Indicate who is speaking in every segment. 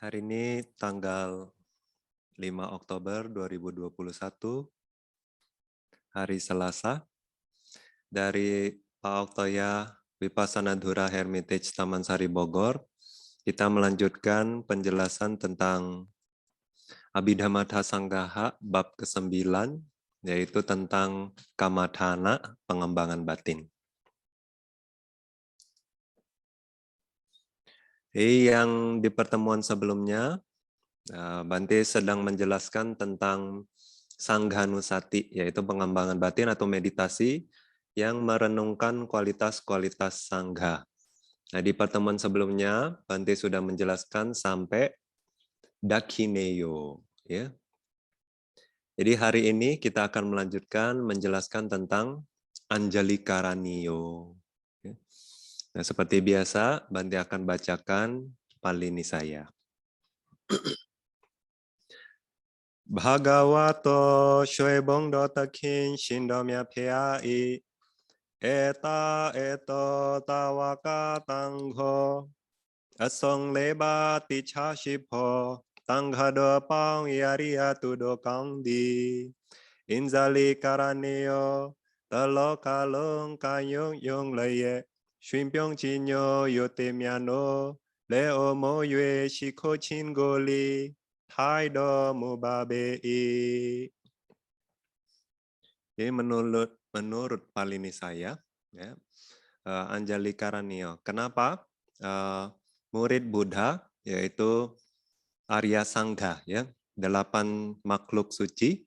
Speaker 1: Hari ini tanggal 5 Oktober 2021, hari Selasa, dari Pak Oktoya Vipassana Dhura Hermitage Taman Sari Bogor. Kita melanjutkan penjelasan tentang Abhidhamma Sanggaha bab ke-9, yaitu tentang Kamadhana, pengembangan batin. Yang di pertemuan sebelumnya, Bante sedang menjelaskan tentang Sanghanusati, yaitu pengembangan batin atau meditasi yang merenungkan kualitas-kualitas Sangha. Nah, di pertemuan sebelumnya, Bante sudah menjelaskan sampai Dakhineyo. Ya. Jadi hari ini kita akan melanjutkan menjelaskan tentang Anjali Karaniyo. Ya. Nah, seperti biasa, Bante akan bacakan palini saya. Bhagavato Shoebong Dotakin Shindomya Pyai Eta Eto Tawaka Tangho Asong Leba Ticha Shipho Tanghado Pang Yaria Tudo Kangdi Inzali Karaneo Talo Kalung Kanyung Yung Leye Shwimpyong Chinyo Yotemiano Leo Mo Yue Shiko Chingoli Thaido Mubabe. Jadi menurut palini saya, ya, Anjali Karanio. Kenapa murid Buddha, yaitu Arya Sangha, ya, 8 makhluk suci,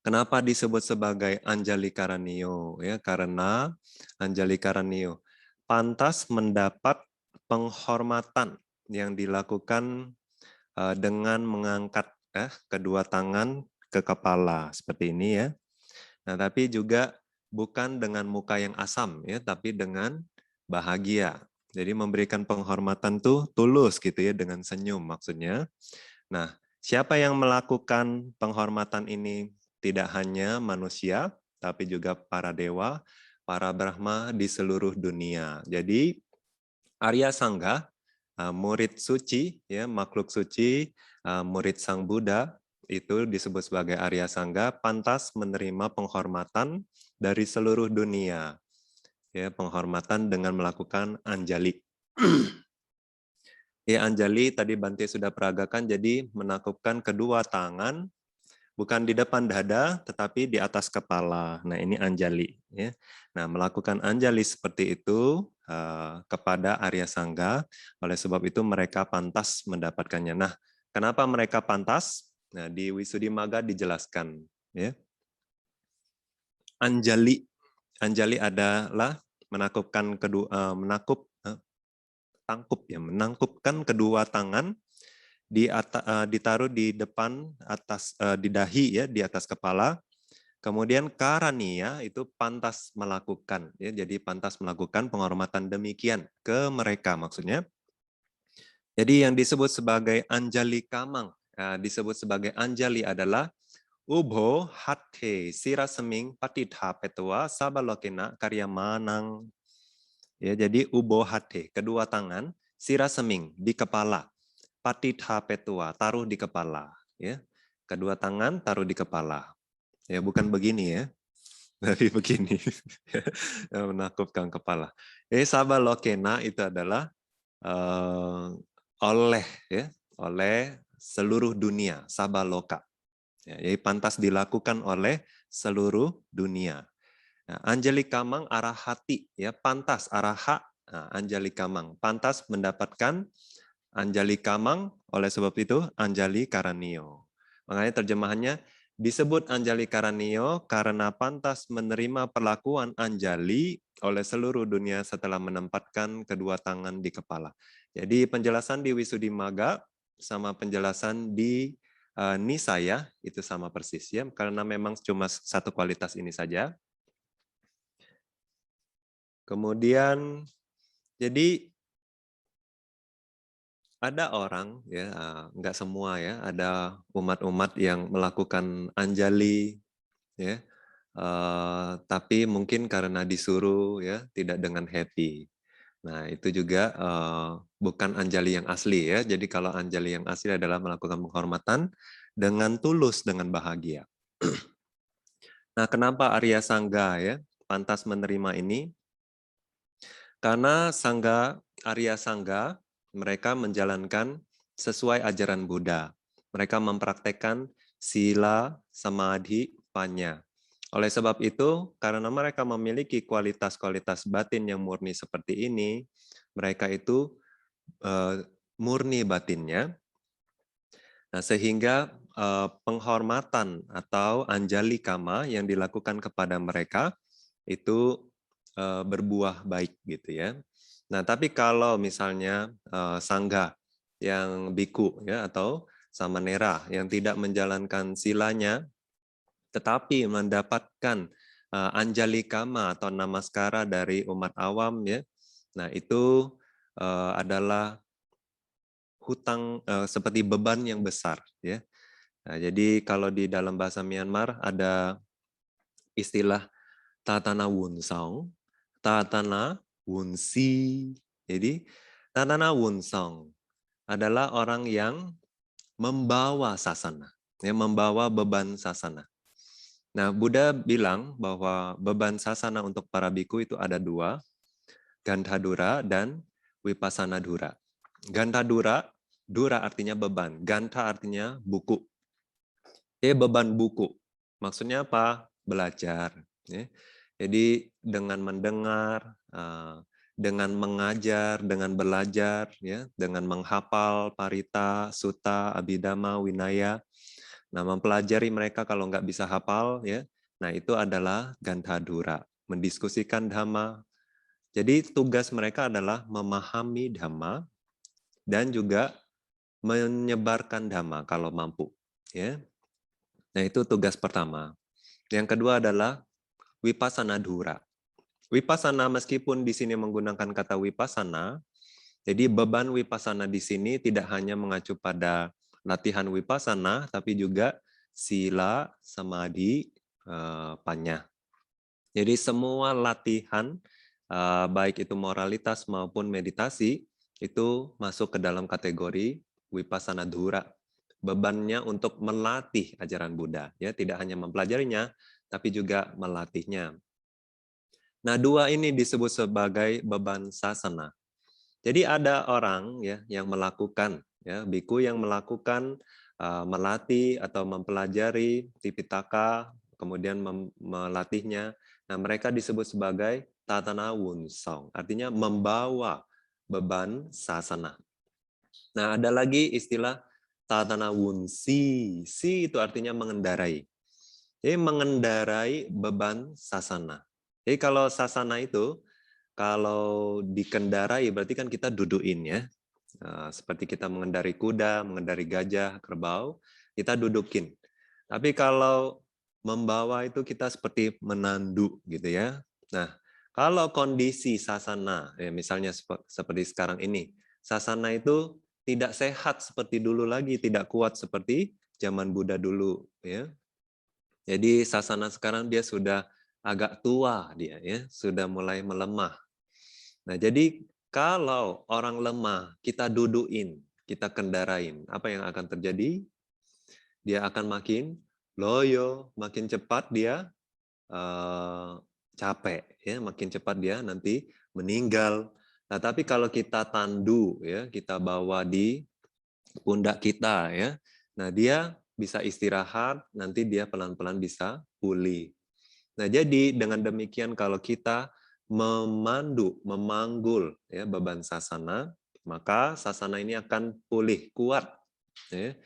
Speaker 1: kenapa disebut sebagai Anjali Karanio? Ya, karena Anjali Karanio pantas mendapat penghormatan yang dilakukan dengan mengangkat kedua tangan ke kepala seperti ini, ya. Nah, tapi juga bukan dengan muka yang asam, ya, tapi dengan bahagia. Jadi memberikan penghormatan tuh tulus gitu, ya, dengan senyum maksudnya. Nah, siapa yang melakukan penghormatan ini tidak hanya manusia, tapi juga para dewa, para Brahma di seluruh dunia. Jadi Arya Sangha, murid suci, ya, makhluk suci, murid Sang Buddha, itu disebut sebagai Arya Sangha, pantas menerima penghormatan dari seluruh dunia. Ya, penghormatan dengan melakukan anjali. Ya, anjali tadi Bante sudah peragakan, jadi menakupkan kedua tangan, bukan di depan dada, tetapi di atas kepala. Nah, ini anjali. Ya. Nah, melakukan anjali seperti itu kepada Arya Sangha, oleh sebab itu mereka pantas mendapatkannya. Nah, kenapa mereka pantas? Nah, di Wisuddhimagga dijelaskan. Ya. Anjali adalah menakupkan menangkupkan kedua tangan ditaruh di depan atas di dahi, ya, di atas kepala. Kemudian karania itu pantas melakukan, ya, jadi pantas melakukan penghormatan demikian ke mereka maksudnya. Jadi yang disebut sebagai anjali kamang, disebut sebagai anjali adalah Ubho hathe siraseming patitha petua sabalokena karyamanang. Ya, jadi ubho hathe, kedua tangan, siraseming di kepala, patitha petua, taruh di kepala, ya. Kedua tangan taruh di kepala. Ya, bukan begini, ya. Tapi begini. Menakupkan kepala. Sabalokena itu adalah oleh, ya, oleh seluruh dunia, sabaloka. Ya, jadi pantas dilakukan oleh seluruh dunia. Nah, anjali kamang arahati, ya, pantas araha. Nah, anjali kamang pantas mendapatkan anjali kamang, oleh sebab itu anjali karanio. Makanya terjemahannya disebut anjali karanio karena pantas menerima perlakuan anjali oleh seluruh dunia setelah menempatkan kedua tangan di kepala. Jadi penjelasan di Wisuddhimagga sama penjelasan di Nisaya itu sama persis, ya, karena memang cuma satu kualitas ini saja. Kemudian jadi ada orang, ya, nggak semua, ya, ada umat-umat yang melakukan anjali, ya, tapi mungkin karena disuruh, ya, tidak dengan happy. Nah, itu juga bukan anjali yang asli ya. Jadi kalau anjali yang asli adalah melakukan penghormatan dengan tulus, dengan bahagia. Nah, kenapa Arya Sangga ya pantas menerima ini? Karena Arya Sangga mereka menjalankan sesuai ajaran Buddha. Mereka mempraktekkan sila, samadhi, panya. Oleh sebab itu, karena mereka memiliki kualitas-kualitas batin yang murni seperti ini, mereka itu murni batinnya. Nah, sehingga penghormatan atau anjali kama yang dilakukan kepada mereka itu berbuah baik gitu ya. Nah, tapi kalau misalnya sangga yang biku ya atau samanera yang tidak menjalankan silanya tetapi mendapatkan anjali kama atau namaskara dari umat awam ya. Nah, itu adalah hutang seperti beban yang besar ya. Nah, jadi kalau di dalam bahasa Myanmar ada istilah tatana wunsong, tatana wunsi. Jadi tatana wunsong adalah orang yang membawa sasana, ya, membawa beban sasana. Nah, Buddha bilang bahwa beban sasana untuk para biku itu ada dua, gandhadura dan wipassanadura. Gandhadura, dura artinya beban, gandha artinya buku. Beban buku. Maksudnya apa? Belajar. Ya. Jadi dengan mendengar, dengan mengajar, dengan belajar, ya, dengan menghafal parita, sutta, abhidhamma, winaya. Nah, mempelajari mereka kalau nggak bisa hafal, ya. Nah, itu adalah gandhadura, mendiskusikan dhamma. Jadi tugas mereka adalah memahami dhamma dan juga menyebarkan dhamma kalau mampu, ya. Nah, itu tugas pertama. Yang kedua adalah wipassanadura. Vipassana meskipun di sini menggunakan kata vipassana, jadi beban vipassana di sini tidak hanya mengacu pada latihan vipassana, tapi juga sila, samadhi, panya. Jadi semua latihan, baik itu moralitas maupun meditasi, itu masuk ke dalam kategori vipassana dhura. Bebannya untuk melatih ajaran Buddha, ya tidak hanya mempelajarinya, tapi juga melatihnya. Nah, dua ini disebut sebagai beban sasana. Jadi ada orang ya yang melakukan ya biku yang melakukan melatih atau mempelajari Tipitaka kemudian melatihnya. Nah, mereka disebut sebagai tatana wunsong, artinya membawa beban sasana. Nah, ada lagi istilah tatana wunsi. Si itu artinya mengendarai. Jadi mengendarai beban sasana. Jadi kalau sasana itu kalau dikendarai berarti kan kita dudukin ya. Seperti kita mengendari kuda, mengendari gajah, kerbau, kita dudukin. Tapi kalau membawa itu kita seperti menandu gitu ya. Nah, kalau kondisi sasana, ya misalnya seperti sekarang ini, sasana itu tidak sehat seperti dulu lagi, tidak kuat seperti zaman Buddha dulu ya. Jadi sasana sekarang dia sudah agak tua dia ya, sudah mulai melemah. Nah, jadi kalau orang lemah kita duduin, kita kendarain, apa yang akan terjadi? Dia akan makin loyo, makin cepat dia capek ya, makin cepat dia nanti meninggal. Nah, tapi kalau kita tandu ya, kita bawa di pundak kita ya. Nah, dia bisa istirahat, nanti dia pelan-pelan bisa pulih. Nah, jadi dengan demikian kalau kita memandu, memanggul ya beban sasana, maka sasana ini akan pulih, kuat, ya,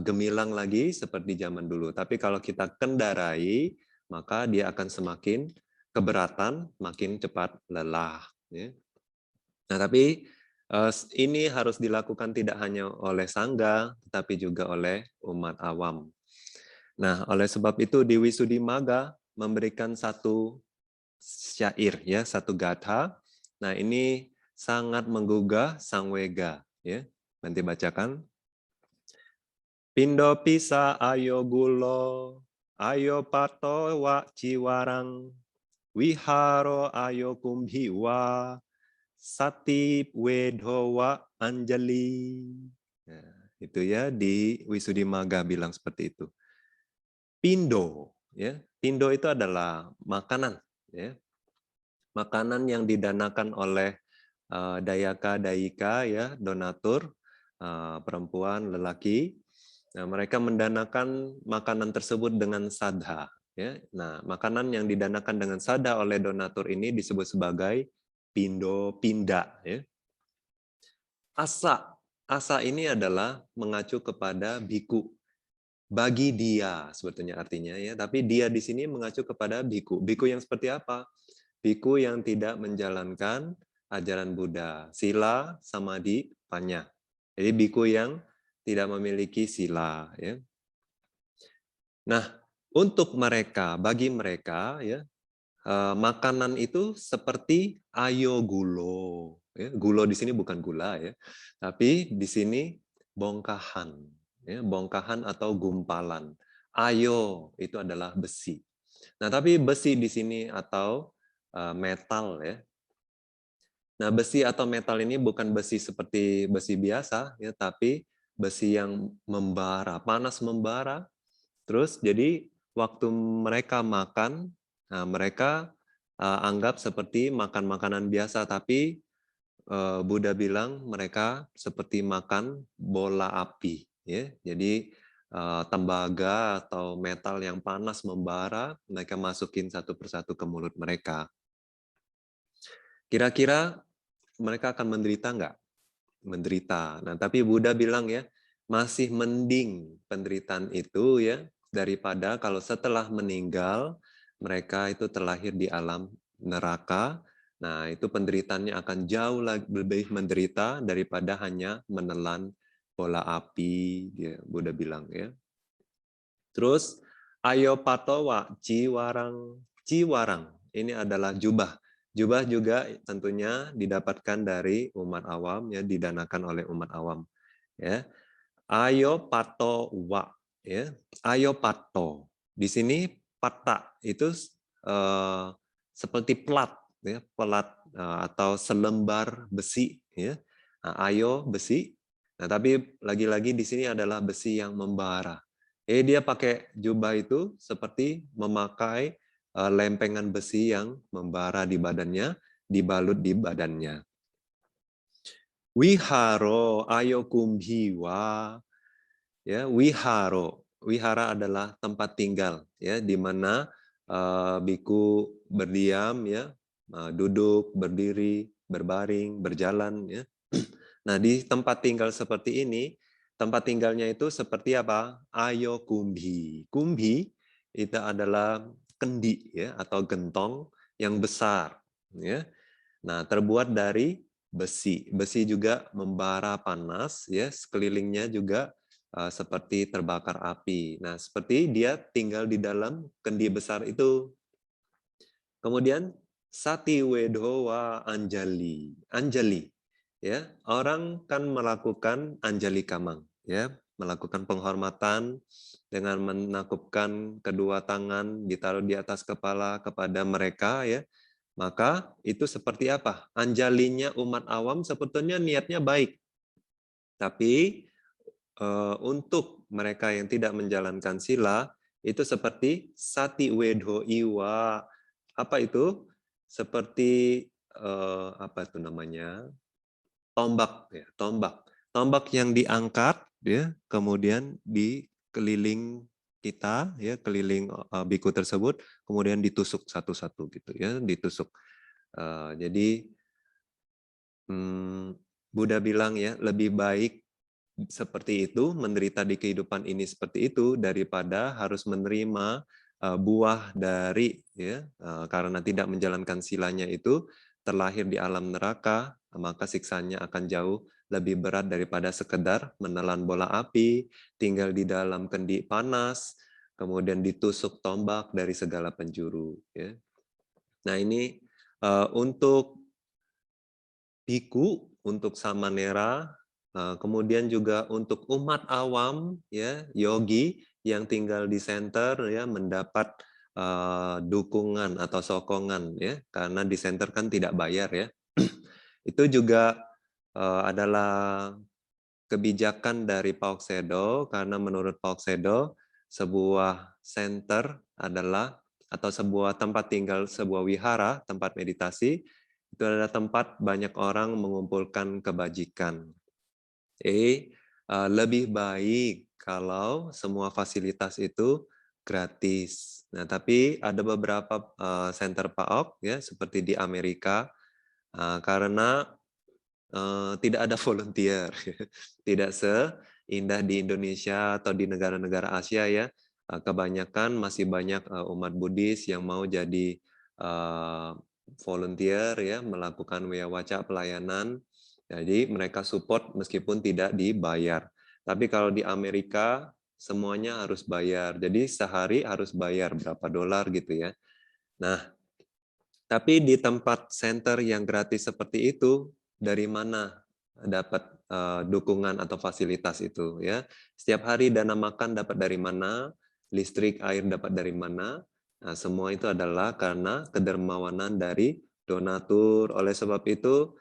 Speaker 1: gemilang lagi seperti zaman dulu. Tapi kalau kita kendarai, maka dia akan semakin keberatan, makin cepat lelah. Ya. Nah, tapi ini harus dilakukan tidak hanya oleh sangga, tetapi juga oleh umat awam. Nah, oleh sebab itu di Wisuddhimagga memberikan satu syair ya, satu gatha. Nah, ini sangat menggugah sangwega ya. Nanti bacakan. Pindo pisa ayo gulo, ayo pato wa ciwarang, wiharo ayo kumbhiwa, Sati Wedhowa Anjali. Nah, itu ya di Wisuddhimagga bilang seperti itu. Pindo, ya. Pindo itu adalah makanan, ya. Makanan yang didanakan oleh dayaka, dayika, ya, donatur, perempuan, lelaki. Nah, mereka mendanakan makanan tersebut dengan sadha. Ya. Nah, makanan yang didanakan dengan sadha oleh donatur ini disebut sebagai pindo pinda. Ya. Asa, asa ini adalah mengacu kepada biku. Bagi dia sebetulnya artinya ya, tapi dia di sini mengacu kepada biku. Biku yang seperti apa? Biku yang tidak menjalankan ajaran Buddha, sila, samadhi, panya. Jadi biku yang tidak memiliki sila ya. Nah, untuk mereka, bagi mereka ya, makanan itu seperti ayo gulo. Ya, gulo di sini bukan gula ya, tapi di sini bongkahan, ya, bongkahan atau gumpalan. Ayo itu adalah besi. Nah, tapi besi di sini atau metal ya. Nah, besi atau metal ini bukan besi seperti besi biasa ya, tapi besi yang membara, panas membara. Terus jadi waktu mereka makan, nah, mereka anggap seperti makan makanan biasa, tapi Buddha bilang mereka seperti makan bola api. Ya. Jadi tembaga atau metal yang panas membara, mereka masukin satu persatu ke mulut mereka. Kira-kira mereka akan menderita nggak? Menderita. Nah, tapi Buddha bilang ya, masih mending penderitaan itu ya daripada kalau setelah meninggal mereka itu terlahir di alam neraka. Nah, itu penderitaannya akan jauh lebih menderita daripada hanya menelan bola api, dia Buddha bilang ya. Terus ayo patowa ciwarang. Ciwarang ini adalah jubah. Jubah juga tentunya didapatkan dari umat awam ya, didanakan oleh umat awam ya. Ayo pato wa ya. Ayo pato. Di sini pata itu seperti plat ya, pelat atau selembar besi ya. Nah, ayo besi. Nah, tapi lagi-lagi di sini adalah besi yang membara. Dia pakai jubah itu seperti memakai lempengan besi yang membara di badannya, dibalut di badannya. Wiharo ayo kumbhiwa. Ya, wiharo. Wihara adalah tempat tinggal ya, di mana biku berdiam ya, duduk, berdiri, berbaring, berjalan ya. Nah, di tempat tinggal seperti ini, tempat tinggalnya itu seperti apa? Ayo kumbi. Kumbi itu adalah kendi ya, atau gentong yang besar ya. Nah, terbuat dari besi. Besi juga membara panas ya, sekelilingnya juga seperti terbakar api. Nah, seperti dia tinggal di dalam kendi besar itu. Kemudian sati wedhowa anjali. Anjali ya, orang kan melakukan anjali kamang ya, melakukan penghormatan dengan menakupkan kedua tangan ditaruh di atas kepala kepada mereka ya. Maka itu seperti apa? Anjalinya umat awam sebetulnya niatnya baik. Tapi untuk mereka yang tidak menjalankan sila, itu seperti sati wedho iwa. Apa itu? Seperti apa itu namanya? Tombak ya, tombak. Tombak yang diangkat ya, kemudian di keliling kita ya, keliling biku tersebut, kemudian ditusuk satu-satu gitu ya, ditusuk. Jadi Buddha bilang ya, lebih baik seperti itu, menderita di kehidupan ini seperti itu daripada harus menerima buah dari ya, karena tidak menjalankan silanya itu terlahir di alam neraka, maka siksanya akan jauh lebih berat daripada sekedar menelan bola api, tinggal di dalam kendi panas, kemudian ditusuk tombak dari segala penjuru ya. Nah, ini untuk biku, untuk samanera, kemudian juga untuk umat awam ya, yogi yang tinggal di center ya, mendapat dukungan atau sokongan ya, karena di center kan tidak bayar ya. Itu juga adalah kebijakan dari Pauk Sedo, karena menurut Pauk Sedo, sebuah center adalah atau sebuah tempat tinggal, sebuah wihara, tempat meditasi, itu adalah tempat banyak orang mengumpulkan kebajikan. Lebih baik kalau semua fasilitas itu gratis. Nah, tapi ada beberapa center PAOK ya seperti di Amerika karena tidak ada volunteer, tidak seindah di Indonesia atau di negara-negara Asia ya. Kebanyakan masih banyak umat Buddhis yang mau jadi volunteer ya, melakukan wiyawaca pelayanan. Jadi mereka support meskipun tidak dibayar. Tapi kalau di Amerika semuanya harus bayar. Jadi sehari harus bayar berapa dolar gitu ya. Nah, tapi di tempat center yang gratis seperti itu, dari mana dapat dukungan atau fasilitas itu ya? Setiap hari dana makan dapat dari mana? Listrik, air dapat dari mana? Nah, semua itu adalah karena kedermawanan dari donatur. Oleh sebab itu,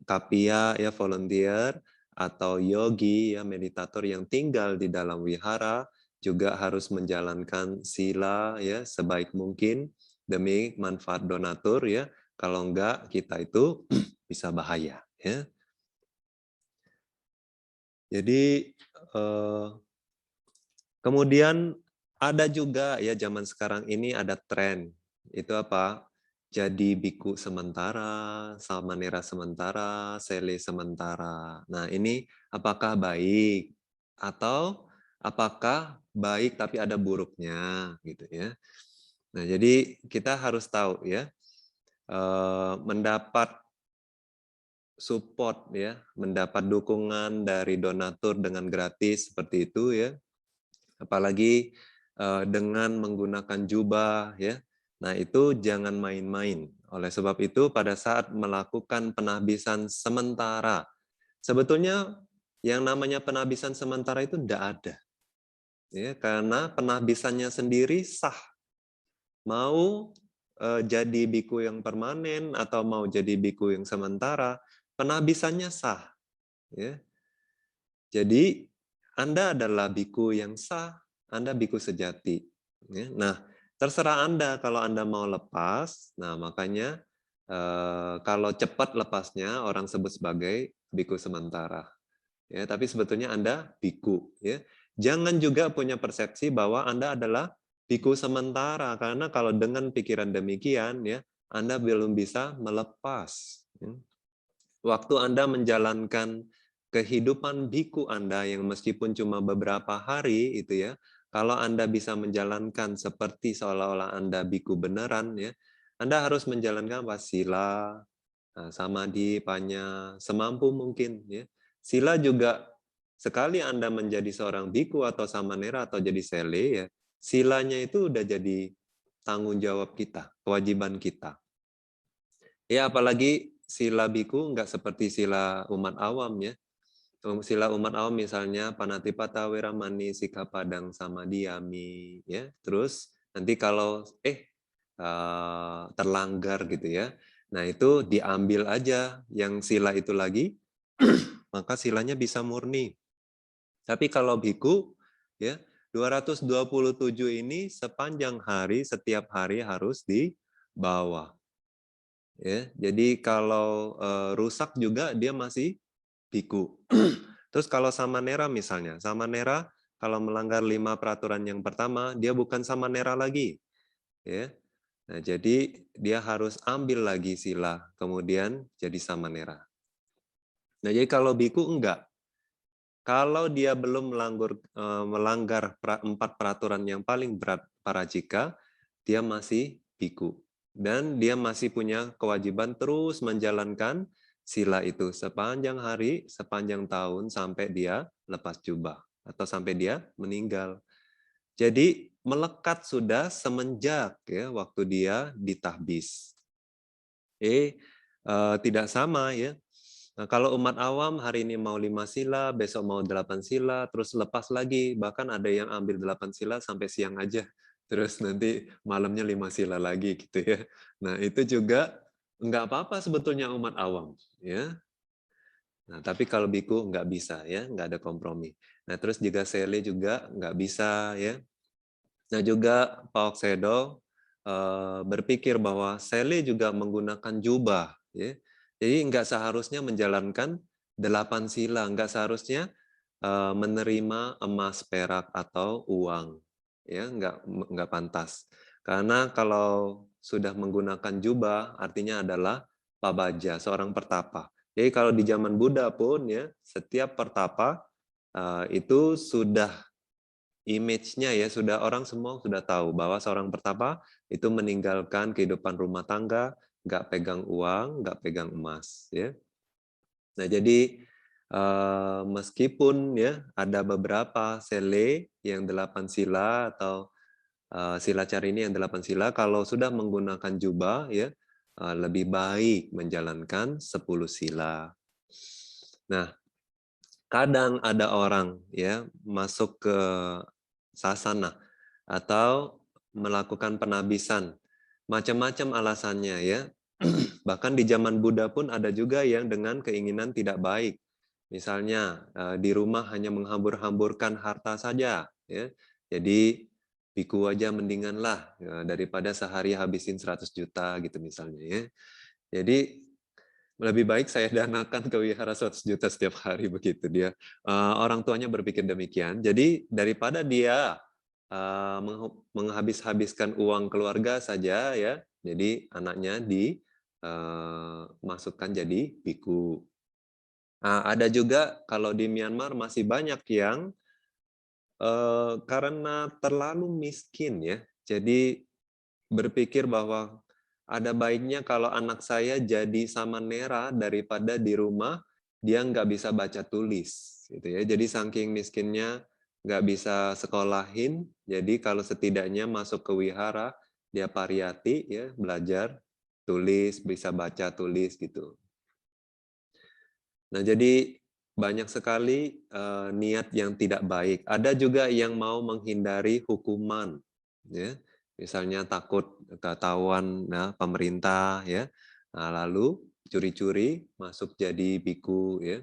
Speaker 1: kapia ya volunteer atau yogi ya meditator yang tinggal di dalam wihara juga harus menjalankan sila ya sebaik mungkin demi manfaat donatur ya. Kalau enggak kita itu bisa bahaya ya. Jadi kemudian ada juga ya zaman sekarang ini ada tren itu apa? Jadi biku sementara, samanera sementara, sele sementara. Nah, ini apakah baik atau apakah baik tapi ada buruknya gitu ya. Nah, jadi kita harus tahu ya, mendapat support ya, mendapat dukungan dari donatur dengan gratis seperti itu ya. Apalagi dengan menggunakan jubah ya. Nah, itu jangan main-main. Oleh sebab itu pada saat melakukan penahbisan sementara, sebetulnya yang namanya penahbisan sementara itu tidak ada. Ya, karena penahbisannya sendiri sah. Mau jadi biku yang permanen atau mau jadi biku yang sementara, penahbisannya sah. Ya. Jadi Anda adalah biku yang sah, Anda biku sejati. Ya. Nah, terserah Anda kalau Anda mau lepas. Nah, makanya kalau cepat lepasnya orang sebut sebagai biku sementara. Ya, tapi sebetulnya Anda biku. Ya. Jangan juga punya persepsi bahwa Anda adalah biku sementara, karena kalau dengan pikiran demikian, ya Anda belum bisa melepas. Ya. Waktu Anda menjalankan kehidupan biku Anda yang meskipun cuma beberapa hari itu ya, kalau Anda bisa menjalankan seperti seolah-olah Anda biku beneran ya, Anda harus menjalankan apa? Sila, samadhi, panya, semampu mungkin ya. Sila juga sekali Anda menjadi seorang biku atau samanera atau jadi sele ya, silanya itu udah jadi tanggung jawab kita, kewajiban kita. Ya apalagi sila biku nggak seperti sila umat awam ya. Sila umat awam misalnya panatipata weramani sikapadang samadhiyami ya. Terus nanti kalau terlanggar gitu ya. Nah, itu diambil aja yang sila itu lagi maka silanya bisa murni. Tapi kalau biku ya 227 ini sepanjang hari setiap hari harus dibawa. Ya, jadi kalau rusak juga dia masih biku. Terus kalau samanera misalnya, samanera kalau melanggar 5 peraturan yang pertama, dia bukan samanera lagi. Ya. Nah, jadi dia harus ambil lagi sila, kemudian jadi samanera. Nah, jadi kalau biku enggak. Kalau dia belum melanggar 4 peraturan yang paling berat parajika, dia masih biku. Dan dia masih punya kewajiban terus menjalankan sila itu sepanjang hari, sepanjang tahun, sampai dia lepas jubah. Atau sampai dia meninggal. Jadi melekat sudah semenjak ya waktu dia ditahbis. Tidak sama ya. Nah, kalau umat awam hari ini mau 5 sila, besok mau 8 sila, terus lepas lagi. Bahkan ada yang ambil 8 sila sampai siang aja. Terus nanti malamnya 5 sila lagi gitu ya. Nah, itu juga
Speaker 2: nggak apa-apa sebetulnya umat awam, ya. Nah, tapi kalau biku nggak bisa, ya, nggak ada kompromi. Nah, terus juga sele juga nggak bisa, ya. Nah, juga Pak Oksedo berpikir bahwa sele juga menggunakan jubah, ya. Jadi nggak seharusnya menjalankan 8 sila, nggak seharusnya menerima emas, perak atau uang, ya nggak pantas. Karena kalau sudah menggunakan jubah, artinya adalah pabaja, seorang pertapa. Jadi kalau di zaman Buddha pun ya, setiap pertapa itu sudah image-nya ya, sudah orang semua sudah tahu bahwa seorang pertapa itu meninggalkan kehidupan rumah tangga, nggak pegang uang, nggak pegang emas, ya. Nah, jadi meskipun ya ada beberapa sele yang 8 sila atau sila carini yang 8 sila, kalau sudah menggunakan jubah ya lebih baik menjalankan 10 sila. Nah, kadang ada orang ya masuk ke sasana atau melakukan penabisan. Macam-macam alasannya ya. Bahkan di zaman Buddha pun ada juga yang dengan keinginan tidak baik. Misalnya di rumah hanya menghambur-hamburkan harta saja, ya. Jadi biku aja mendinganlah daripada sehari habisin 100 juta gitu misalnya ya. Jadi lebih baik saya danakan ke wihara 100 juta setiap hari begitu dia. Orang tuanya berpikir demikian. Jadi daripada dia menghabis-habiskan uang keluarga saja ya, jadi anaknya dimasukkan jadi biku. Nah, ada juga kalau di Myanmar masih banyak yang karena terlalu miskin ya, jadi berpikir bahwa ada baiknya kalau anak saya jadi samanera daripada di rumah dia nggak bisa baca tulis, gitu ya. Jadi saking miskinnya nggak bisa sekolahin, jadi kalau setidaknya masuk ke wihara dia pariyati ya belajar tulis, bisa baca tulis gitu. Nah, jadi banyak sekali niat yang tidak baik. Ada juga yang mau menghindari hukuman, ya. Misalnya takut ketahuan pemerintah, ya. Nah, lalu curi-curi masuk jadi biku, ya.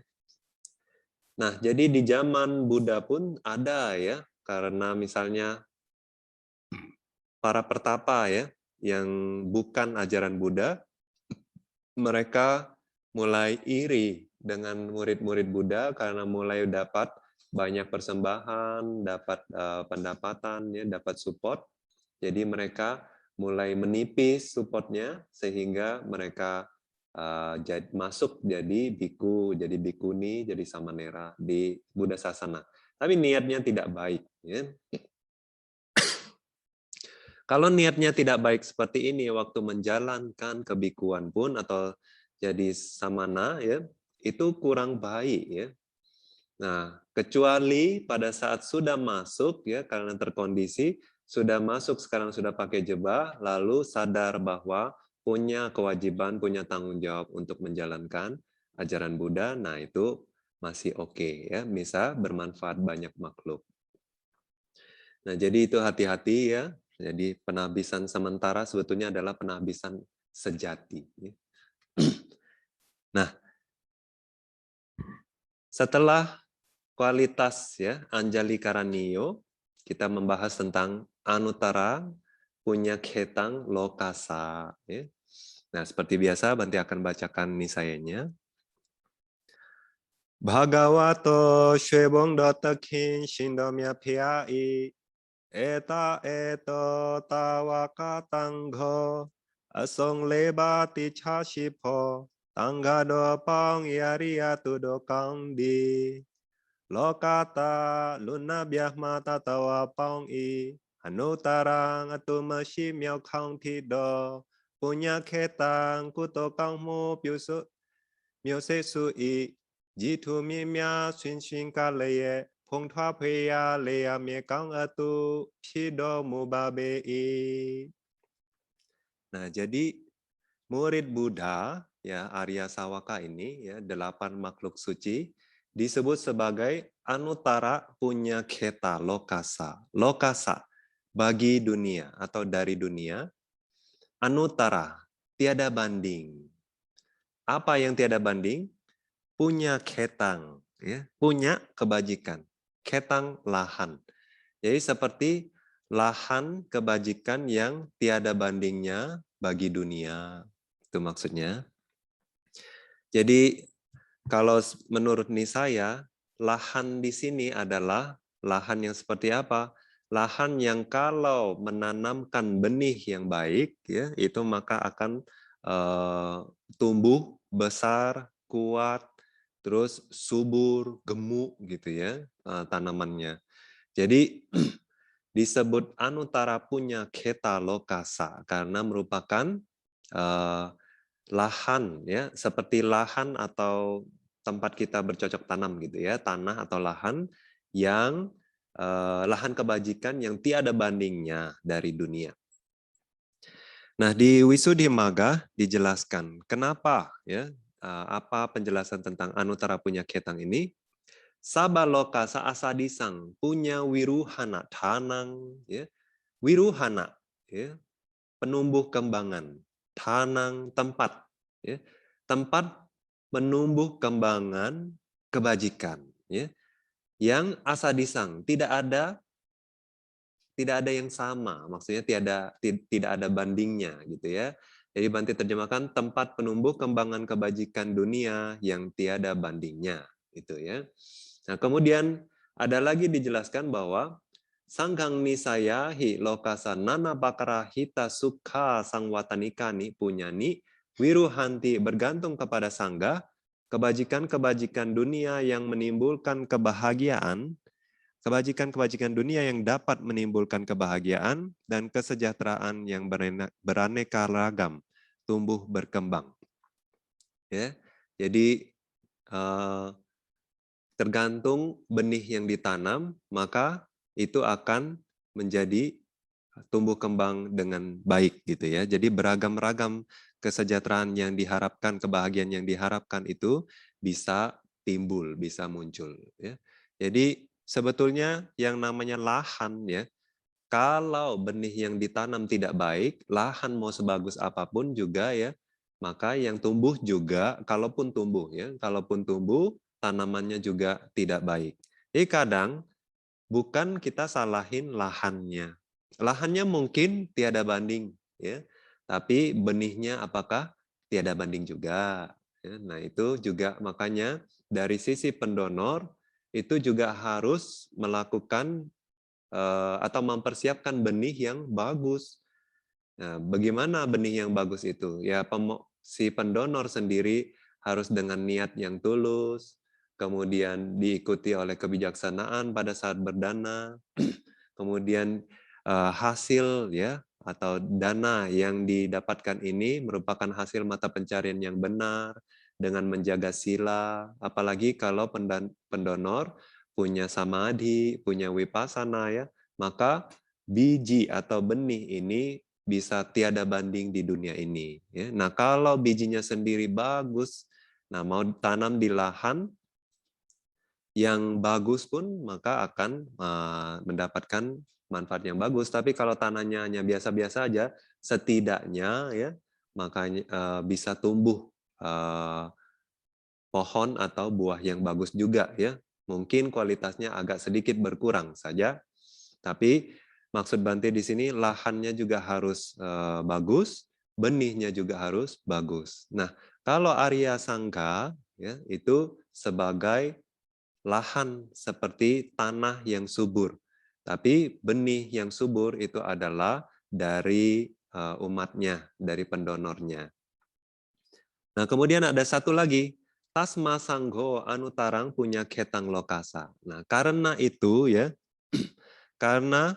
Speaker 2: Nah, jadi di zaman Buddha pun ada ya, karena misalnya para pertapa ya, yang bukan ajaran Buddha, mereka mulai iri dengan murid-murid Buddha karena mulai dapat banyak persembahan, dapat pendapatan, ya, dapat support. Jadi mereka mulai menipis supportnya sehingga mereka masuk jadi biku, jadi bikuni, jadi samanera di Buddha Sasana. Tapi niatnya tidak baik. Ya. Kalau niatnya tidak baik seperti ini waktu menjalankan kebikuan pun atau jadi samana ya, itu kurang baik ya. Nah, kecuali pada saat sudah masuk ya karena terkondisi sudah masuk sekarang sudah pakai jubah lalu sadar bahwa punya kewajiban, punya tanggung jawab untuk menjalankan ajaran Buddha, nah itu masih oke ya, bisa bermanfaat banyak makhluk. Nah, jadi itu hati-hati ya. Jadi penahbisan sementara sebetulnya adalah penahbisan sejati. Nah, setelah kualitas ya Anjali Karanio, kita membahas tentang Anuttara, punya ketang lokasa. Ya. Nah, seperti biasa, Banti akan bacakan nisayanya. Bhagavato Shwebong Dotakin Shindomya Piyai Eta eto tawakatangho asong lebati chashipo tangado pong yariya tudo di lokata luna mata tawa pong I anutarang atumashi miao kang tido punya ketang kuto kang mu piusu miao sesu I jitu mi mia swin swin kaleye Phung thoa pheya leya mie kang atu shido mubabei. Nah, jadi murid Buddha ya Arya Sawaka ini ya 8 makhluk suci disebut sebagai Anuttara punya keta lokasa. Lokasa bagi dunia atau dari dunia. Anuttara tiada banding. Apa yang tiada banding? Punya ketang, ya, punya kebajikan. Ketang lahan. Jadi seperti lahan kebajikan yang tiada bandingnya bagi dunia. Itu maksudnya. Jadi kalau menurut Nisaya, lahan di sini adalah lahan yang seperti apa? Lahan yang kalau menanamkan benih yang baik, ya, itu maka akan tumbuh besar, kuat, terus subur, gemuk gitu ya tanamannya. Jadi disebut Anuttara punya Kheta Lokasa karena merupakan eh, lahan ya, seperti lahan atau tempat kita bercocok tanam gitu ya, tanah atau lahan yang lahan kebajikan yang tiada bandingnya dari dunia. Nah, di Wisudhimagga dijelaskan kenapa ya, apa penjelasan tentang Anuttara punya ketang ini? Sabaloka saasadisang punya wiruhana tanang ya, wiruhana ya, penumbuh kembangan, tanang tempat ya, tempat menumbuh kembangan kebajikan ya, yang asadisang tidak ada yang sama, maksudnya tidak ada bandingnya gitu ya. Jadi Bante terjemahkan tempat penumbuh kembangan kebajikan dunia yang tiada bandingnya itu ya. Nah, kemudian ada lagi dijelaskan bahwa Sanggang nisaya hi lokasa nana bakara hita sukha sangwatanikani punyani wiruhanti bergantung kepada sangga kebajikan-kebajikan dunia yang menimbulkan kebahagiaan, kebajikan-kebajikan dunia yang dapat menimbulkan kebahagiaan dan kesejahteraan yang beraneka ragam, tumbuh berkembang. Ya, jadi tergantung benih yang ditanam, maka itu akan menjadi tumbuh kembang dengan baik gitu ya. Jadi beragam-ragam kesejahteraan yang diharapkan, kebahagiaan yang diharapkan itu bisa timbul, bisa muncul ya. Jadi sebetulnya yang namanya lahan ya, kalau benih yang ditanam tidak baik, lahan mau sebagus apapun juga ya, maka yang tumbuh juga kalaupun tumbuh ya, kalaupun tumbuh tanamannya juga tidak baik. Jadi kadang bukan kita salahin lahannya. Lahannya mungkin tiada banding, ya, tapi benihnya apakah tiada banding juga. Ya, nah itu juga makanya dari sisi pendonor itu juga harus melakukan atau mempersiapkan benih yang bagus. Nah, bagaimana benih yang bagus itu? Ya si pendonor sendiri harus dengan niat yang tulus, kemudian diikuti oleh kebijaksanaan pada saat berdana, kemudian hasil ya atau dana yang didapatkan ini merupakan hasil mata pencarian yang benar dengan menjaga sila, apalagi kalau pendonor punya samadhi, punya vipassana ya, maka biji atau benih ini bisa tiada banding di dunia ini ya. Nah, kalau bijinya sendiri bagus, nah mau tanam di lahan yang bagus pun maka akan mendapatkan manfaat yang bagus. Tapi kalau tanahnya hanya biasa-biasa aja, setidaknya ya makanya bisa tumbuh pohon atau buah yang bagus juga ya. Mungkin kualitasnya agak sedikit berkurang saja, tapi maksud Bante di sini lahannya juga harus bagus, benihnya juga harus bagus. Nah, kalau Arya Sangka ya itu sebagai lahan seperti tanah yang subur. Tapi benih yang subur itu adalah dari umatnya, dari pendonornya. Nah, kemudian ada satu lagi, Tasma Sangho Anutarang punya ketang lokasa. Nah, karena itu ya, karena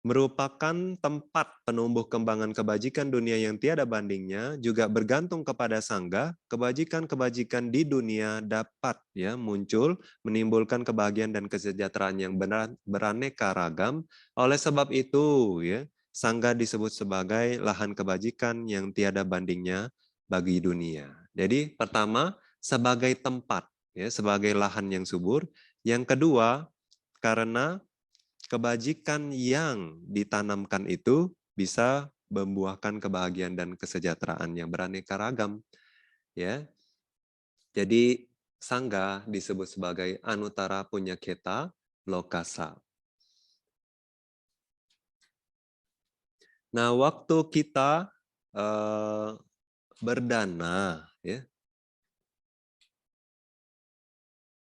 Speaker 2: merupakan tempat penumbuh kembangan kebajikan dunia yang tiada bandingnya, juga bergantung kepada sangga, kebajikan-kebajikan di dunia dapat ya muncul, menimbulkan kebahagiaan dan kesejahteraan yang beraneka ragam. Oleh sebab itu, ya, sangga disebut sebagai lahan kebajikan yang tiada bandingnya bagi dunia. Jadi pertama, sebagai tempat, ya, sebagai lahan yang subur. Yang kedua, karena kebajikan yang ditanamkan itu bisa
Speaker 1: membuahkan kebahagiaan dan kesejahteraan yang beraneka ragam. Ya, jadi sangga disebut sebagai Anuttara Punyaketa Lokasa. Nah, waktu kita berdana, ya,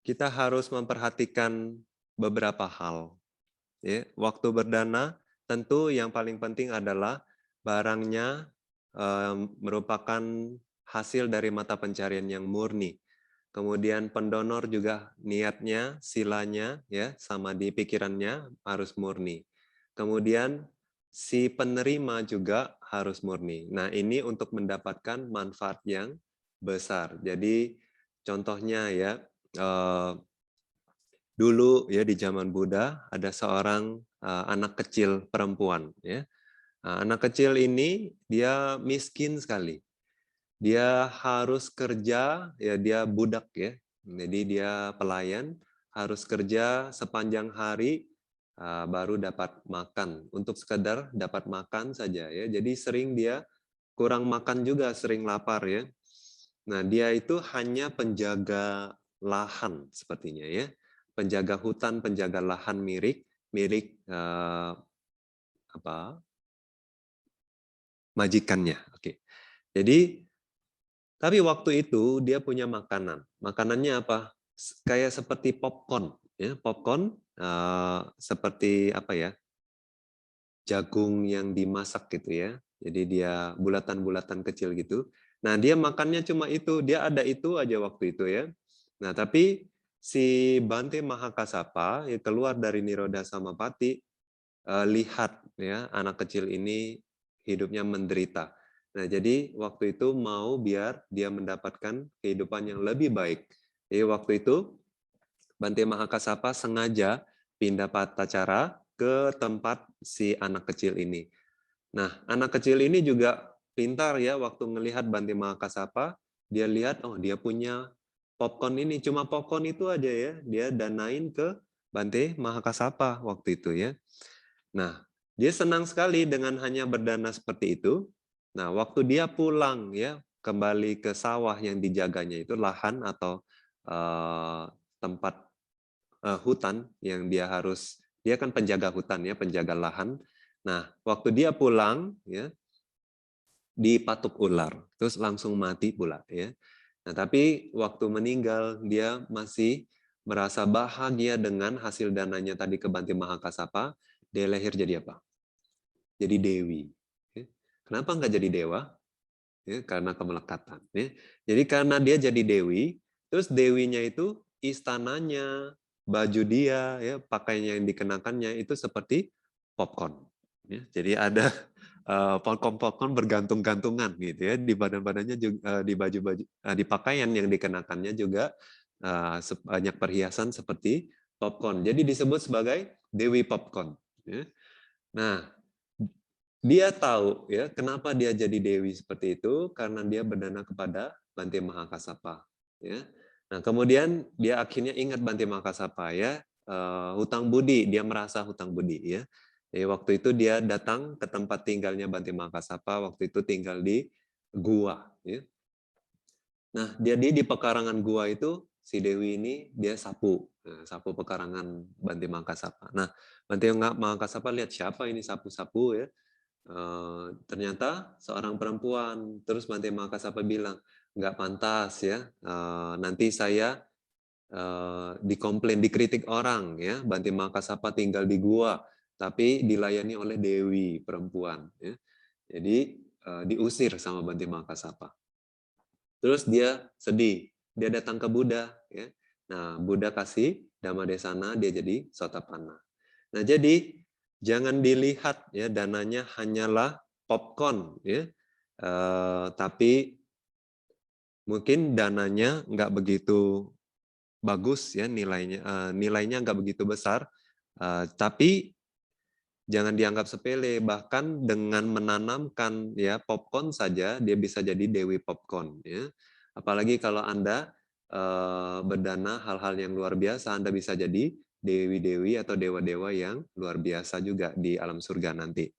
Speaker 1: kita harus memperhatikan beberapa hal. Ya, waktu berdana, tentu yang paling penting adalah barangnya merupakan hasil dari mata pencarian yang murni. Kemudian pendonor juga niatnya, silanya, ya, sama di pikirannya harus murni. Kemudian si penerima juga harus murni. Nah, ini untuk mendapatkan manfaat yang besar. Jadi contohnya ya, dulu ya di zaman Buddha ada seorang anak kecil perempuan, ya. Anak kecil ini dia miskin sekali. Dia harus kerja, ya dia budak ya. Jadi dia pelayan, harus kerja sepanjang hari baru dapat makan. Untuk sekedar dapat makan saja ya. Jadi sering dia kurang makan juga, sering lapar ya. Nah, dia itu hanya penjaga lahan sepertinya ya. Penjaga hutan, penjaga lahan milik apa? Majikannya. Oke. Jadi tapi waktu itu dia punya makanan. Makanannya apa? Kayak seperti popcorn, ya. Popcorn seperti apa ya? Jagung yang dimasak gitu ya. Jadi dia bulatan-bulatan kecil gitu. Nah, dia makannya cuma itu, dia ada itu aja waktu itu ya. Nah, tapi si Bante Mahakasapa ya keluar dari Nirodha Samapati, lihat ya anak kecil ini hidupnya menderita. Nah, jadi waktu itu mau biar dia mendapatkan kehidupan yang lebih baik. Jadi waktu itu Bante Mahakasapa sengaja pindah patacara ke tempat si anak kecil ini. Nah, anak kecil ini juga pintar ya waktu melihat Bante Mahakasapa, dia lihat oh dia punya popcorn ini, cuma popcorn itu aja ya, dia danain ke Bante Mahakasapa waktu itu ya. Nah, dia senang sekali dengan hanya berdana seperti itu. Nah, waktu dia pulang ya, kembali ke sawah yang dijaganya itu lahan atau tempat hutan yang dia kan penjaga hutan ya, penjaga lahan. Nah, waktu dia pulang ya, dipatuk ular, terus langsung mati pula ya. Nah, tapi waktu meninggal dia masih merasa bahagia dengan hasil dananya tadi ke Bante Mahakasapa, dia lahir jadi apa? Jadi dewi. Ya. Kenapa nggak jadi dewa? Ya, karena kemelekatan. Ya. Jadi karena dia jadi dewi, terus dewinya itu istananya, baju dia, ya pakaian yang dikenakannya itu seperti popcorn. Ya. Jadi ada popcorn bergantung-gantungan gitu ya di badan-badannya juga, di baju-baju, di pakaian yang dikenakannya juga banyak perhiasan seperti popcorn. Jadi disebut sebagai dewi popcorn. Ya. Nah, dia tahu ya kenapa dia jadi dewi seperti itu karena dia berdana kepada Bante Mahakasapa ya. Nah, kemudian dia akhirnya ingat Bante Mahakasapa ya, hutang budi, dia merasa hutang budi ya. Jadi waktu itu dia datang ke tempat tinggalnya Bante Mahakasapa, waktu itu tinggal di gua ya. Nah, jadi di pekarangan gua itu si Dewi ini dia sapu, sapu pekarangan Bante Mahakasapa. Nah, Bante Mahakasapa lihat siapa ini sapu-sapu ya. Ternyata seorang perempuan. Terus Bante Mahakasapa bilang, nggak pantas ya, nanti saya dikomplain, dikritik orang ya. Bante Mahakasapa tinggal di gua, tapi dilayani oleh dewi perempuan. Ya. Jadi diusir sama Bante Mahakasapa. Terus dia sedih, dia datang ke Buddha. Ya. Nah, Buddha kasih Dhammadesana, dia jadi Sotapanna. Nah, jadi jangan dilihat ya dananya hanyalah popcorn ya, tapi mungkin dananya nggak begitu bagus ya nilainya, nilainya nggak begitu besar, tapi jangan dianggap sepele. Bahkan dengan menanamkan ya popcorn saja dia bisa jadi dewi popcorn ya. Apalagi kalau Anda berdana hal-hal yang luar biasa, Anda bisa jadi
Speaker 2: dewi-dewi atau dewa-dewa yang luar biasa juga di alam surga nanti.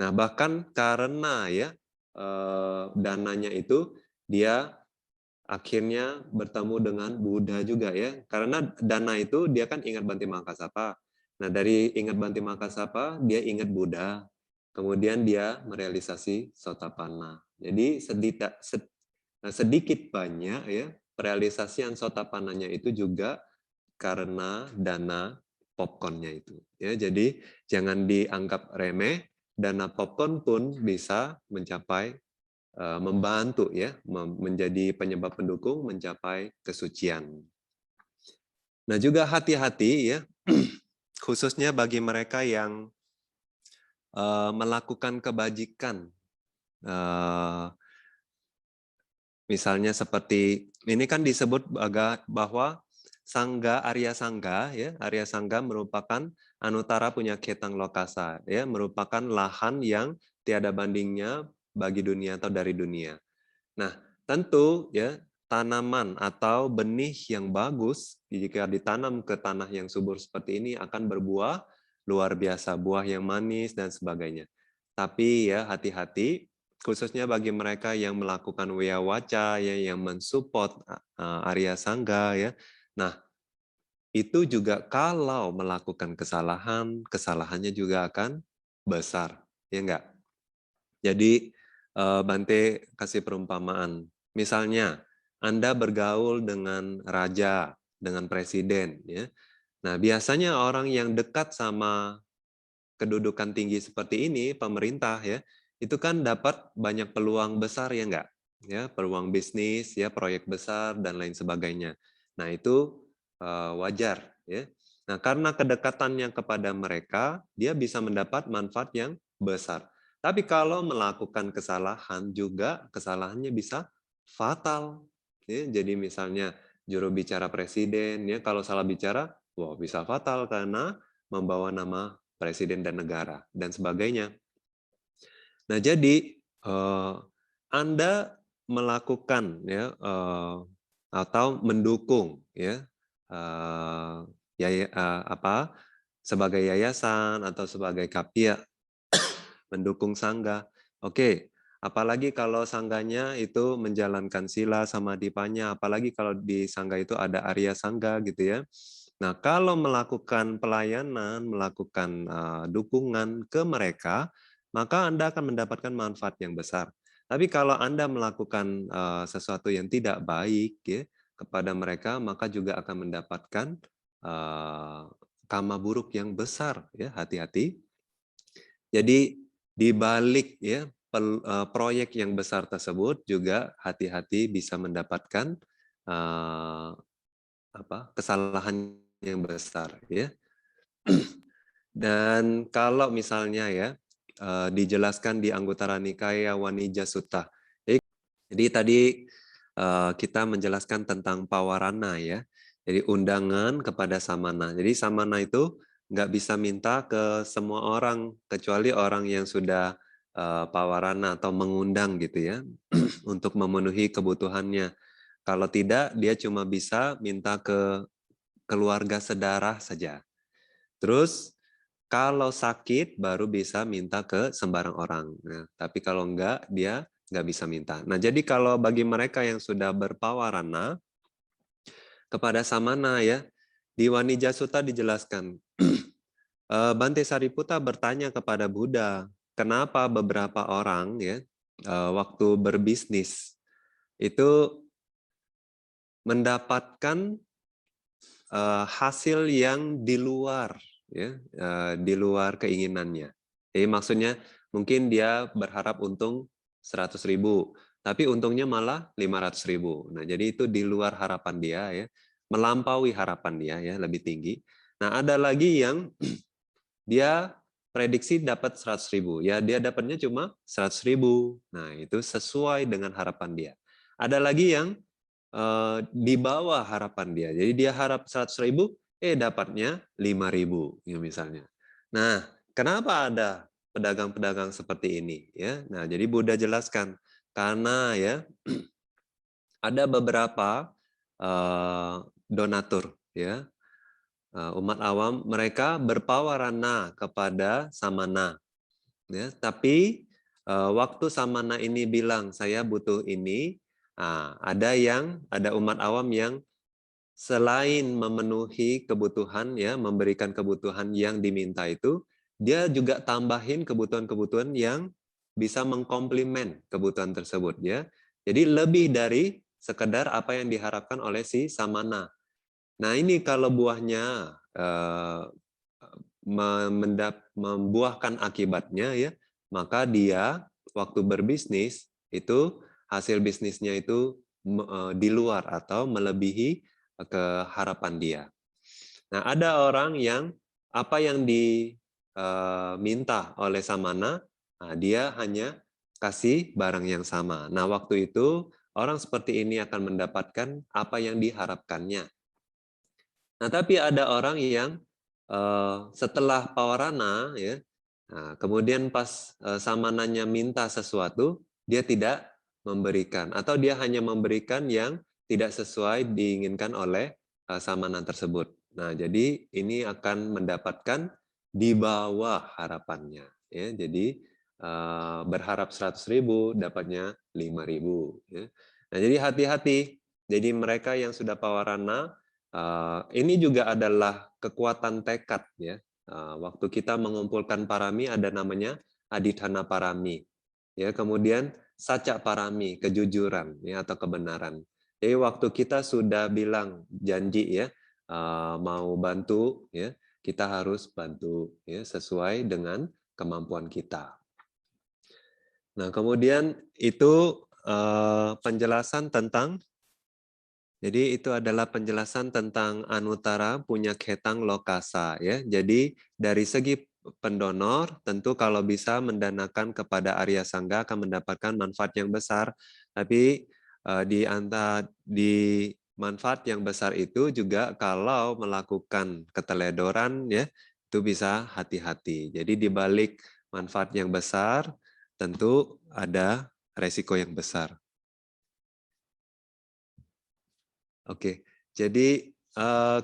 Speaker 2: Nah, bahkan karena ya dananya itu dia akhirnya bertemu dengan Buddha juga ya. Karena dana itu dia kan ingat Bhante Mahakasapa. Nah, dari ingat Bhante Mahakasapa, dia ingat Buddha. Kemudian dia merealisasi Sotapanna. Jadi sedikit banyak ya realisasian Sotapannanya itu juga karena dana popcornnya itu. Ya, jadi jangan dianggap remeh. Dana popcorn pun bisa mencapai membantu ya menjadi penyebab pendukung mencapai kesucian. Nah, juga hati-hati ya khususnya bagi mereka yang melakukan kebajikan. Misalnya seperti ini kan disebut bahwa Sangga Arya Sangga ya, Arya Sangga merupakan Anutara punya Ketang Lokasa ya, merupakan lahan yang tiada bandingnya bagi dunia atau dari dunia. Nah, tentu ya tanaman atau benih yang bagus jika ditanam ke tanah yang subur seperti ini akan berbuah luar biasa, buah yang manis dan sebagainya. Tapi ya hati-hati khususnya bagi mereka yang melakukan wiyawaca ya yang mensupport Arya Sangga ya. Nah, itu juga kalau melakukan kesalahan, kesalahannya juga akan besar, ya enggak? Jadi Bante kasih perumpamaan. Misalnya, Anda bergaul dengan raja, dengan presiden. Ya. Nah, biasanya orang yang dekat sama kedudukan tinggi seperti ini, pemerintah, ya, itu kan dapat banyak peluang besar, ya enggak? Ya, peluang bisnis, ya, proyek besar, dan lain sebagainya. Nah, itu wajar. Ya. Nah, karena kedekatannya kepada mereka, dia bisa mendapat manfaat yang besar. Tapi kalau melakukan kesalahan juga kesalahannya bisa fatal. Ya, jadi misalnya juru bicara presiden ya kalau salah bicara, wah bisa fatal karena membawa nama presiden dan negara dan sebagainya. Nah jadi Anda melakukan ya atau mendukung ya apa sebagai yayasan atau sebagai kapia mendukung sangga. Oke, apalagi kalau sangganya itu menjalankan sila sama dipanya, apalagi kalau di sangga itu ada Arya Sangga gitu ya. Nah, kalau melakukan pelayanan, melakukan dukungan ke mereka, maka Anda akan mendapatkan manfaat yang besar. Tapi kalau Anda melakukan sesuatu yang tidak baik ya kepada mereka, maka juga akan mendapatkan karma buruk yang besar ya, hati-hati. Jadi di balik ya proyek yang besar tersebut juga hati-hati bisa mendapatkan kesalahan yang besar ya. Dan kalau misalnya ya dijelaskan di Anguttara Nikaya Wanija Sutta. Jadi tadi kita menjelaskan tentang pawarana ya. Jadi undangan kepada samana. Jadi samana itu nggak bisa minta ke semua orang kecuali orang yang sudah pawarana atau mengundang gitu ya untuk memenuhi kebutuhannya. Kalau tidak dia cuma bisa minta ke keluarga sedarah saja. Terus kalau sakit baru bisa minta ke sembarang orang. Nah, tapi kalau enggak dia nggak bisa minta. Nah, jadi kalau bagi mereka yang sudah berpawarana kepada samana ya, di Wanija Sutta dijelaskan Bante Sariputta bertanya kepada Buddha, kenapa beberapa orang ya waktu berbisnis itu mendapatkan hasil yang di luar ya, di luar keinginannya. Jadi maksudnya mungkin dia berharap untung 100.000, tapi untungnya malah 500.000. Nah, jadi itu di luar harapan dia ya, melampaui harapan dia ya, lebih tinggi. Nah, ada lagi yang dia prediksi dapat 100.000, ya dia dapatnya cuma 100.000. Nah, itu sesuai dengan harapan dia. Ada lagi yang di bawah harapan dia. Jadi dia harap 100.000, dapatnya 5.000 ya misalnya. Nah, kenapa ada pedagang-pedagang seperti ini ya? Nah, jadi Buddha jelaskan karena ya ada beberapa donatur ya. umat awam mereka berpawarana kepada samana, ya. Tapi waktu samana ini bilang saya butuh ini, ada umat awam yang selain memenuhi kebutuhan, ya, memberikan kebutuhan yang diminta itu, dia juga tambahin kebutuhan-kebutuhan yang bisa mengkomplement kebutuhan tersebut, ya. Jadi lebih dari sekedar apa yang diharapkan oleh si samana. Nah, ini kalau buahnya membuahkan akibatnya, ya, maka dia waktu berbisnis itu hasil bisnisnya itu di luar atau melebihi keharapan dia. Nah, ada orang yang apa yang diminta oleh samana, nah, dia hanya kasih barang yang sama. Nah, waktu itu orang seperti ini akan mendapatkan apa yang diharapkannya. Nah, tapi ada orang yang setelah pawarana, ya, nah, kemudian pas samananya minta sesuatu, dia tidak memberikan atau dia hanya memberikan yang tidak sesuai diinginkan oleh samana tersebut. Nah, jadi ini akan mendapatkan di bawah harapannya, ya. Jadi berharap 100.000 dapatnya 5.000, ya. Nah, jadi hati-hati. Jadi mereka yang sudah pawarana, ini juga adalah kekuatan tekad, ya. Waktu kita mengumpulkan parami ada namanya adithana parami, ya. Kemudian saca parami, kejujuran, ya, atau kebenaran. Jadi waktu kita sudah bilang janji, ya, mau bantu, ya, kita harus bantu, ya, sesuai dengan kemampuan kita. Nah, kemudian itu penjelasan tentang, jadi itu adalah penjelasan tentang Anuttara punya ketang lokasa, ya. Jadi dari segi pendonor tentu kalau bisa mendanakan kepada Arya Sangga akan mendapatkan manfaat yang besar. Tapi di manfaat yang besar itu juga kalau melakukan keteledoran, ya, itu bisa hati-hati. Jadi di balik manfaat yang besar tentu ada resiko yang besar. Oke, jadi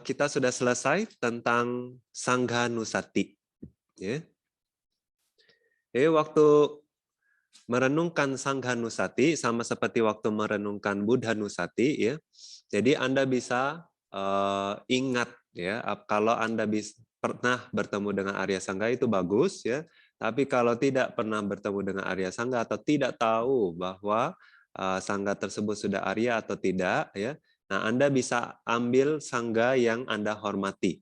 Speaker 2: kita sudah selesai tentang Sangha Nusati. Ya. Jadi waktu merenungkan Sangha Nusati sama seperti waktu merenungkan Buddha Nusati, ya. Jadi Anda bisa ingat, ya, kalau Anda pernah bertemu dengan Arya Sangga itu bagus, ya. Tapi kalau tidak pernah bertemu dengan Arya Sangga atau tidak tahu bahwa Sangga tersebut sudah Arya atau tidak, ya. Nah, Anda bisa ambil Sangga yang Anda hormati,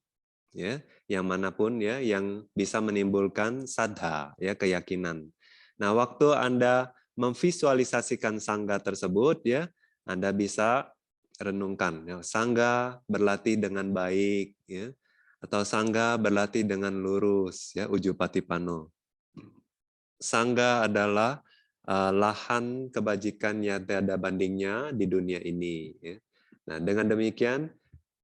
Speaker 2: ya, yang manapun, ya, yang bisa menimbulkan saddha, ya, keyakinan. Nah, waktu Anda memvisualisasikan Sangga tersebut, ya, Anda bisa renungkan, ya, Sangga berlatih dengan baik, ya, atau Sangga berlatih dengan lurus, ya, Ujupatipano. Sangga adalah lahan kebajikan yang tiada bandingnya di dunia ini, ya. Nah, dengan demikian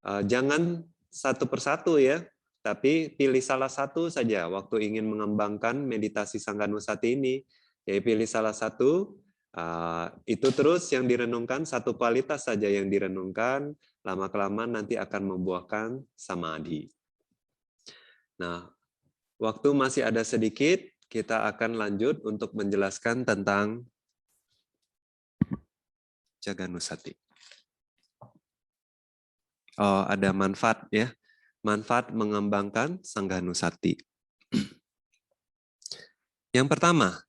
Speaker 2: jangan satu persatu, ya, tapi pilih salah satu saja waktu ingin mengembangkan meditasi Sangha Nusati ini. Jadi pilih salah satu, itu terus yang direnungkan, satu kualitas saja yang direnungkan, lama-kelamaan nanti akan membuahkan samadhi. Nah, waktu masih ada sedikit, kita akan lanjut untuk menjelaskan tentang Jaganusati. Oh, ada manfaat, ya. Manfaat mengembangkan Sangha Nusati. Yang pertama,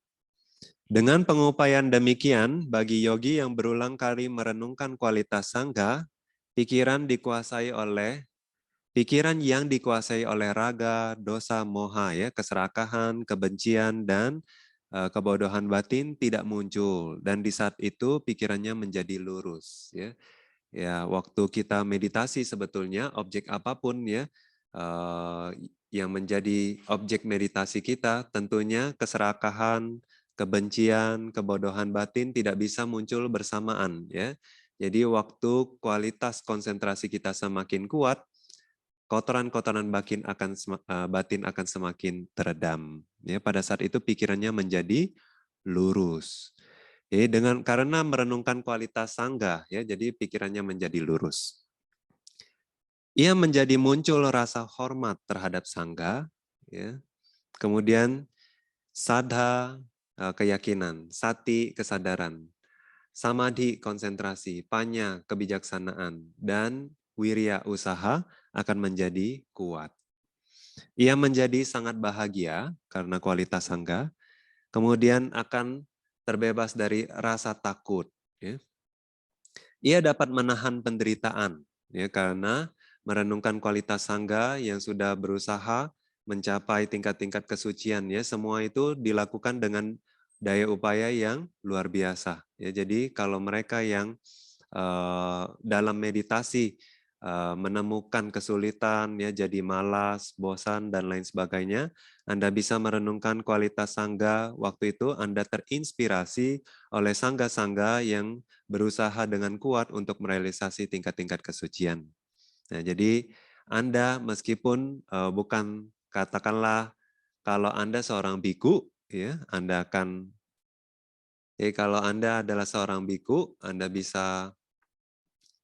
Speaker 2: dengan pengupayaan demikian, bagi yogi yang berulang kali merenungkan kualitas Sangha, pikiran yang dikuasai oleh raga, dosa, moha, ya, keserakahan, kebencian, dan kebodohan batin tidak muncul. Dan di saat itu pikirannya menjadi lurus, ya. Ya, waktu kita meditasi sebetulnya objek apapun, ya, yang menjadi objek meditasi kita, tentunya keserakahan, kebencian, kebodohan batin tidak bisa muncul bersamaan, ya. Jadi waktu kualitas konsentrasi kita semakin kuat, kotoran-kotoran batin akan semakin teredam. Ya, pada saat itu pikirannya menjadi lurus. Karena merenungkan kualitas sangga, ya, jadi pikirannya menjadi lurus.
Speaker 1: ia menjadi muncul rasa hormat terhadap sangga, ya. Kemudian sadha, keyakinan, sati, kesadaran, samadhi, konsentrasi, panya, kebijaksanaan, dan wirya, usaha akan menjadi kuat. Ia menjadi sangat bahagia karena kualitas sangga, kemudian akan terbebas dari rasa takut. Ya. Ia dapat menahan penderitaan, ya, karena merenungkan kualitas sangga yang sudah berusaha mencapai tingkat-tingkat kesucian, ya, semua itu dilakukan dengan daya upaya yang luar biasa. Ya, jadi kalau mereka yang dalam meditasi menemukan kesulitan, ya, jadi malas, bosan, dan lain sebagainya, Anda bisa merenungkan kualitas sangga. Waktu itu Anda terinspirasi oleh sangga-sangga yang berusaha dengan kuat untuk merealisasi tingkat-tingkat kesucian. Nah, jadi Anda meskipun bukan, katakanlah kalau Anda seorang biku, ya, kalau Anda adalah seorang biku, Anda bisa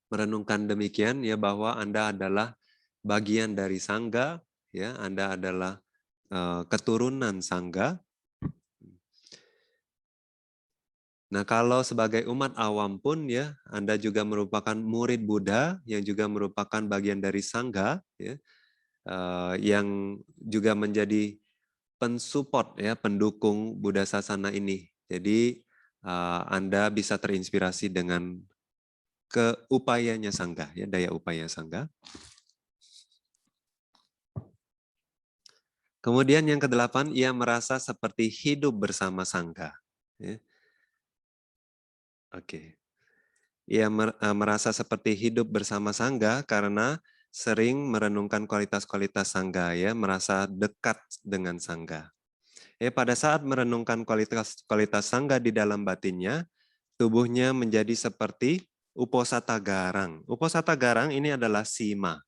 Speaker 1: merenungkan demikian, ya, bahwa Anda adalah bagian dari sangga, ya, Anda adalah keturunan sangga. Nah, kalau sebagai umat awam pun, ya, Anda juga merupakan murid Buddha yang juga merupakan bagian dari sangga, ya, yang juga menjadi pensupport, ya, pendukung Buddha Sasana ini. Jadi Anda bisa terinspirasi dengan keupayanya sangga, ya, daya upaya sangga. Kemudian yang kedelapan, ia merasa seperti hidup bersama sangga. Ya. Oke. Ia merasa seperti hidup bersama sangga karena sering merenungkan kualitas-kualitas sangga, ya, merasa dekat dengan sangga. Pada saat merenungkan kualitas sangga di dalam batinnya, tubuhnya menjadi seperti uposata garang. Uposata garang ini adalah sima.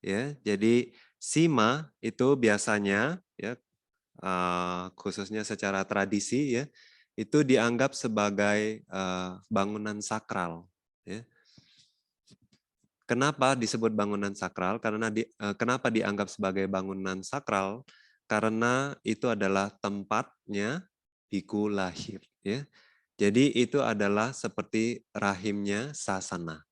Speaker 1: Ya, jadi sima itu biasanya, ya, khususnya secara tradisi, ya, itu dianggap sebagai bangunan sakral. Ya. Kenapa disebut bangunan sakral? Kenapa dianggap sebagai bangunan sakral? Karena itu adalah tempatnya biku lahir. Ya. Jadi itu adalah seperti rahimnya sasana.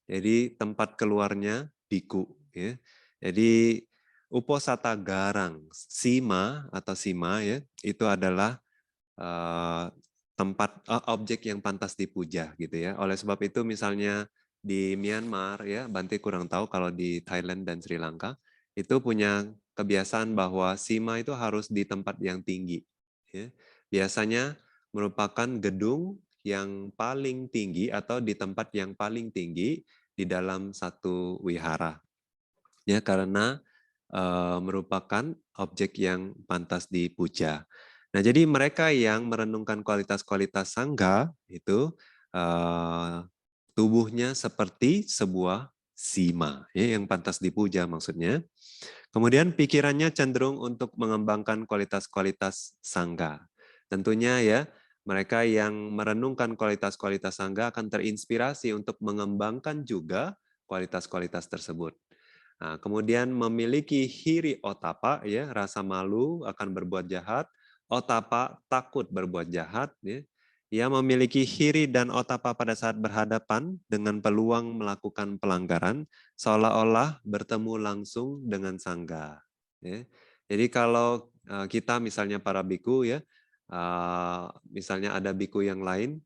Speaker 1: Jadi tempat keluarnya biku. Ya. Jadi uposata garang, sima atau sima, ya, itu adalah tempat objek yang pantas dipuja, gitu ya. Oleh sebab itu misalnya di Myanmar, ya, Bante kurang tahu kalau di Thailand dan Sri Lanka itu punya kebiasaan bahwa sima itu harus di tempat yang tinggi. Ya. Biasanya merupakan gedung yang paling tinggi atau di tempat yang paling tinggi di dalam satu wihara. Ya, karena merupakan objek yang pantas dipuja. Nah, jadi mereka yang merenungkan kualitas-kualitas sangga itu tubuhnya seperti sebuah sima, ya, yang pantas dipuja maksudnya. Kemudian pikirannya cenderung untuk mengembangkan kualitas-kualitas sangga. Tentunya, ya, mereka yang merenungkan kualitas-kualitas sangga akan terinspirasi untuk mengembangkan juga kualitas-kualitas tersebut. Nah, kemudian memiliki hiri otapa, ya, rasa malu akan berbuat jahat, otapa takut berbuat jahat, ya. Ia memiliki hiri dan otapa pada saat berhadapan dengan peluang melakukan pelanggaran, seolah-olah bertemu langsung dengan sangga. Ya. Jadi kalau kita misalnya para biku, ya, misalnya ada biku yang lain,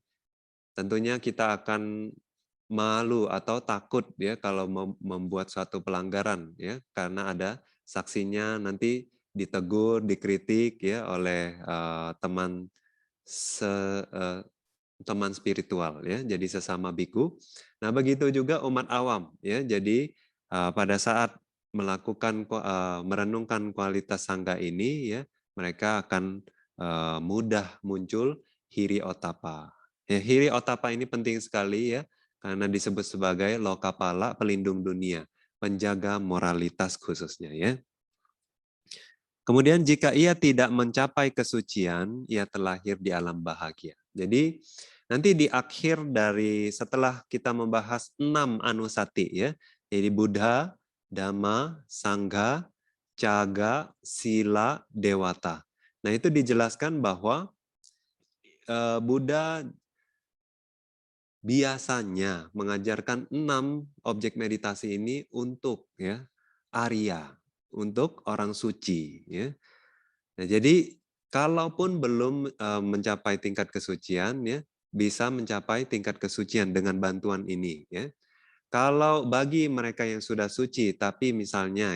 Speaker 1: tentunya kita akan malu atau takut, ya, kalau membuat suatu pelanggaran, ya, karena ada saksinya nanti ditegur, dikritik, ya, oleh teman teman spiritual, ya, jadi sesama biku. Nah, begitu juga umat awam, ya, jadi pada saat merenungkan kualitas sangga ini, ya, mereka akan mudah muncul hiri otapa. Ya, hiri otapa ini penting sekali, ya, karena disebut sebagai lokapala, pelindung dunia, penjaga moralitas khususnya, ya. Kemudian jika ia tidak mencapai kesucian, ia terlahir di alam bahagia. Jadi nanti di akhir dari setelah kita membahas 6 anusati, ya. Jadi Buddha Dhamma, Sangha, Caga, Sila, Dewata. Nah, itu dijelaskan bahwa Buddha biasanya mengajarkan 6 objek meditasi ini untuk Arya, untuk orang suci. Ya. Nah, jadi kalaupun belum mencapai tingkat kesucian, bisa mencapai tingkat kesucian dengan bantuan ini. Ya. Kalau bagi mereka yang sudah suci, tapi misalnya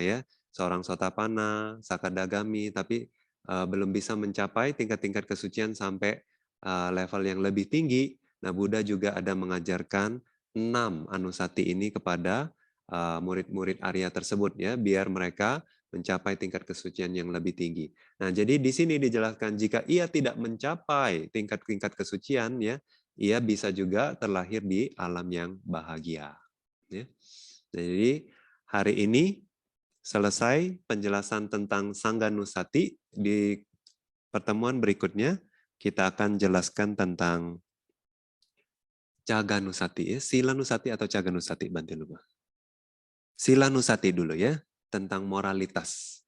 Speaker 1: seorang Sotapana, Sakadagami, tapi belum bisa mencapai tingkat-tingkat kesucian sampai level yang lebih tinggi, nah Buddha juga ada mengajarkan 6 anusati ini kepada murid-murid Arya tersebut biar mereka mencapai tingkat kesucian yang lebih tinggi. Nah, jadi di sini dijelaskan jika ia tidak mencapai tingkat-tingkat kesucian ia bisa juga terlahir di alam yang bahagia. Ya. Jadi hari ini selesai penjelasan tentang Sangganusati. Di pertemuan berikutnya kita akan jelaskan tentang Caganusati. Silanusati atau Caganusati, Bante lupa. Silanusati dulu tentang moralitas.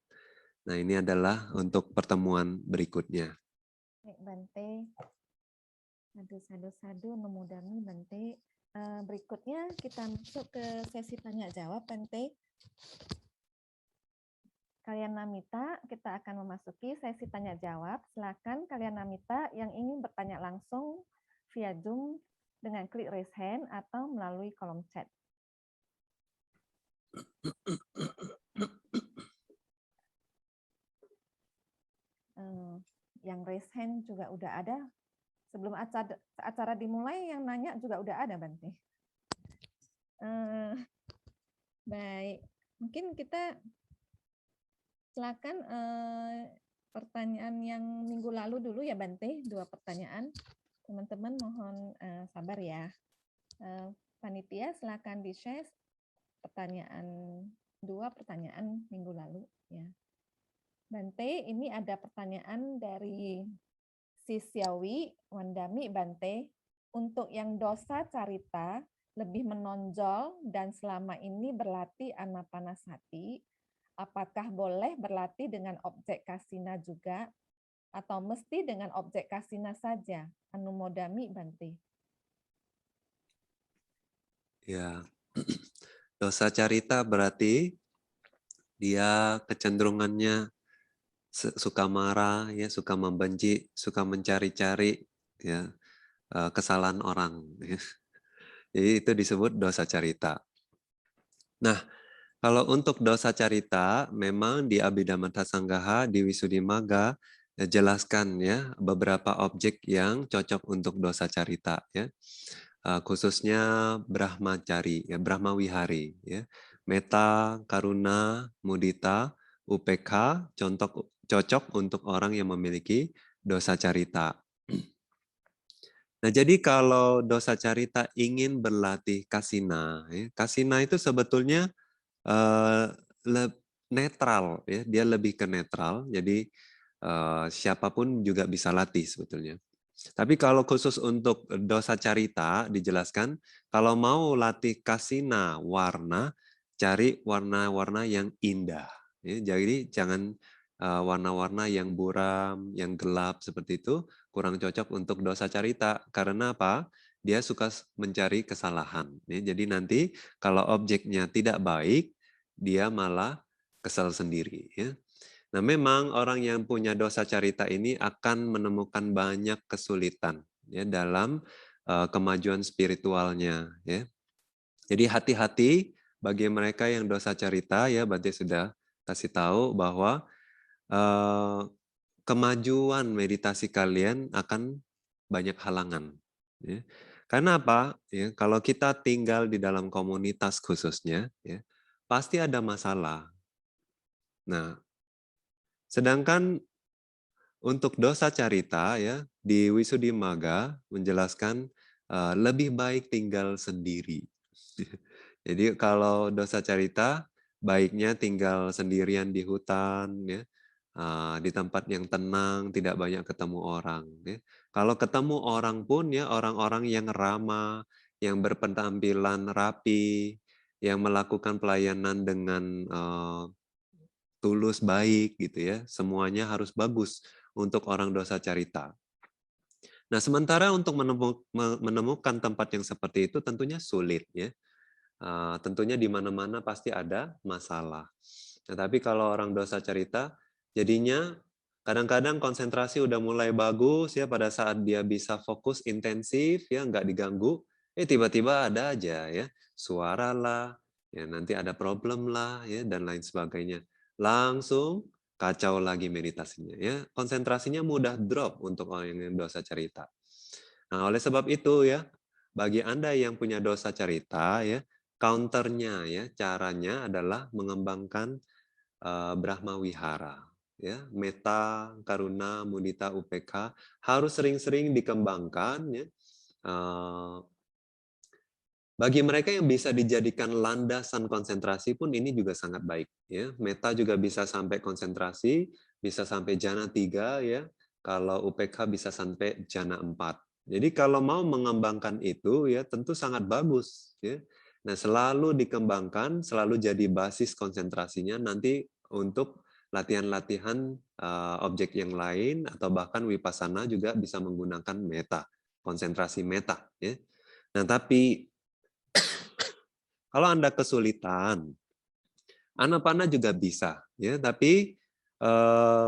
Speaker 1: Nah, ini adalah untuk pertemuan berikutnya.
Speaker 3: Bante, sadu, namo dami Bante. Berikutnya kita masuk ke sesi tanya jawab, Bante. Kalian Namita, kita akan memasuki sesi tanya jawab. Silakan kalian Namita yang ingin bertanya langsung via Zoom dengan klik raise hand atau melalui kolom chat. Yang raise hand juga udah ada. Sebelum acara dimulai, yang nanya juga udah ada, Bante. Baik, mungkin kita silakan pertanyaan yang minggu lalu dulu ya, Bante. 2 pertanyaan. Teman-teman mohon sabar ya. Panitia silakan di-share pertanyaan 2 pertanyaan minggu lalu ya. Bante, ini ada pertanyaan dari Sisyawi Wandami, Bante. Untuk yang dosa carita lebih menonjol dan selama ini berlatih anapanasati, apakah boleh berlatih dengan objek kasina juga atau mesti dengan objek kasina saja? Anumodami, Bante.
Speaker 1: Ya, dosa carita berarti dia kecenderungannya suka marah, suka membenci, suka mencari-cari kesalahan orang. Jadi itu disebut dosa carita. Nah, kalau untuk dosa carita, memang di Abhidhamma Sanggaha, di Visuddhimagga, jelaskan beberapa objek yang cocok untuk dosa carita. Khususnya Brahmacari, Brahma Wihari. Metta, Karuna, Mudita, UPK, cocok untuk orang yang memiliki dosa carita. Nah, jadi kalau dosa carita ingin berlatih kasina, kasina itu sebetulnya netral, dia lebih ke netral. Jadi siapapun juga bisa latih sebetulnya. Tapi kalau khusus untuk dosa carita dijelaskan, kalau mau latih kasina warna, cari warna-warna yang indah. Jadi jangan warna-warna yang buram, yang gelap seperti itu, kurang cocok untuk dosa carita. Karena apa? Dia suka mencari kesalahan. Jadi nanti kalau objeknya tidak baik, dia malah kesal sendiri. Nah, memang orang yang punya dosa carita ini akan menemukan banyak kesulitan dalam kemajuan spiritualnya. Jadi hati-hati bagi mereka yang dosa carita, Bante sudah kasih tahu bahwa kemajuan meditasi kalian akan banyak halangan. Karena apa? Kalau kita tinggal di dalam komunitas khususnya, pasti ada masalah. Nah, sedangkan untuk dosa carita di Visuddhimagga menjelaskan lebih baik tinggal sendiri. Jadi kalau dosa carita baiknya tinggal sendirian di hutan di tempat yang tenang, tidak banyak ketemu orang. Kalau ketemu orang pun orang-orang yang ramah, yang berpenampilan rapi,
Speaker 2: yang melakukan pelayanan dengan tulus, baik gitu ya. Semuanya harus bagus untuk orang dosa carita. Nah, sementara untuk menemukan tempat yang seperti itu tentunya sulit ya. Tentunya di mana-mana pasti ada masalah. Tetapi kalau orang dosa carita, jadinya kadang-kadang konsentrasi udah mulai bagus ya pada saat dia bisa fokus intensif ya nggak diganggu, tiba-tiba ada aja ya suara lah, ya nanti ada problem lah ya dan lain sebagainya. Langsung kacau lagi meditasinya ya. Konsentrasinya mudah drop untuk orang yang dosa carita. Nah, oleh sebab itu ya, bagi Anda yang punya dosa carita ya, counternya ya, caranya adalah mengembangkan Brahma Wihara ya, meta, karuna, mudita, UPK harus sering-sering dikembangkan ya. Bagi mereka yang bisa dijadikan landasan konsentrasi pun ini juga sangat baik ya. Meta juga bisa sampai konsentrasi, bisa sampai jana 3 ya. Kalau UPK bisa sampai jana 4. Jadi kalau mau mengembangkan itu ya tentu sangat bagus ya. Nah, selalu dikembangkan, selalu jadi basis konsentrasinya nanti untuk latihan-latihan objek yang lain atau bahkan vipassana juga bisa menggunakan meta, konsentrasi meta ya. Nah, tapi kalau Anda kesulitan, Anapana juga bisa, ya, tapi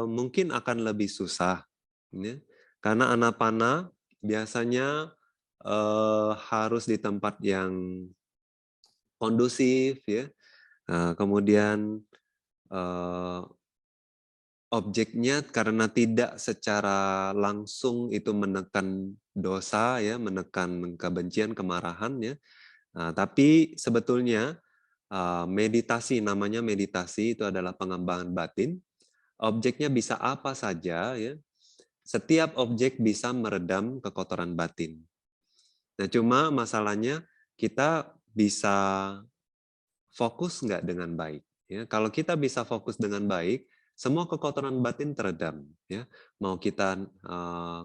Speaker 2: mungkin akan lebih susah, ya, karena Anapana biasanya harus di tempat yang kondusif, ya, kemudian objeknya karena tidak secara langsung itu menekan dosa, ya, menekan kebencian, kemarahan, ya. Nah, tapi sebetulnya meditasi, namanya meditasi itu adalah pengembangan batin. Objeknya bisa apa saja, ya. Setiap objek bisa meredam kekotoran batin. Nah, cuma masalahnya kita bisa fokus nggak dengan baik. Ya, kalau kita bisa fokus dengan baik, semua kekotoran batin teredam. Ya, mau kita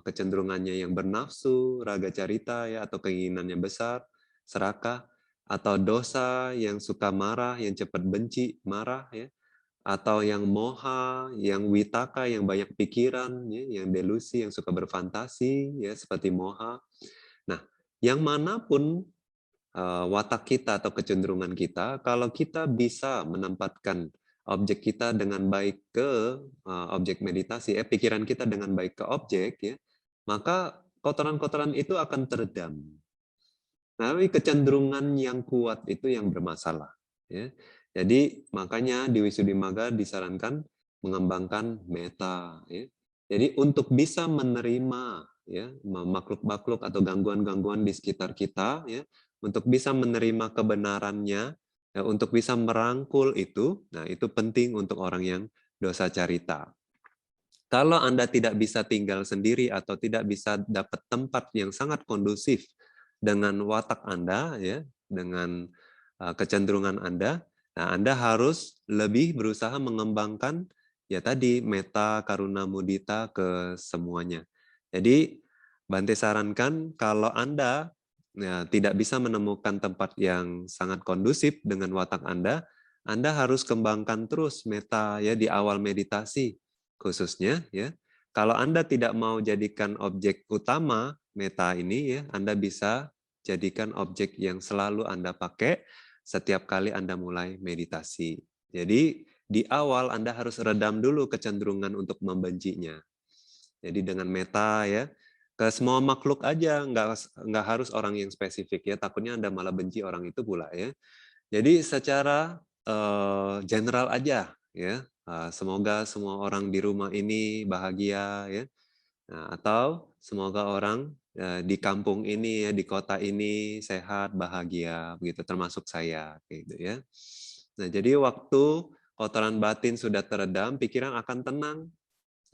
Speaker 2: kecenderungannya yang bernafsu, raga carita, ya, atau keinginannya besar, serakah, atau dosa yang suka marah, yang cepat benci, marah, ya, atau yang moha, yang witaka, yang banyak pikiran, ya, yang delusi, yang suka berfantasi, ya, seperti moha. Nah, yang manapun watak kita atau kecenderungan kita, kalau kita bisa menempatkan objek kita dengan baik ke objek meditasi, pikiran kita dengan baik ke objek, ya, maka kotoran-kotoran itu akan teredam. Tapi kecenderungan yang kuat itu yang bermasalah. Ya. Jadi makanya di Wisuddhimagga disarankan mengembangkan meta. Ya. Jadi untuk bisa menerima ya makhluk-makhluk atau gangguan-gangguan di sekitar kita, ya, untuk bisa menerima kebenarannya, ya, untuk bisa merangkul itu, nah itu penting untuk orang yang dosa carita. Kalau Anda tidak bisa tinggal sendiri atau tidak bisa dapat tempat yang sangat kondusif dengan watak Anda, ya, dengan kecenderungan Anda, nah Anda harus lebih berusaha mengembangkan ya tadi meta, karuna, mudita ke semuanya. Jadi Bante sarankan kalau Anda ya, tidak bisa menemukan tempat yang sangat kondusif dengan watak Anda harus kembangkan terus meta ya di awal meditasi. Khususnya ya, kalau Anda tidak mau jadikan objek utama meta ini ya, Anda bisa jadikan objek yang selalu Anda pakai setiap kali Anda mulai meditasi. Jadi di awal Anda harus redam dulu kecenderungan untuk membencinya. Jadi dengan meta ya, ke semua makhluk aja, nggak harus orang yang spesifik ya, takutnya Anda malah benci orang itu pula ya. Jadi secara general aja ya. Semoga semua orang di rumah ini bahagia ya. Nah, atau semoga orang di kampung ini ya, di kota ini sehat, bahagia begitu termasuk saya gitu ya. Nah, jadi waktu kotoran batin sudah teredam, pikiran akan tenang.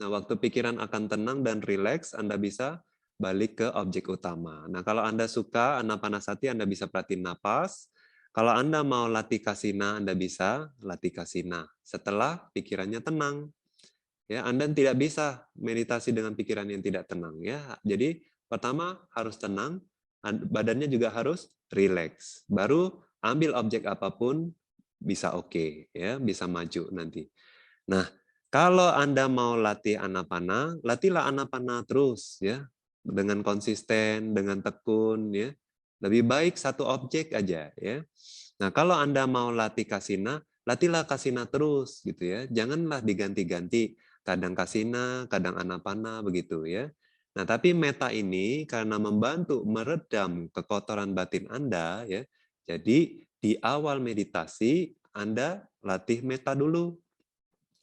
Speaker 2: Nah, waktu pikiran akan tenang dan rileks, Anda bisa balik ke objek utama. Nah, kalau Anda suka anapanasati, Anda bisa perhatiin napas. Kalau Anda mau latih kasina, Anda bisa latih kasina. Setelah pikirannya tenang, ya Anda tidak bisa meditasi dengan pikiran yang tidak tenang. Ya, jadi pertama harus tenang, badannya juga harus rileks. Baru ambil objek apapun bisa oke, ya, bisa maju nanti. Nah, kalau Anda mau latih anapana, latihlah anapana terus ya, dengan konsisten, dengan tekun ya. Lebih baik satu objek aja ya. Nah, kalau Anda mau latih kasina, latihlah kasina terus gitu ya. Janganlah diganti-ganti, kadang kasina, kadang anapana begitu ya. Nah, tapi meta ini karena membantu meredam kekotoran batin Anda ya. Jadi di awal meditasi Anda latih meta dulu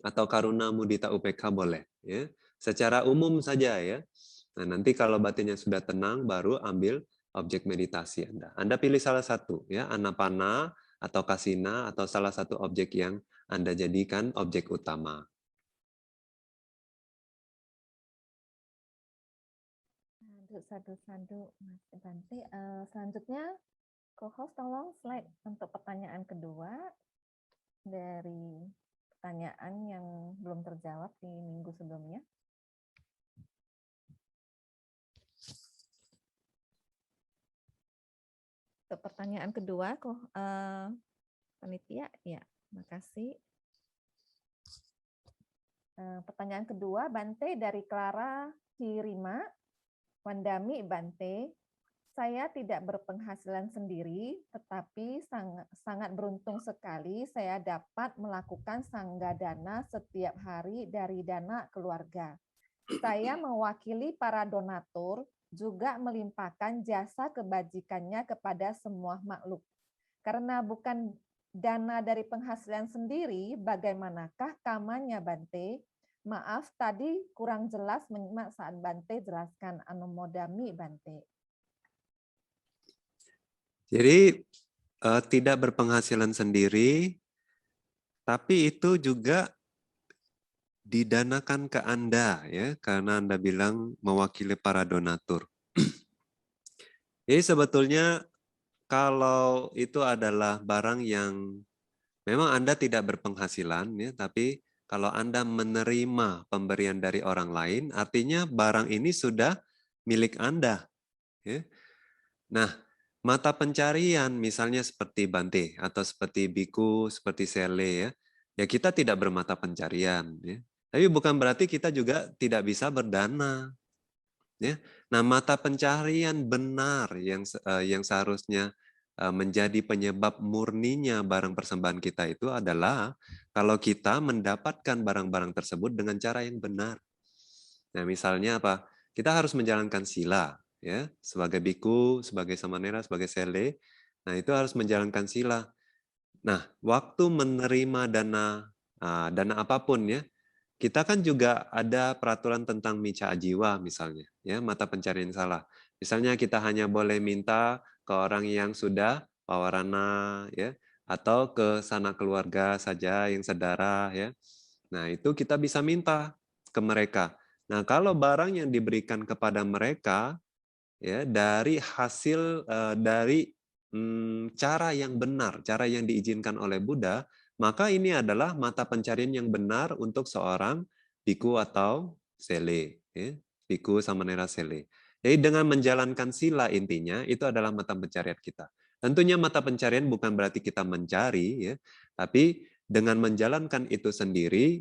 Speaker 2: atau karuna mudita UPK boleh ya. Secara umum saja ya. Nah, nanti kalau batinnya sudah tenang baru ambil objek meditasi Anda. Anda pilih salah satu ya, anapana atau kasina atau salah satu objek yang Anda jadikan objek utama.
Speaker 3: Sadu, Mas Bante. Selanjutnya, co-host tolong slide untuk pertanyaan kedua dari pertanyaan yang belum terjawab di minggu sebelumnya. Untuk pertanyaan kedua, panitia, ya, makasih. Pertanyaan kedua, Bante dari Clara Cirima, Wandami Bante. Saya tidak berpenghasilan sendiri, tetapi sangat beruntung sekali saya dapat melakukan sanggadana setiap hari dari dana keluarga. Saya mewakili para donatur, juga melimpahkan jasa kebajikannya kepada semua makhluk. Karena bukan dana dari penghasilan sendiri, bagaimanakah kamanya Bante? Maaf, tadi kurang jelas menyimak saat Bante jelaskan. Anumodami Bante.
Speaker 1: Jadi tidak berpenghasilan sendiri, tapi itu juga didanakan ke Anda ya, karena Anda bilang mewakili para donatur. Jadi sebetulnya kalau itu adalah barang yang memang Anda tidak berpenghasilan ya, tapi kalau Anda menerima pemberian dari orang lain, artinya barang ini sudah milik Anda. Ya. Nah, mata pencarian misalnya seperti Bante atau seperti Biku, seperti Sele ya, ya kita tidak bermata pencarian. Ya. Tapi bukan berarti kita juga tidak bisa berdana. Ya. Nah, mata pencarian benar yang seharusnya menjadi penyebab murninya barang persembahan kita itu adalah kalau kita mendapatkan barang-barang tersebut dengan cara yang benar. Nah, misalnya apa? Kita harus menjalankan sila, ya, sebagai biku, sebagai samanera, sebagai sele. Nah, itu harus menjalankan sila. Nah, waktu menerima dana apapun ya, kita kan juga ada peraturan tentang mica ajiwa misalnya, ya, mata pencarian salah. Misalnya kita hanya boleh minta ke orang yang sudah pawarana, ya, atau ke sanak keluarga saja yang sedara, ya. Nah, itu kita bisa minta ke mereka. Nah, kalau barang yang diberikan kepada mereka ya dari hasil dari cara yang benar, cara yang diizinkan oleh Buddha, maka ini adalah mata pencarian yang benar untuk seorang biku atau sele, ya. Biku samanera sele. Jadi dengan menjalankan sila intinya itu adalah mata pencarian kita. Tentunya mata pencarian bukan berarti kita mencari, ya, tapi dengan menjalankan itu sendiri,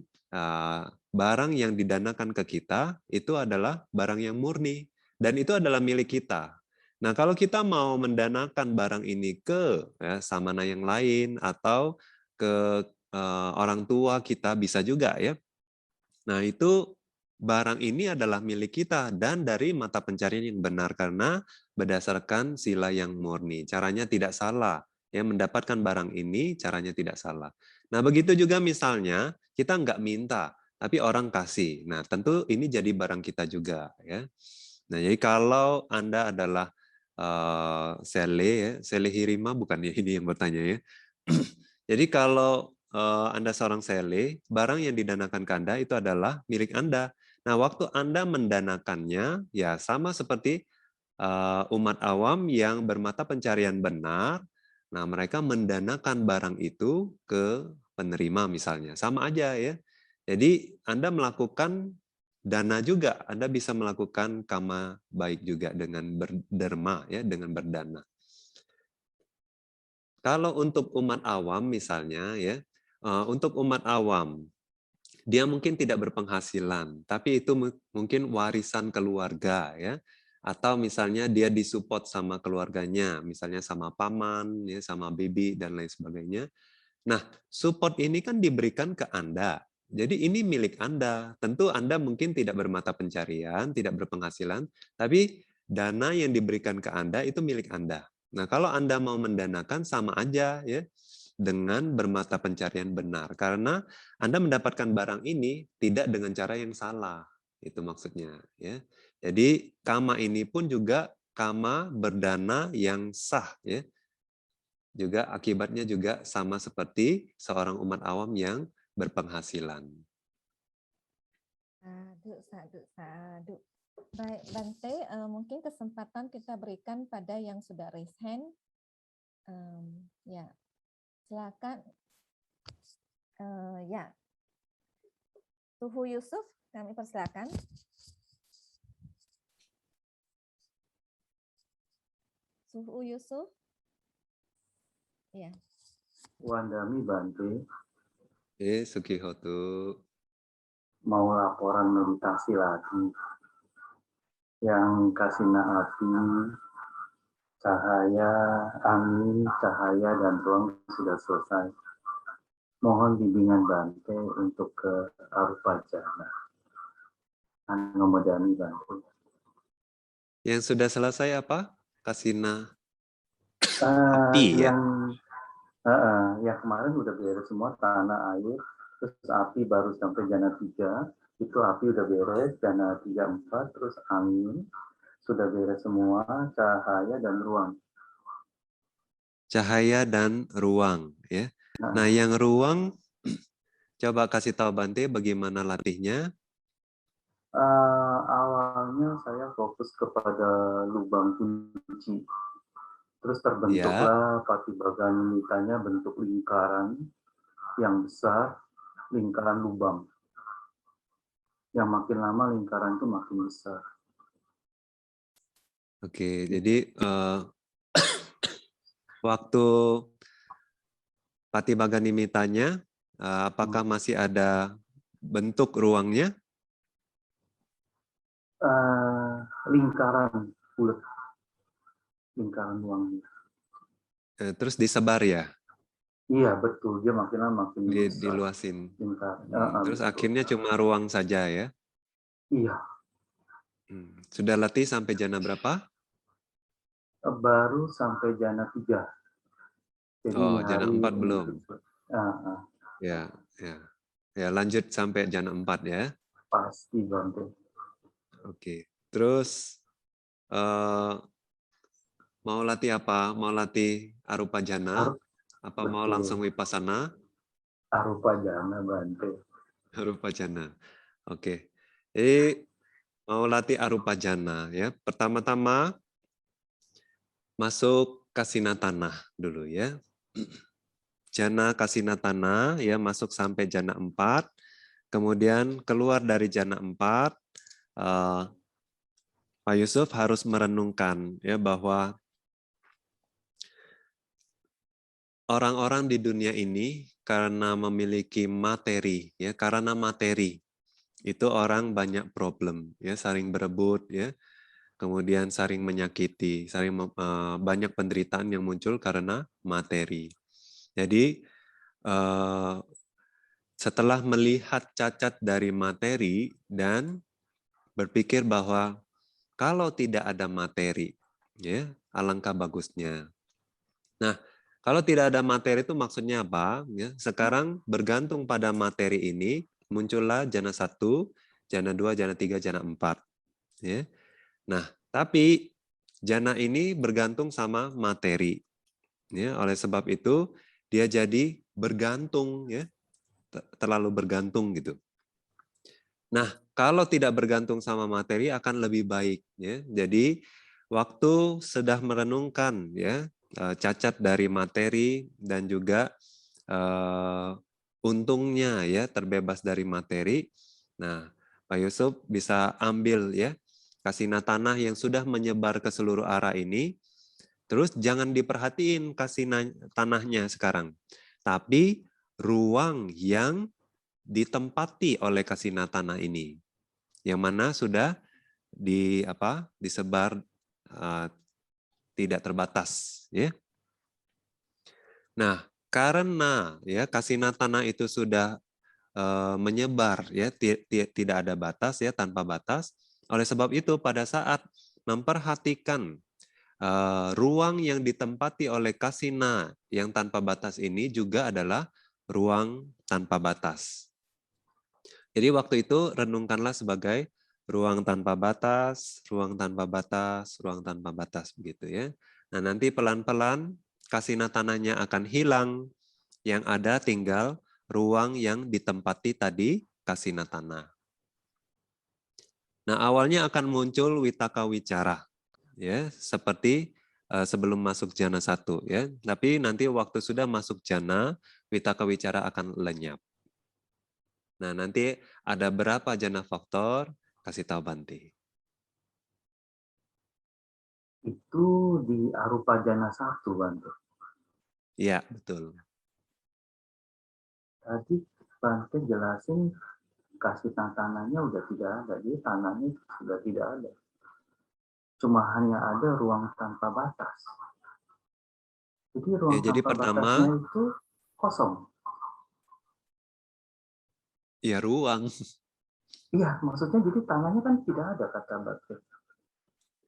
Speaker 1: barang yang didanakan ke kita itu adalah barang yang murni dan itu adalah milik kita. Nah, kalau kita mau mendanakan barang ini ke ya, samana yang lain atau ke orang tua kita bisa juga ya. Nah, itu barang ini adalah milik kita dan dari mata pencarian yang benar karena berdasarkan sila yang murni. Caranya tidak salah. Ya, mendapatkan barang ini caranya tidak salah. Nah, begitu juga misalnya kita nggak minta, tapi orang kasih. Nah, tentu ini jadi barang kita juga. Ya. Nah, jadi kalau Anda adalah sele, ya, sele hirima bukan ini yang bertanya ya. Jadi kalau Anda seorang sele, barang yang didanakan ke Anda itu adalah milik Anda. Nah, waktu Anda mendanakannya, ya sama seperti umat awam yang bermata pencarian benar, nah mereka mendanakan barang itu ke penerima misalnya. Sama aja ya. Jadi Anda melakukan dana juga, Anda bisa melakukan kama baik juga dengan berderma ya, dengan berdana.
Speaker 2: Kalau untuk umat awam misalnya ya, untuk umat awam dia mungkin tidak berpenghasilan, tapi itu mungkin warisan keluarga ya. Atau misalnya dia disupport sama keluarganya, misalnya sama paman, ya, sama bibi dan lain sebagainya. Nah, support ini kan diberikan ke Anda. Jadi ini milik Anda. Tentu Anda mungkin tidak bermata pencarian, tidak berpenghasilan, tapi dana yang diberikan ke Anda itu milik Anda. Nah, kalau Anda mau mendanakan sama aja ya dengan bermata pencarian benar, karena Anda mendapatkan barang ini tidak dengan cara yang salah. Itu maksudnya ya. Jadi kama ini pun juga kama berdana yang sah ya. Juga akibatnya juga sama seperti seorang umat awam yang berpenghasilan.
Speaker 3: Sadu, sadu, sadu. Baik, Bante, mungkin kesempatan kita berikan pada yang sudah raise hand. Ya, silakan. Ya, Suhu Yusuf, kami persilakan. Suhu Yusuf. Ya.
Speaker 4: Wandami Bante,
Speaker 2: Sukihotu.
Speaker 4: mau laporan meditasi lagi. Yang kasina api, cahaya, angin, cahaya, dan ruang sudah selesai. Mohon bimbingan Bante untuk ke Arupa Jana. Anomodami Bante.
Speaker 2: Yang sudah selesai apa? Kasina api ya?
Speaker 4: Yang kemarin udah beres semua, tanah, air, terus api baru sampai jana 3, itu api udah beres, jana 3, 4, terus angin, sudah beres semua, cahaya dan ruang.
Speaker 2: Cahaya dan ruang ya. Nah, yang ruang coba kasih tahu Bante bagaimana latihnya.
Speaker 4: Awalnya saya fokus kepada lubang kunci. Terus terbentuklah Patibhaga Nimitanya bentuk lingkaran yang besar, lingkaran lubang. Yang makin lama lingkaran itu makin besar.
Speaker 2: Oke, jadi waktu Patibhaga Nimitanya, apakah masih ada bentuk ruangnya?
Speaker 4: Lingkaran bulat, lingkaran ruangnya.
Speaker 2: Terus disebar ya?
Speaker 4: Iya betul, dia makin lama makin besar.
Speaker 2: Diluasin. Terus
Speaker 4: betul.
Speaker 2: akhirnya cuma ruang saja ya?
Speaker 4: Iya.
Speaker 2: Sudah latih sampai jana berapa?
Speaker 4: Baru sampai jana 3. Jadi
Speaker 2: Jana 4 belum?
Speaker 4: Ya.
Speaker 2: Ya, lanjut sampai jana 4 ya.
Speaker 4: Pasti Bante.
Speaker 2: Oke. Terus mau latih apa? Mau latih arupa jana? Apa
Speaker 4: betul.
Speaker 2: mau langsung vipassana?
Speaker 4: Arupa jana Bante.
Speaker 2: Arupa jana. Oke. Jadi mau latih arupa jana ya. Pertama-tama masuk kasina tanah dulu ya. Jana kasina tanah ya, masuk sampai jana 4. Kemudian keluar dari jana 4, Pak Yusuf harus merenungkan ya bahwa orang-orang di dunia ini karena memiliki materi ya, karena materi itu orang banyak problem ya, saling berebut ya. Kemudian saling menyakiti, banyak penderitaan yang muncul karena materi. Jadi setelah melihat cacat dari materi dan berpikir bahwa kalau tidak ada materi, ya alangkah bagusnya. Nah, kalau tidak ada materi itu maksudnya apa? Ya, sekarang bergantung pada materi ini muncullah jana 1, jana 2, jana 3, jana 4. Ya. Nah, tapi jana ini bergantung sama materi. Ya, oleh sebab itu dia jadi bergantung ya. Terlalu bergantung gitu. Nah, kalau tidak bergantung sama materi akan lebih baik ya. Jadi waktu sudah merenungkan ya cacat dari materi dan juga untungnya ya terbebas dari materi. Nah, Pak Yusuf bisa ambil ya kasina tanah yang sudah menyebar ke seluruh arah ini, Terus jangan diperhatiin tanahnya sekarang, tapi ruang yang ditempati oleh kasina tanah ini, yang mana sudah disebar tidak terbatas, ya. Nah, karena ya kasina tanah itu sudah menyebar, ya tidak ada batas, ya tanpa batas. Oleh sebab itu, pada saat memperhatikan ruang yang ditempati oleh kasina yang tanpa batas ini juga adalah ruang tanpa batas. Jadi waktu itu renungkanlah sebagai ruang tanpa batas, ruang tanpa batas, ruang tanpa batas, begitu ya. Nah, nanti pelan-pelan kasina tanahnya akan hilang, yang ada tinggal ruang yang ditempati tadi kasina tanah. Nah, awalnya akan muncul witaka wicara, ya, seperti sebelum masuk jana 1, ya. Tapi nanti waktu sudah masuk jana, witaka wicara akan lenyap. Nah, nanti ada berapa jana faktor? Kasih tahu Bante.
Speaker 4: Itu di arupa jana 1, Bante.
Speaker 2: Iya, betul.
Speaker 4: Tadi Bante jelasin kasih tanahnya udah tidak ada, jadi tanahnya sudah tidak ada. Cuma hanya ada ruang tanpa batas. Jadi ruang
Speaker 2: Ya, jadi
Speaker 4: tanpa
Speaker 2: pertama,
Speaker 4: batasnya itu kosong.
Speaker 2: ya ruang.
Speaker 4: Iya, maksudnya jadi tanahnya kan tidak ada, kata Bante.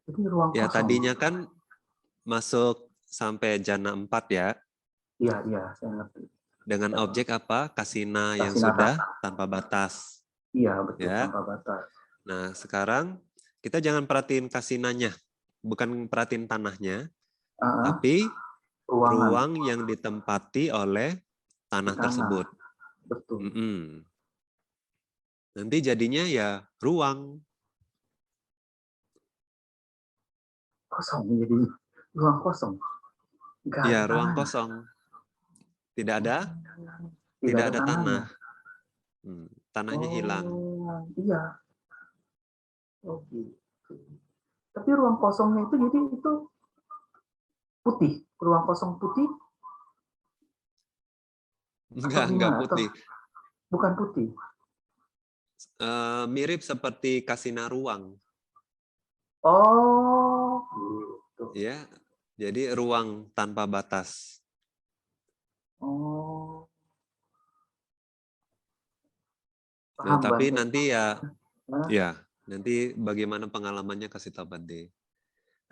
Speaker 4: Jadi ruang
Speaker 2: Ya,
Speaker 4: kosong.
Speaker 2: tadinya kan masuk sampai jana 4 ya.
Speaker 4: Iya, saya ngerti.
Speaker 2: Dengan objek apa? Kasina yang
Speaker 4: Kasina
Speaker 2: sudah
Speaker 4: tanah.
Speaker 2: tanpa batas.
Speaker 4: Iya, betul,
Speaker 2: Ya.
Speaker 4: tanpa batas.
Speaker 2: Nah, sekarang kita jangan perhatiin kasinanya, bukan perhatiin tanahnya, tapi
Speaker 4: Ruangan.
Speaker 2: ruang yang ditempati oleh tanah tersebut.
Speaker 4: Betul.
Speaker 2: Nanti jadinya ya ruang.
Speaker 4: Kosong, jadi ruang kosong. Nggak
Speaker 2: Ya,
Speaker 4: ada
Speaker 2: ruang
Speaker 4: tanah.
Speaker 2: kosong. Tidak ada
Speaker 4: Tidak ada
Speaker 2: tanah.
Speaker 4: tanahnya.
Speaker 2: Tanahnya hilang.
Speaker 4: Iya. Oh gitu. Tapi ruang kosongnya itu jadi itu putih. Ruang kosong putih atau
Speaker 2: Enggak
Speaker 4: gimana?
Speaker 2: putih.
Speaker 4: Bukan putih.
Speaker 2: Mirip seperti kasina ruang.
Speaker 4: Oh, gitu.
Speaker 2: Ya, jadi ruang tanpa batas.
Speaker 4: Oh.
Speaker 2: Nah,
Speaker 4: Paham,
Speaker 2: tapi
Speaker 4: Bante.
Speaker 2: nanti
Speaker 4: Nah,
Speaker 2: ya, nanti bagaimana pengalamannya kasih tahu Bante.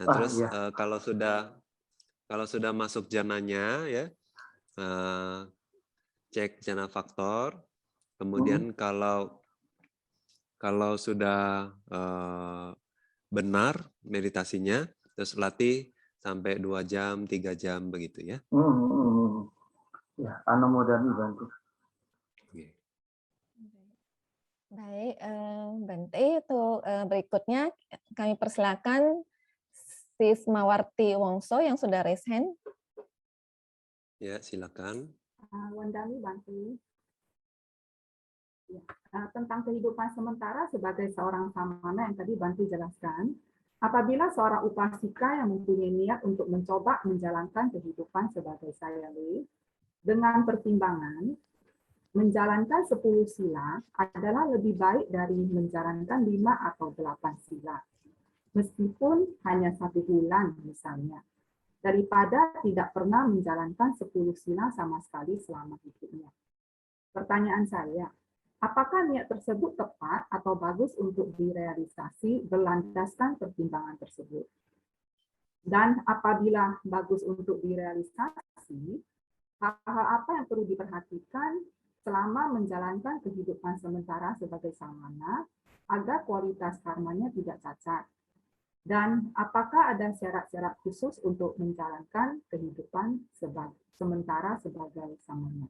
Speaker 2: Nah, terus
Speaker 4: iya.
Speaker 2: kalau sudah masuk jananya, ya, cek jana faktor. Kemudian kalau sudah benar meditasinya, terus latih sampai 2 jam, 3 jam begitu ya.
Speaker 4: Ya, anumodami Bante.
Speaker 3: Baik, Bante, untuk berikutnya kami persilakan Sismawarti Wongso yang sudah raise hand.
Speaker 2: Ya, silakan.
Speaker 5: Wandami Bante. Ya, tentang kehidupan sementara sebagai seorang samana yang tadi Bante jelaskan, apabila seorang upasika yang mempunyai niat untuk mencoba menjalankan kehidupan sebagai sayali, dengan pertimbangan, menjalankan 10 sila adalah lebih baik dari menjalankan 5 atau 8 sila. Meskipun hanya 1 bulan misalnya, daripada tidak pernah menjalankan 10 sila sama sekali selama hidupnya. Pertanyaan saya, apakah niat tersebut tepat atau bagus untuk direalisasi berlandaskan pertimbangan tersebut? Dan apabila bagus untuk direalisasi, hal-hal apa yang perlu diperhatikan selama menjalankan kehidupan sementara sebagai samana agar kualitas karmanya tidak cacat? Dan apakah ada syarat-syarat khusus untuk menjalankan kehidupan sementara sebagai samana?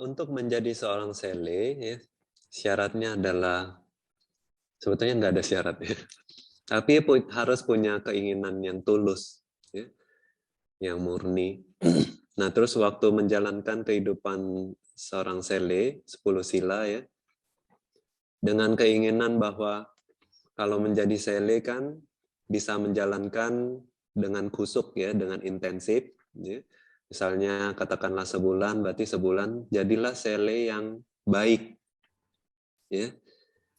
Speaker 2: Untuk menjadi seorang sele, ya, syaratnya adalah sebetulnya nggak ada syaratnya, tapi harus punya keinginan yang tulus, ya, yang murni. Nah, terus waktu menjalankan kehidupan seorang sele, 10 sila, ya, dengan keinginan bahwa kalau menjadi sele kan bisa menjalankan dengan kusuk ya, dengan intensif. Ya. Misalnya katakanlah sebulan, berarti sebulan jadilah sele yang baik. Ya.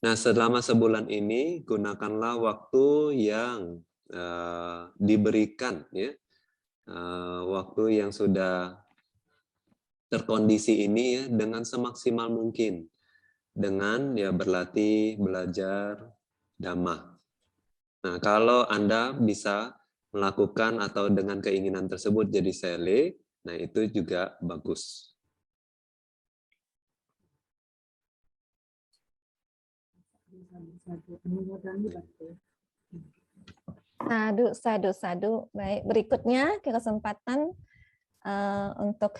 Speaker 2: Nah, selama sebulan ini gunakanlah waktu yang diberikan, ya, waktu yang sudah terkondisi ini ya dengan semaksimal mungkin, dengan ya berlatih, belajar Dhamma. Nah, kalau Anda bisa melakukan atau dengan keinginan tersebut jadi sele, nah itu juga bagus.
Speaker 3: Sadu, sadu, sadu. Baik, berikutnya kesempatan untuk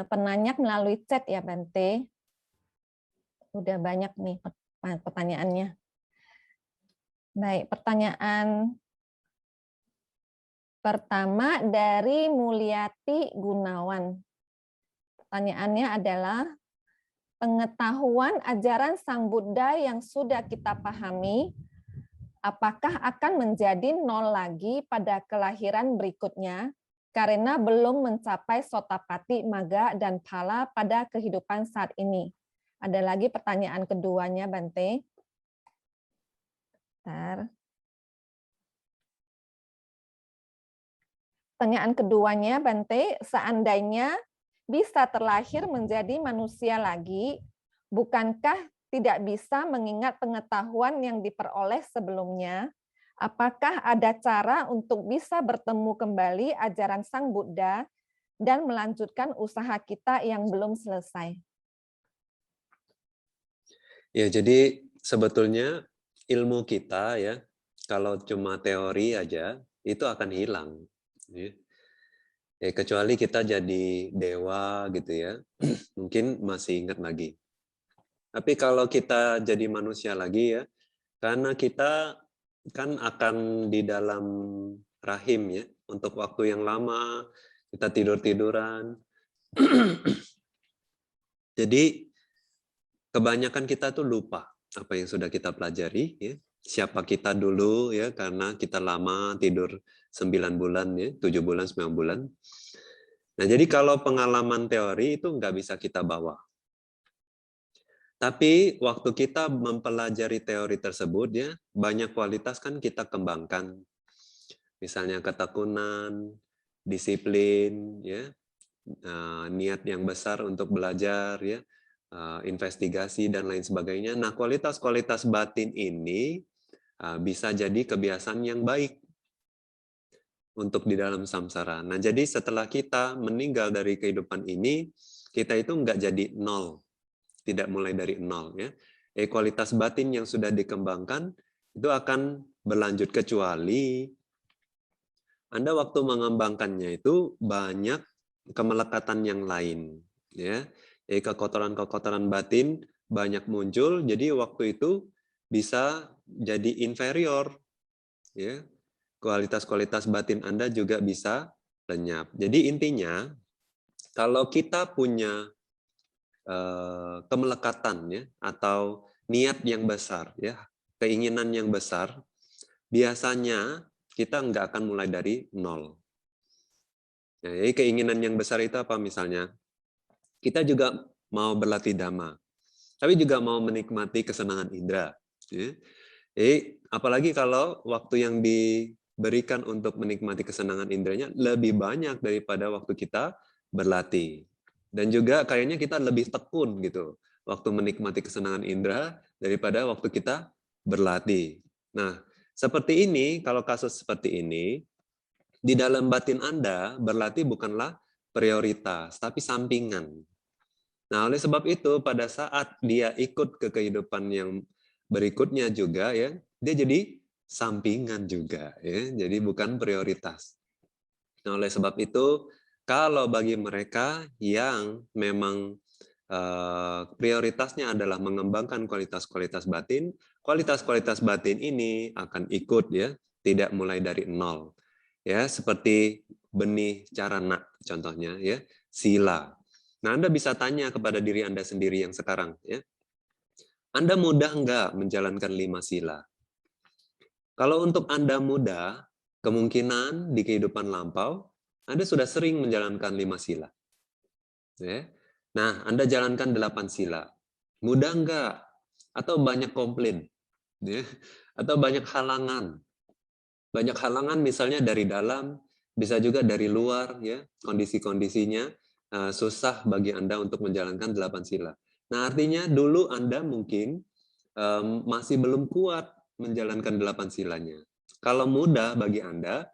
Speaker 3: penanya melalui chat ya Bante. Udah banyak nih pertanyaannya. Baik, pertanyaan pertama dari Mulyati Gunawan. Pertanyaannya adalah, pengetahuan ajaran Sang Buddha yang sudah kita pahami, apakah akan menjadi nol lagi pada kelahiran berikutnya karena belum mencapai Sotapati, Magga, dan Phala pada kehidupan saat ini? Ada lagi pertanyaan keduanya, Bante. Bentar. Pertanyaan keduanya, Bante, seandainya bisa terlahir menjadi manusia lagi, bukankah tidak bisa mengingat pengetahuan yang diperoleh sebelumnya? Apakah ada cara untuk bisa bertemu kembali ajaran Sang Buddha dan melanjutkan usaha kita yang belum selesai?
Speaker 2: Ya, jadi sebetulnya ilmu kita ya, kalau cuma teori aja, itu akan hilang. Ya. Kecuali kita jadi dewa gitu ya, mungkin masih ingat lagi. Tapi kalau kita jadi manusia lagi ya, karena kita kan akan di dalam rahim ya, untuk waktu yang lama, kita tidur-tiduran. Jadi kebanyakan kita tuh lupa apa yang sudah kita pelajari ya. Siapa kita dulu ya, karena kita lama tidur 9 bulan ya, 7 bulan, 9 bulan. Nah, jadi kalau pengalaman teori itu nggak bisa kita bawa. Tapi waktu kita mempelajari teori tersebut ya, banyak kualitas kan kita kembangkan. Misalnya ketekunan, disiplin ya, niat yang besar untuk belajar ya, investigasi dan lain sebagainya. Nah, kualitas-kualitas batin ini bisa jadi kebiasaan yang baik untuk di dalam samsara. Nah, jadi setelah kita meninggal dari kehidupan ini, kita itu nggak jadi nol, tidak mulai dari nol ya. Kualitas batin yang sudah dikembangkan itu akan berlanjut, kecuali Anda waktu mengembangkannya itu banyak kemelekatan yang lain ya. Kekotoran-kekotoran batin banyak muncul, jadi waktu itu bisa jadi inferior ya. Kualitas-kualitas batin Anda juga bisa lenyap. Jadi intinya, kalau kita punya kemelekatan ya, atau niat yang besar ya, keinginan yang besar, biasanya kita nggak akan mulai dari nol. Nah, jadi keinginan yang besar itu apa? Misalnya kita juga mau berlatih Dhamma, tapi juga mau menikmati kesenangan indera. Ya. Jadi apalagi kalau waktu yang diberikan untuk menikmati kesenangan inderanya lebih banyak daripada waktu kita berlatih. Dan juga kayaknya kita lebih tekun gitu waktu menikmati kesenangan indera daripada waktu kita berlatih. Nah, seperti ini, kalau kasus seperti ini, di dalam batin Anda berlatih bukanlah prioritas, tapi sampingan. Nah, oleh sebab itu pada saat dia ikut ke kehidupan yang berikutnya juga ya, dia jadi sampingan juga ya, jadi bukan prioritas. Nah, oleh sebab itu kalau bagi mereka yang memang prioritasnya adalah mengembangkan kualitas-kualitas batin ini akan ikut ya, tidak mulai dari nol. Ya, seperti benih carana contohnya ya, sila. Nah, Anda bisa tanya kepada diri Anda sendiri yang sekarang ya. Anda mudah nggak menjalankan 5 sila? Kalau untuk Anda mudah, kemungkinan di kehidupan lampau, Anda sudah sering menjalankan 5 sila. Ya. Nah, Anda jalankan 8 sila. Mudah nggak? Atau banyak komplain? Ya. Atau banyak halangan? Banyak halangan misalnya dari dalam, bisa juga dari luar, ya, kondisi-kondisinya susah bagi Anda untuk menjalankan 8 sila. Nah, artinya dulu Anda mungkin masih belum kuat menjalankan 8 silanya. Kalau mudah bagi Anda,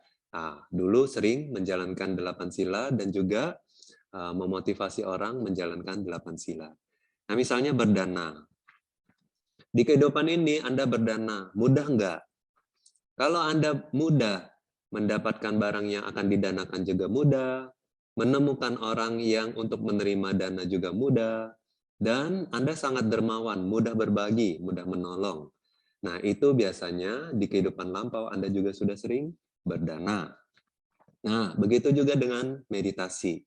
Speaker 2: dulu sering menjalankan 8 sila dan juga memotivasi orang menjalankan 8 sila. Nah, misalnya berdana. Di kehidupan ini Anda berdana, mudah nggak? Kalau Anda mudah mendapatkan barang yang akan didanakan juga mudah, menemukan orang yang untuk menerima dana juga mudah, dan Anda sangat dermawan, mudah berbagi, mudah menolong. Nah, itu biasanya di kehidupan lampau Anda juga sudah sering berdana. Nah, begitu juga dengan meditasi.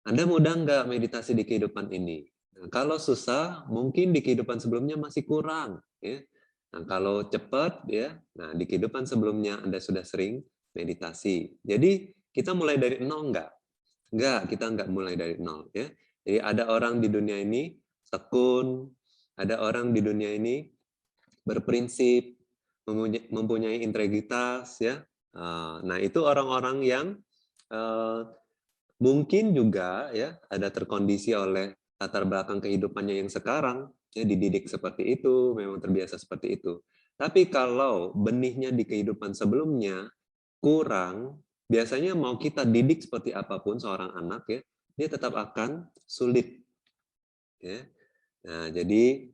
Speaker 2: Anda mudah nggak meditasi di kehidupan ini? Nah, kalau susah, mungkin di kehidupan sebelumnya masih kurang. Ya. Nah, kalau cepat, ya, nah di kehidupan sebelumnya Anda sudah sering meditasi. Jadi kita mulai dari nol nggak? Nggak, kita nggak mulai dari nol. Ya. Jadi ada orang di dunia ini tekun, ada orang di dunia ini berprinsip, mempunyai integritas, ya. Nah itu orang-orang yang mungkin juga ya ada terkondisi oleh latar belakang kehidupannya yang sekarang, ya dididik seperti itu, memang terbiasa seperti itu. Tapi kalau benihnya di kehidupan sebelumnya kurang, biasanya mau kita didik seperti apapun seorang anak ya, dia tetap akan sulit. Ya. Nah, jadi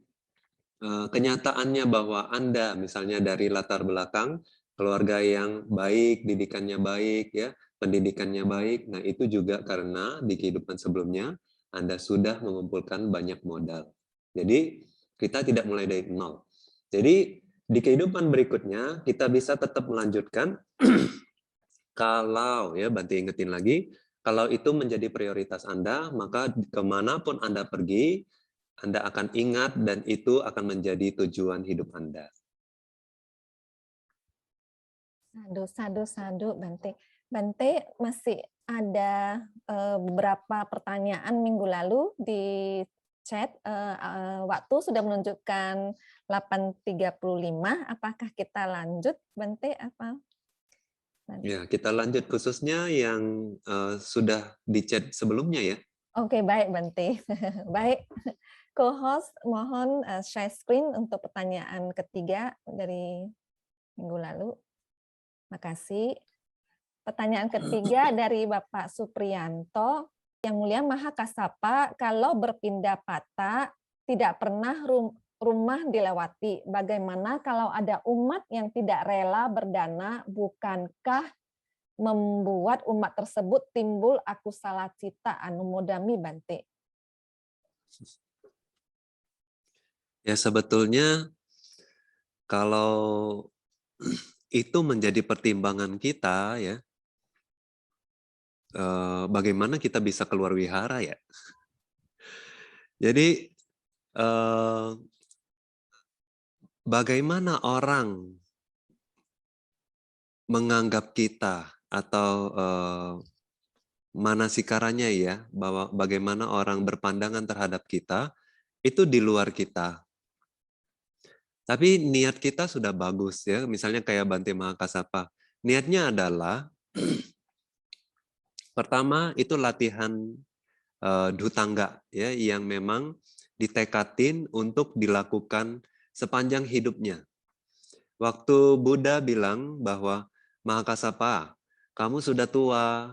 Speaker 2: kenyataannya bahwa Anda misalnya dari latar belakang keluarga yang baik, didikannya baik, ya, pendidikannya baik, nah itu juga karena di kehidupan sebelumnya Anda sudah mengumpulkan banyak modal. Jadi kita tidak mulai dari nol. Jadi di kehidupan berikutnya kita bisa tetap melanjutkan kalau ya Banti ingetin lagi, kalau itu menjadi prioritas Anda, maka kemanapun Anda pergi, Anda akan ingat dan itu akan menjadi tujuan hidup Anda.
Speaker 3: Sadu, Bante. Bante masih ada beberapa pertanyaan minggu lalu di chat. Waktu sudah menunjukkan 8.35. Apakah kita lanjut, Bante? Apa?
Speaker 2: Ya, kita lanjut khususnya yang sudah di chat sebelumnya ya.
Speaker 3: Oke, baik Bante. Baik. Co-host, mohon share screen untuk pertanyaan ketiga dari minggu lalu. Makasih. Pertanyaan ketiga dari Bapak Supriyanto. Yang Mulia Mahakasapa, kalau berpindah patah tidak pernah rumah dilewati. Bagaimana kalau ada umat yang tidak rela berdana, bukankah membuat umat tersebut timbul akusala cita? Anumodami Bante.
Speaker 2: Ya sebetulnya kalau itu menjadi pertimbangan kita ya, bagaimana kita bisa keluar wihara ya? Jadi bagaimana orang menganggap kita atau manasikaranya ya, bahwa bagaimana orang berpandangan terhadap kita itu di luar kita. Tapi niat kita sudah bagus ya, misalnya kayak Bante Mahakasapa. Niatnya adalah pertama itu latihan dhutangga ya, yang memang ditekatin untuk dilakukan sepanjang hidupnya. Waktu Buddha bilang bahwa Mahakasapa, kamu sudah tua,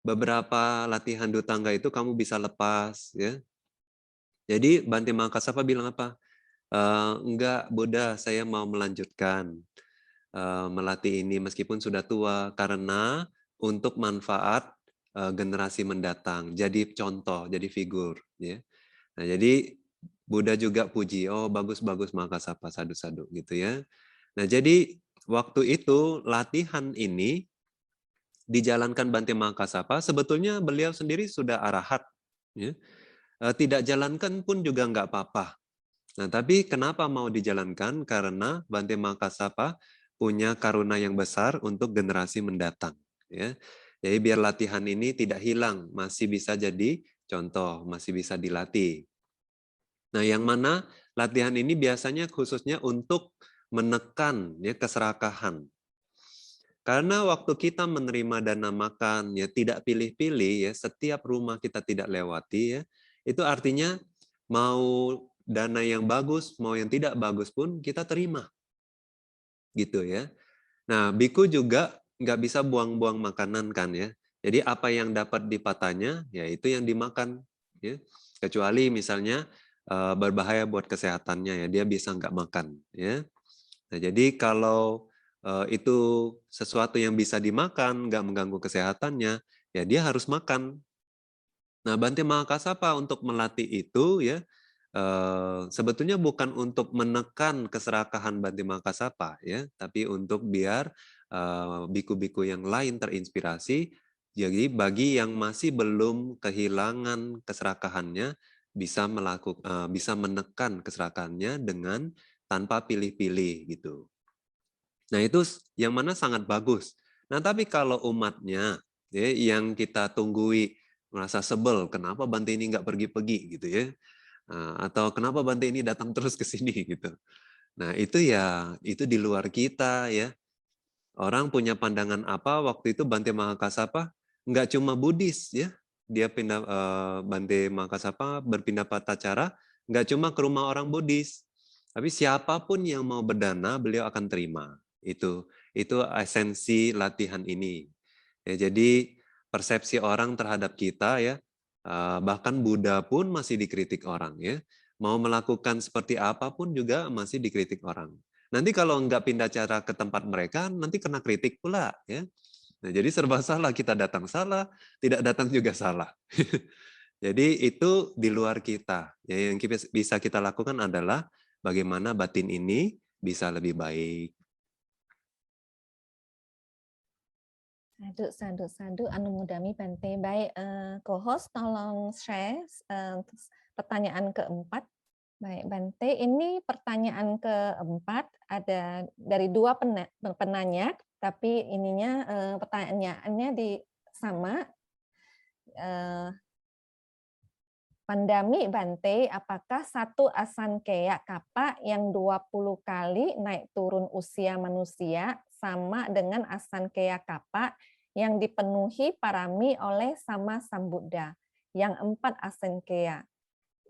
Speaker 2: beberapa latihan dhutangga itu kamu bisa lepas ya. Jadi Bante Mahakasapa bilang apa? Enggak, Buddha, saya mau melanjutkan melatih ini meskipun sudah tua karena untuk manfaat generasi mendatang. Jadi contoh, jadi figur. Ya. Nah, jadi Buddha juga puji, oh bagus-bagus Mahakasapa, sadu-sadu gitu ya. Nah, jadi waktu itu latihan ini dijalankan Bante Mahakasapa, sebetulnya beliau sendiri sudah arahat. Ya. Tidak jalankan pun juga nggak apa-apa. Nah, tapi kenapa mau dijalankan? Karena Bante Mahakasapa punya karuna yang besar untuk generasi mendatang. Ya. Jadi biar latihan ini tidak hilang, masih bisa jadi contoh, masih bisa dilatih. Nah, yang mana latihan ini biasanya khususnya untuk menekan ya keserakahan. Karena waktu kita menerima dana makan ya tidak pilih-pilih ya, setiap rumah kita tidak lewati ya, itu artinya mau dana yang bagus, mau yang tidak bagus pun kita terima. Gitu ya. Nah, biku juga nggak bisa buang-buang makanan kan ya. Jadi apa yang dapat di patanya, ya itu yang dimakan. Ya. Kecuali misalnya berbahaya buat kesehatannya ya, dia bisa nggak makan. Ya. Nah, jadi kalau itu sesuatu yang bisa dimakan, nggak mengganggu kesehatannya, ya dia harus makan. Nah, Bante Mahakasapa untuk melatih itu ya sebetulnya bukan untuk menekan keserakahan Bante Mahakasapa ya, tapi untuk biar biku-biku yang lain terinspirasi. Jadi bagi yang masih belum kehilangan keserakahannya bisa menekan keserakahannya dengan tanpa pilih-pilih gitu. Nah, itu yang mana sangat bagus. Nah, tapi kalau umatnya ya, yang kita tunggui merasa sebel, kenapa Bante ini nggak pergi-pergi gitu ya. Atau kenapa Bante ini datang terus ke sini gitu. Nah, itu ya itu di luar kita ya. Orang punya pandangan apa waktu itu Bante Mahakasapa nggak cuma Buddhis ya. Dia pindah Bante Mahakasapa berpindah patacara nggak cuma ke rumah orang Buddhis. Tapi siapapun yang mau berdana beliau akan terima. Itu esensi latihan ini. Ya, jadi persepsi orang terhadap kita ya bahkan Buddha pun masih dikritik orang ya. Mau melakukan seperti apapun juga masih dikritik orang. Nanti kalau nggak pindah cara ke tempat mereka, nanti kena kritik pula ya. Nah, jadi serba salah, kita datang salah, tidak datang juga salah. Jadi itu di luar kita. Ya, yang bisa kita lakukan adalah bagaimana batin ini bisa lebih baik.
Speaker 3: Sadu, Anumodami Bante. Baik, co-host tolong share pertanyaan keempat. Baik, Bante, ini pertanyaan keempat ada dari dua penanya, tapi ininya pertanyaannya sama. Pandami Bante, apakah satu asankheya kappa yang 20 kali naik turun usia manusia sama dengan asankheya kappa yang dipenuhi parami oleh sama Sambuddha, yang 4 asankheya,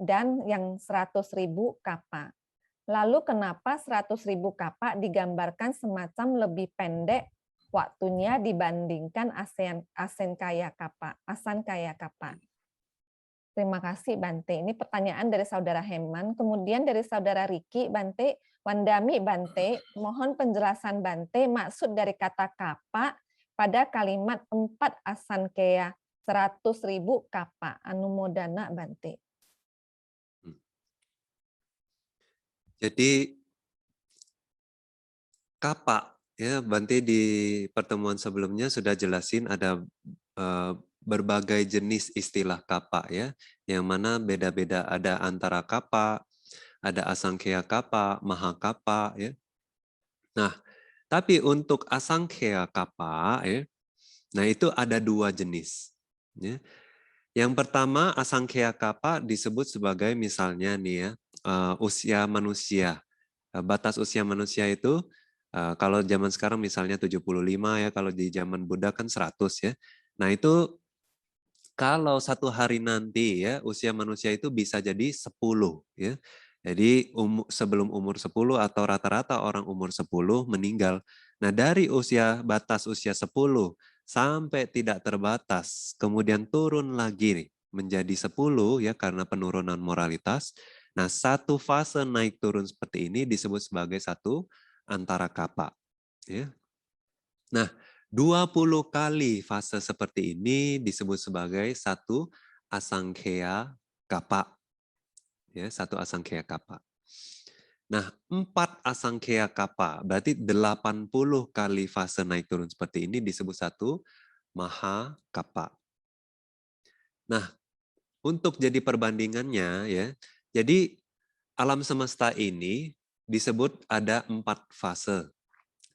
Speaker 3: dan yang 100.000 kappa. Lalu kenapa 100.000 kappa digambarkan semacam lebih pendek waktunya dibandingkan asankheya kappa? Terima kasih Bante. Ini pertanyaan dari saudara Heman. Kemudian dari saudara Riki, Bante, Wandami Bante, mohon penjelasan Bante maksud dari kata kappa pada kalimat 4 asankheya 100.000 kappa. Anumodana Bante.
Speaker 2: Jadi kappa ya, Bante di pertemuan sebelumnya sudah jelasin ada berbagai jenis istilah kappa ya, yang mana beda-beda, ada antara kappa, ada asankheya kappa, maha kappa ya. Nah, tapi untuk asankheya kappa ya, nah itu ada 2 jenis ya. Yang pertama asankheya kappa disebut sebagai misalnya nih ya, usia manusia. Batas usia manusia itu kalau zaman sekarang misalnya 75 ya, kalau di zaman Buddha kan 100 ya. Nah, itu kalau satu hari nanti ya usia manusia itu bisa jadi 10 ya. Jadi sebelum umur 10 atau rata-rata orang umur 10 meninggal. Nah, dari batas usia 10 sampai tidak terbatas, kemudian turun lagi nih menjadi 10 ya karena penurunan moralitas. Nah, satu fase naik turun seperti ini disebut sebagai satu antara kappa ya. Nah, 20 kali fase seperti ini disebut sebagai satu asankheya kappa. Ya, satu asankheya kappa. Nah, 4 asankheya kappa, berarti 80 kali fase naik turun seperti ini disebut satu maha kappa. Nah, untuk jadi perbandingannya ya. Jadi alam semesta ini disebut ada 4 fase.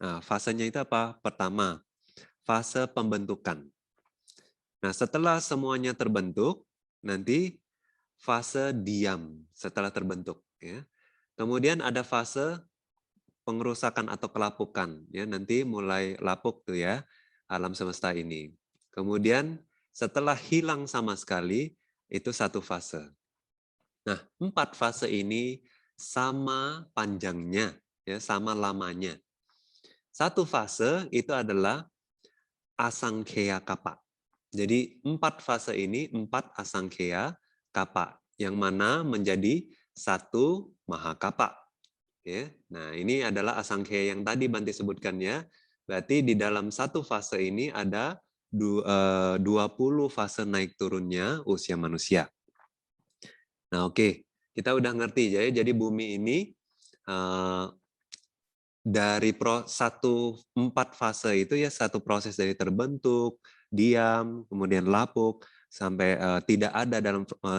Speaker 2: Nah, fasenya itu apa? Pertama, fase pembentukan. Nah, setelah semuanya terbentuk, nanti fase diam setelah terbentuk. Ya. Kemudian ada fase pengerusakan atau kelapukan. Ya, nanti mulai lapuk tuh ya alam semesta ini. Kemudian setelah hilang sama sekali, itu satu fase. Nah, 4 fase ini sama panjangnya, ya, sama lamanya. Satu fase itu adalah asangkhya kappa. Jadi 4 fase ini 4 asangkhya kappa, yang mana menjadi satu mahakappa. Ya. Nah, ini adalah asangkhya yang tadi Bante sebutkan ya. Berarti di dalam satu fase ini ada 20 fase naik turunnya usia manusia. Nah, oke. Kita udah ngerti ya. Jadi bumi ini dari 4 fase itu ya, satu proses dari terbentuk, diam, kemudian lapuk, sampai tidak ada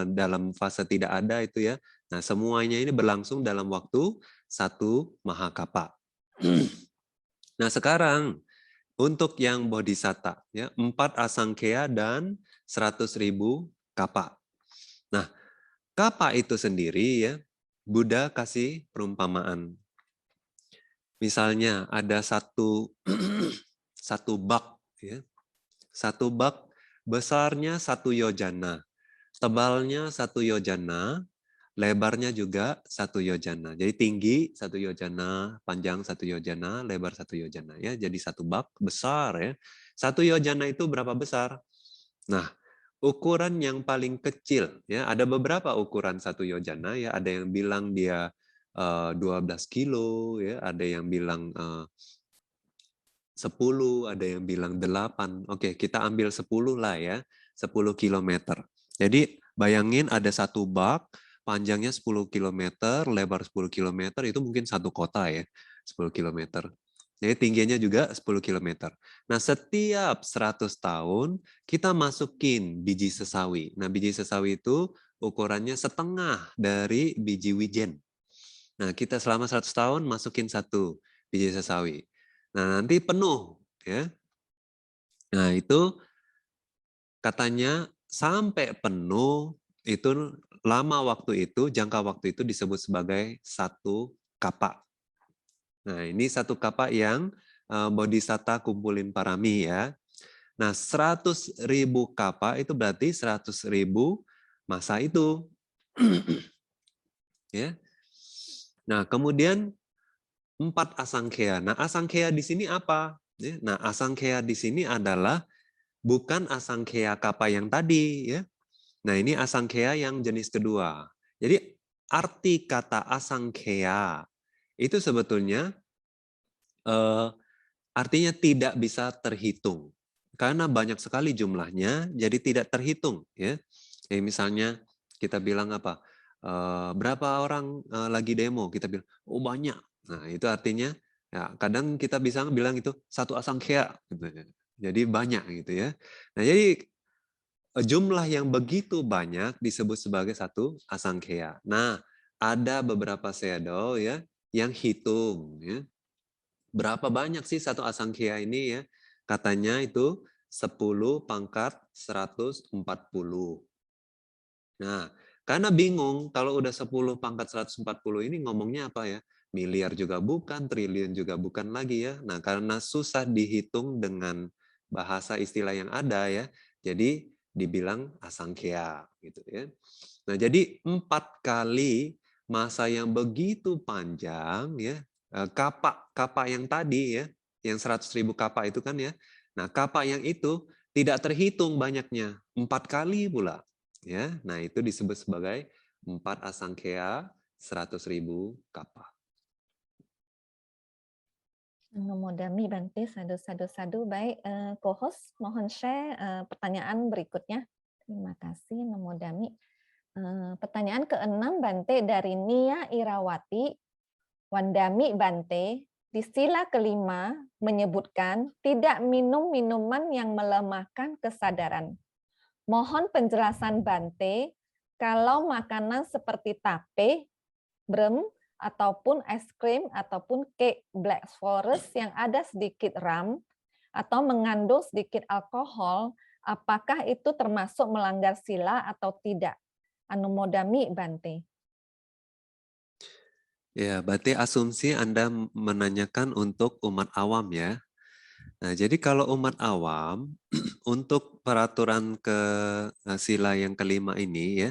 Speaker 2: dalam fase tidak ada itu ya. Nah, semuanya ini berlangsung dalam waktu satu mahakappa. Nah, sekarang untuk yang bodhisatta ya, 4 asangkhya dan 100.000 kappa. Nah, kappa itu sendiri ya, Buddha kasih perumpamaan. Misalnya ada satu bak, ya. Satu bak besarnya 1 yojana, tebalnya 1 yojana, lebarnya juga 1 yojana. Jadi tinggi 1 yojana, panjang 1 yojana, lebar 1 yojana. Ya, jadi satu bak besar ya. 1 yojana itu berapa besar? Nah, ukuran yang paling kecil ya, ada beberapa ukuran 1 yojana ya. Ada yang bilang dia 12 kilo ya, ada yang bilang 10, ada yang bilang 8. Oke, kita ambil 10 lah ya, 10 kilometer. Jadi bayangin ada satu bak, panjangnya 10 kilometer, lebar 10 kilometer, itu mungkin satu kota ya, 10 kilometer. Jadi tingginya juga 10 kilometer. Nah, setiap 100 tahun kita masukin biji sesawi. Nah, biji sesawi itu ukurannya setengah dari biji wijen. Nah, kita selama 100 tahun masukin 1 biji sesawi. Nah, nanti penuh ya. Nah, itu katanya sampai penuh itu lama waktu itu, jangka waktu itu disebut sebagai 1 kappa. Nah, ini 1 kappa yang bodhisatta kumpulin parami ya. Nah, 100.000 kappa itu berarti 100.000 masa itu. Ya. Nah, kemudian 4 asangkhya. Nah, asangkhya di sini apa? Nah, asangkhya di sini adalah bukan asangkhya kappa yang tadi ya. Nah, ini asangkhya yang jenis kedua. Jadi arti kata asangkhya itu sebetulnya artinya tidak bisa terhitung. Karena banyak sekali jumlahnya, jadi tidak terhitung ya. Misalnya kita bilang apa? Berapa orang lagi demo? Kita bilang, oh banyak. Nah, itu artinya ya, kadang kita bisa bilang itu 1 asangkhya gitu. Jadi banyak gitu ya. Nah, jadi jumlah yang begitu banyak disebut sebagai 1 asangkhya. Nah, ada beberapa sayadaw ya yang hitung ya. Berapa banyak sih 1 asangkhya ini ya? Katanya itu 10 pangkat 140. Nah, karena bingung kalau udah 10 pangkat 140 ini ngomongnya apa ya? Miliar juga bukan, triliun juga bukan lagi ya. Nah, karena susah dihitung dengan bahasa istilah yang ada ya. Jadi dibilang asangkhya gitu ya. Nah, jadi 4 kali masa yang begitu panjang ya, kappa yang tadi ya, yang 100.000 kappa itu kan ya. Nah, kappa yang itu tidak terhitung banyaknya, 4 kali pula. Ya, nah itu disebut sebagai 4 asangkhya 100.000 kappa.
Speaker 3: Namo Dami Bante, sadu. Baik, co-host mohon share pertanyaan berikutnya. Terima kasih Namo Dami. Pertanyaan ke-6 Bante dari Nia Irawati. Wandami Bante, di sila kelima menyebutkan tidak minum minuman yang melemahkan kesadaran. Mohon penjelasan Bante, kalau makanan seperti tape brem, ataupun es krim, ataupun cake Black Forest yang ada sedikit ram atau mengandung sedikit alkohol, apakah itu termasuk melanggar sila atau tidak? Anumodami Bante.
Speaker 2: Ya, berarti asumsi Anda menanyakan untuk umat awam ya. Nah, jadi kalau umat awam, untuk peraturan ke sila yang kelima ini ya,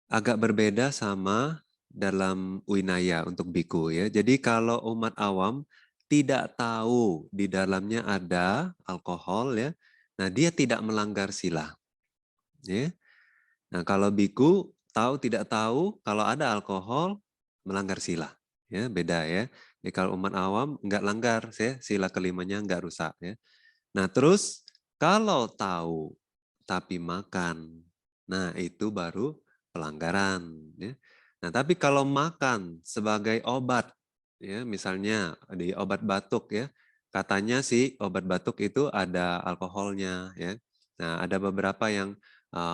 Speaker 2: agak berbeda sama dalam Winaya untuk biku ya. Jadi kalau umat awam tidak tahu di dalamnya ada alkohol ya, nah dia tidak melanggar sila. Ya. Nah kalau biku tahu tidak tahu kalau ada alkohol melanggar sila. Ya beda ya. Jadi kalau umat awam nggak langgar ya, sila kelimanya nggak rusak ya. Nah terus kalau tahu tapi makan, nah itu baru pelanggaran. Ya. Nah tapi kalau makan sebagai obat, ya misalnya di obat batuk ya, katanya sih obat batuk itu ada alkoholnya ya. Nah ada beberapa yang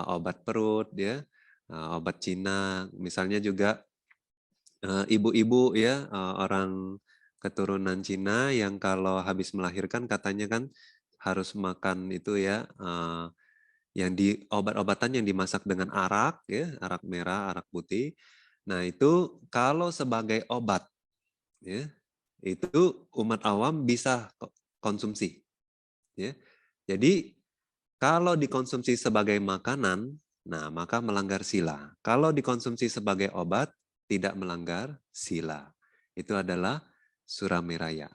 Speaker 2: obat perut ya, obat Cina, misalnya juga ibu-ibu ya orang keturunan Cina yang kalau habis melahirkan katanya kan harus makan itu ya yang di obat-obatan yang dimasak dengan arak ya, arak merah, arak putih. Nah, itu kalau sebagai obat ya, itu umat awam bisa konsumsi ya. Jadi kalau dikonsumsi sebagai makanan, nah maka melanggar sila. Kalau dikonsumsi sebagai obat, tidak melanggar sila. Itu adalah Suramiraya.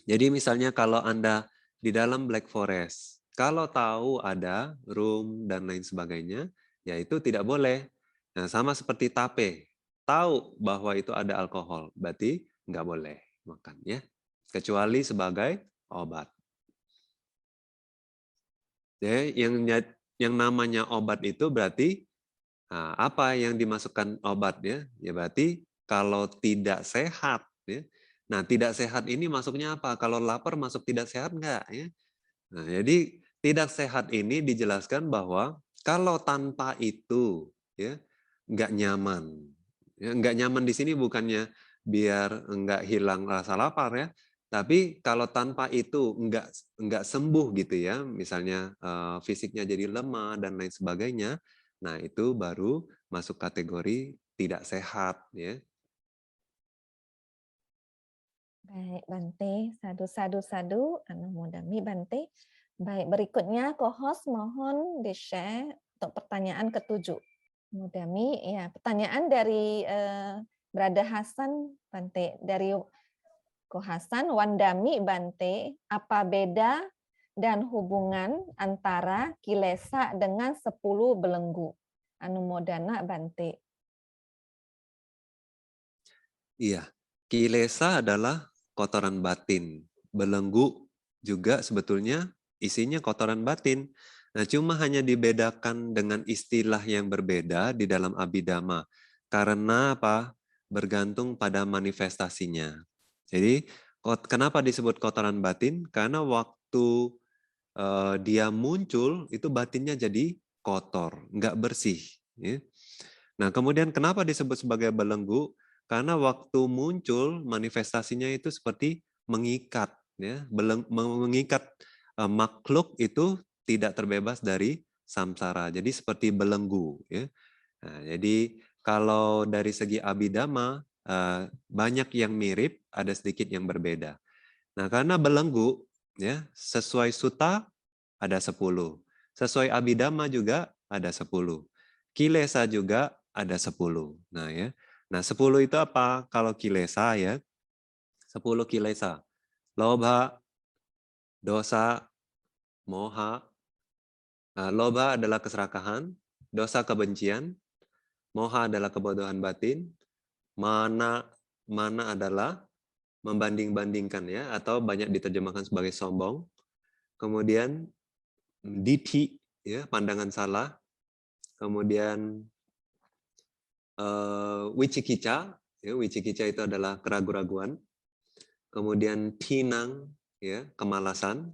Speaker 2: Jadi misalnya kalau Anda di dalam Black Forest, kalau tahu ada rum dan lain sebagainya, ya itu tidak boleh. Nah, sama seperti tape, tahu bahwa itu ada alkohol, berarti nggak boleh makan ya, kecuali sebagai obat. Ya, yang namanya obat itu berarti apa yang dimasukkan obat ya? Ya berarti kalau tidak sehat ya. Nah, tidak sehat ini masuknya apa? Kalau lapar masuk tidak sehat enggak ya? Nah, jadi tidak sehat ini dijelaskan bahwa kalau tanpa itu ya enggak nyaman. Ya, enggak nyaman di sini bukannya biar enggak hilang rasa lapar ya, tapi kalau tanpa itu enggak sembuh gitu ya, misalnya fisiknya jadi lemah dan lain sebagainya, nah itu baru masuk kategori tidak sehat ya.
Speaker 3: Baik, Bante. Sadu. Anumodami, Bante. Baik, berikutnya co-host mohon di-share untuk pertanyaan ke-7. Mudami, ya pertanyaan dari Brada Hasan Bante, dari Ko Hasan, Wandami Bante, apa beda dan hubungan antara kilesa dengan 10 belenggu? Anumodana Bante.
Speaker 2: Iya, kilesa adalah kotoran batin. Belenggu juga sebetulnya isinya kotoran batin. Nah, cuma hanya dibedakan dengan istilah yang berbeda di dalam Abhidhamma. Karena apa? Bergantung pada manifestasinya. Jadi, kenapa disebut kotoran batin? Karena waktu dia muncul, itu batinnya jadi kotor, nggak bersih. Ya. Nah, kemudian kenapa disebut sebagai belenggu? Karena waktu muncul manifestasinya itu seperti mengikat, ya, mengikat makhluk itu tidak terbebas dari samsara. Jadi seperti belenggu, ya. Nah, jadi kalau dari segi Abhidhamma banyak yang mirip, ada sedikit yang berbeda. Nah, karena belenggu, ya, sesuai sutta ada 10, sesuai Abhidhamma juga ada 10, kilesa juga ada 10. Nah, ya. Nah, 10 itu apa? Kalau kilesa ya, 10 kilesa. Lobha, dosa, moha. Lobha adalah keserakahan, dosa kebencian, moha adalah kebodohan batin, mana adalah membanding-bandingkan ya, atau banyak diterjemahkan sebagai sombong. Kemudian dithi ya, pandangan salah. Kemudian wicikica, ya, wicikica itu adalah keraguan-raguan. Kemudian tinang, ya, kemalasan.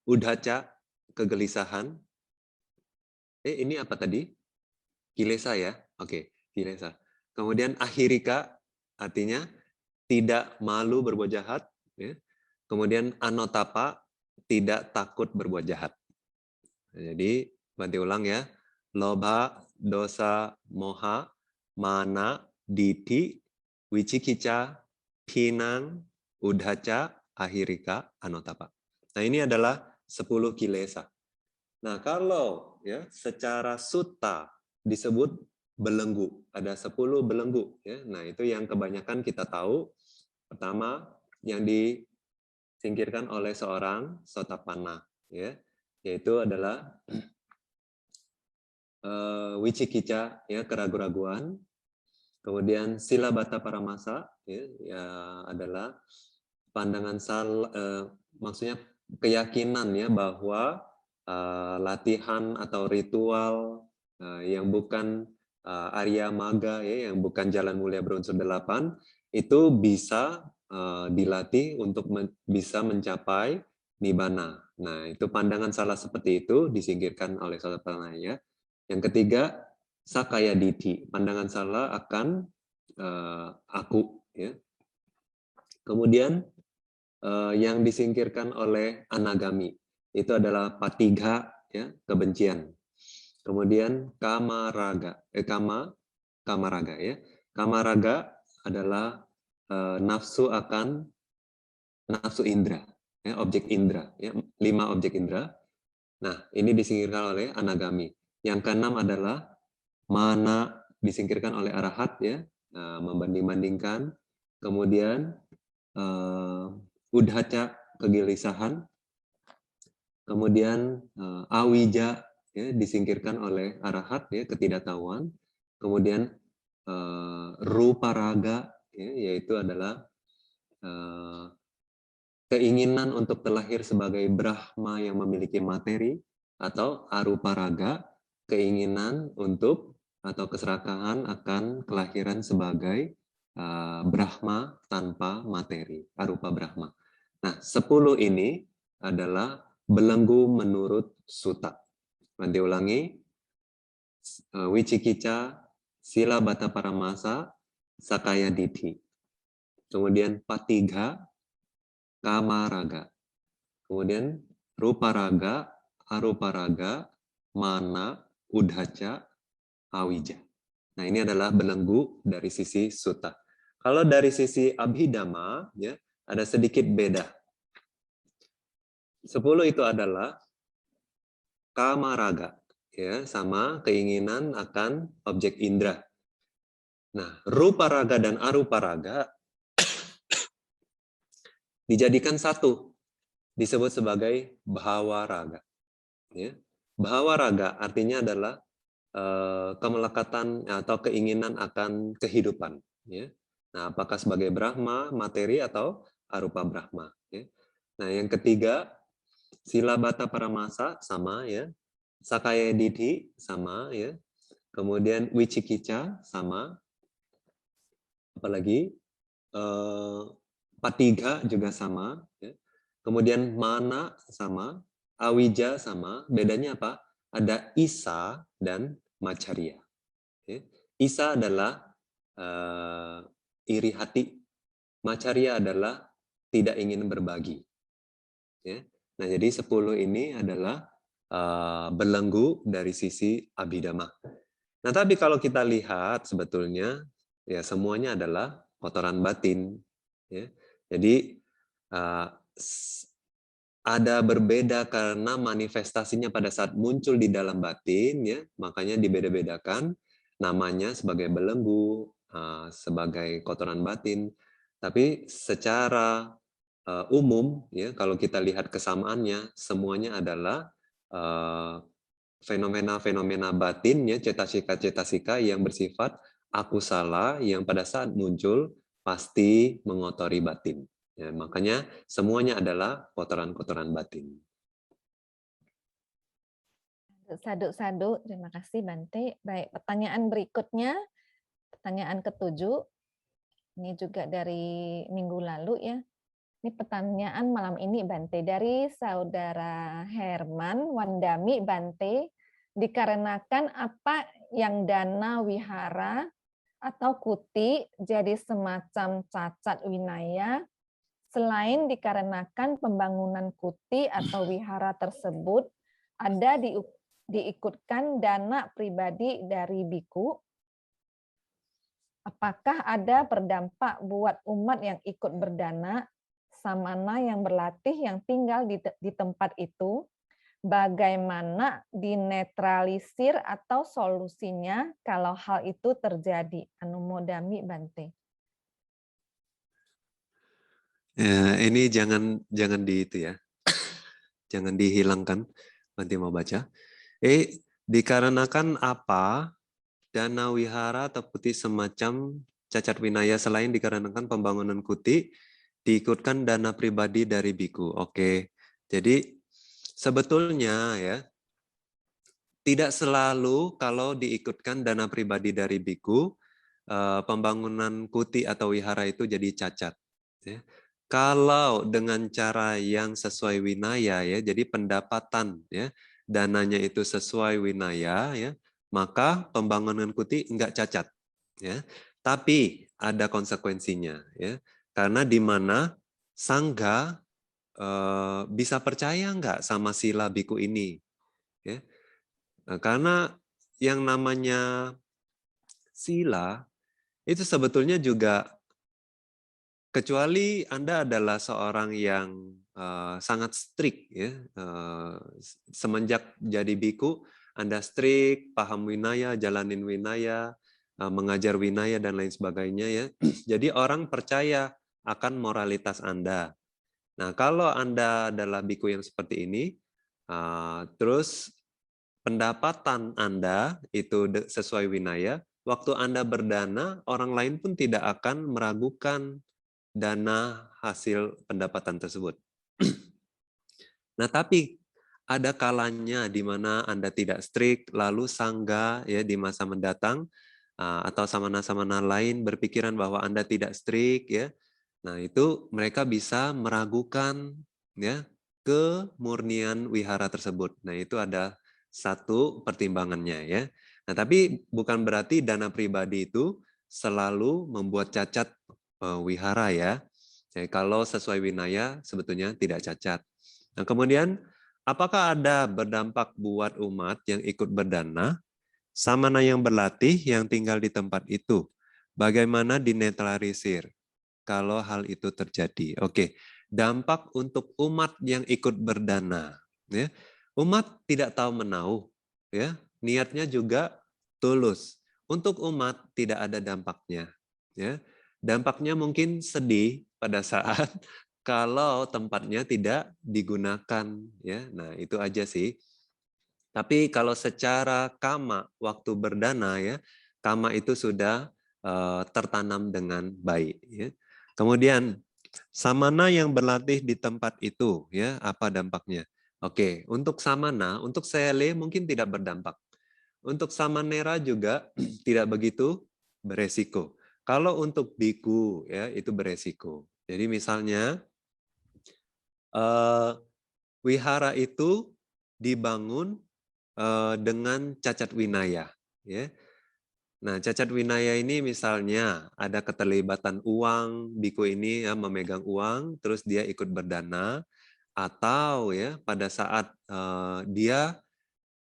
Speaker 2: Udhaca, kegelisahan. Ini apa tadi? Kilesa ya? Oke, kilesa. Kemudian ahirika artinya tidak malu berbuat jahat. Ya. Kemudian anotapa tidak takut berbuat jahat. Jadi Bante ulang ya. Lobha, dosa, moha, mana, diti, wicikica, pinang, udhaca, ahirika, anotapa. Nah ini adalah 10 kilesa. Nah kalau ya secara sutta disebut belenggu, ada 10 belenggu. Ya. Nah itu yang kebanyakan kita tahu. Pertama yang disingkirkan oleh seorang sotapanna, ya, yaitu adalah wicikica, ya, keraguan-raguan. Kemudian silabata paramasa, ya adalah pandangan maksudnya keyakinan ya bahwa latihan atau ritual yang bukan Arya Maga, ya, yang bukan jalan mulia berunsur 8 itu bisa dilatih untuk bisa mencapai nibbana. Nah, itu pandangan salah seperti itu disingkirkan oleh Sotapanna, ya. Yang ketiga, sakaya ditti, pandangan salah akan aku, ya. Kemudian yang disingkirkan oleh anagami itu adalah patiga, ya, kebencian. Kemudian kamaraga, kamaraga, ya. Kamaraga adalah nafsu akan nafsu indera, ya, objek indera, ya, 5 objek indera. Nah, ini disingkirkan oleh anagami. Yang keenam adalah mana, disingkirkan oleh arahat, ya, membanding-bandingkan. Kemudian udhaca, kegelisahan. Kemudian awija, ya, disingkirkan oleh arahat, ya, ketidaktahuan. Kemudian rupa raga, ya, yaitu adalah keinginan untuk terlahir sebagai Brahma yang memiliki materi, atau arupa raga, keinginan untuk atau keserakahan akan kelahiran sebagai Brahma tanpa materi, arupa Brahma. Nah, 10 ini adalah belenggu menurut sutta. Nanti ulangi, wicikica, silabata paramasa, sakaya ditti. Kemudian patiga, kamaraga. Kemudian rupa raga, arupa raga, mana, udhaca, awija. Nah, ini adalah belenggu dari sisi sutta. Kalau dari sisi abhidhamma, ya, ada sedikit beda. 10 itu adalah kamaraga, ya, sama keinginan akan objek indera. Nah, rupa raga dan arupa raga dijadikan satu, disebut sebagai bhava raga. Ya. Bhava raga artinya adalah kemelekatan atau keinginan akan kehidupan. Ya. Nah, apakah sebagai Brahma, materi, atau arupa Brahma. Ya. Nah, yang ketiga, silabata paramasa, sama, ya. Sakaya ditti, sama, ya. Kemudian wicikica, sama. Apalagi patiga juga sama, ya. Kemudian mana sama, awija sama. Bedanya apa? Ada isa dan macarya. Ya. Isa adalah iri hati, macarya adalah tidak ingin berbagi. Ya. Nah, jadi 10 ini adalah belenggu dari sisi abhidhamma. Nah, tapi kalau kita lihat sebetulnya ya semuanya adalah kotoran batin. Ya. Jadi ada berbeda karena manifestasinya pada saat muncul di dalam batin, ya, makanya dibeda-bedakan namanya sebagai belenggu, sebagai kotoran batin. Tapi secara umum, ya, kalau kita lihat kesamaannya, semuanya adalah fenomena-fenomena batin, ya, cetasika-cetasika yang bersifat akusala yang pada saat muncul pasti mengotori batin. Ya, makanya semuanya adalah kotoran-kotoran batin.
Speaker 3: Sadu, terima kasih Bante. Baik, pertanyaan berikutnya, pertanyaan ke-7. Ini juga dari minggu lalu, ya. Ini pertanyaan malam ini Bante dari saudara Herman Wandami Bante. Dikarenakan apa yang dana wihara atau kuti jadi semacam cacat winaya selain dikarenakan pembangunan kuti atau wihara tersebut ada diikutkan dana pribadi dari biku? Apakah ada berdampak buat umat yang ikut berdana, samana yang berlatih yang tinggal di tempat itu? Bagaimana dinetralisir atau solusinya kalau hal itu terjadi? Anumodami Bante.
Speaker 2: Ini jangan di itu ya, jangan dihilangkan. Nanti mau baca. Dikarenakan apa dana wihara atau kuti semacam cacat winaya selain dikarenakan pembangunan kuti diikutkan dana pribadi dari biku. Oke, jadi sebetulnya ya tidak selalu kalau diikutkan dana pribadi dari biku pembangunan kuti atau wihara itu jadi cacat. Ya. Kalau dengan cara yang sesuai winaya ya, jadi pendapatan ya, dananya itu sesuai winaya ya, maka pembangunan kuti enggak cacat ya. Tapi ada konsekuensinya ya. Karena di mana sangga bisa percaya enggak sama sila biku ini ya. Nah, karena yang namanya sila itu sebetulnya juga kecuali Anda adalah seorang yang sangat strict ya, semenjak jadi biku Anda strict, paham winaya, jalanin winaya, mengajar winaya dan lain sebagainya ya. Jadi orang percaya akan moralitas Anda. Nah, kalau Anda adalah biku yang seperti ini, terus pendapatan Anda itu sesuai winaya, waktu Anda berdana, orang lain pun tidak akan meragukan dana hasil pendapatan tersebut. Nah, tapi ada kalanya di mana Anda tidak strict, lalu sangga ya di masa mendatang atau samana-samana lain berpikiran bahwa Anda tidak strict ya. Nah, itu mereka bisa meragukan ya kemurnian wihara tersebut. Nah, itu ada satu pertimbangannya ya. Nah, tapi bukan berarti dana pribadi itu selalu membuat cacat wihara ya. Jadi kalau sesuai winaya sebetulnya tidak cacat. Nah, kemudian apakah ada berdampak buat umat yang ikut berdana, samana yang berlatih yang tinggal di tempat itu? Bagaimana dinetralisir kalau hal itu terjadi? Oke, dampak untuk umat yang ikut berdana. Ya. Umat tidak tahu menahu, ya. Niatnya juga tulus. Untuk umat tidak ada dampaknya. Ya. Dampaknya mungkin sedih pada saat kalau tempatnya tidak digunakan. Ya. Nah, itu aja sih. Tapi kalau secara kama, waktu berdana, ya, kama itu sudah tertanam dengan baik. Ya. Kemudian, samana yang berlatih di tempat itu, ya, apa dampaknya? Oke, untuk samana, untuk sele mungkin tidak berdampak. Untuk samanera juga tidak begitu beresiko. Kalau untuk biku, ya, itu beresiko. Jadi misalnya, wihara itu dibangun dengan cacat winaya. Ya. Nah, cacat winaya ini misalnya ada keterlibatan uang, biku ini ya, memegang uang, terus dia ikut berdana, atau ya pada saat dia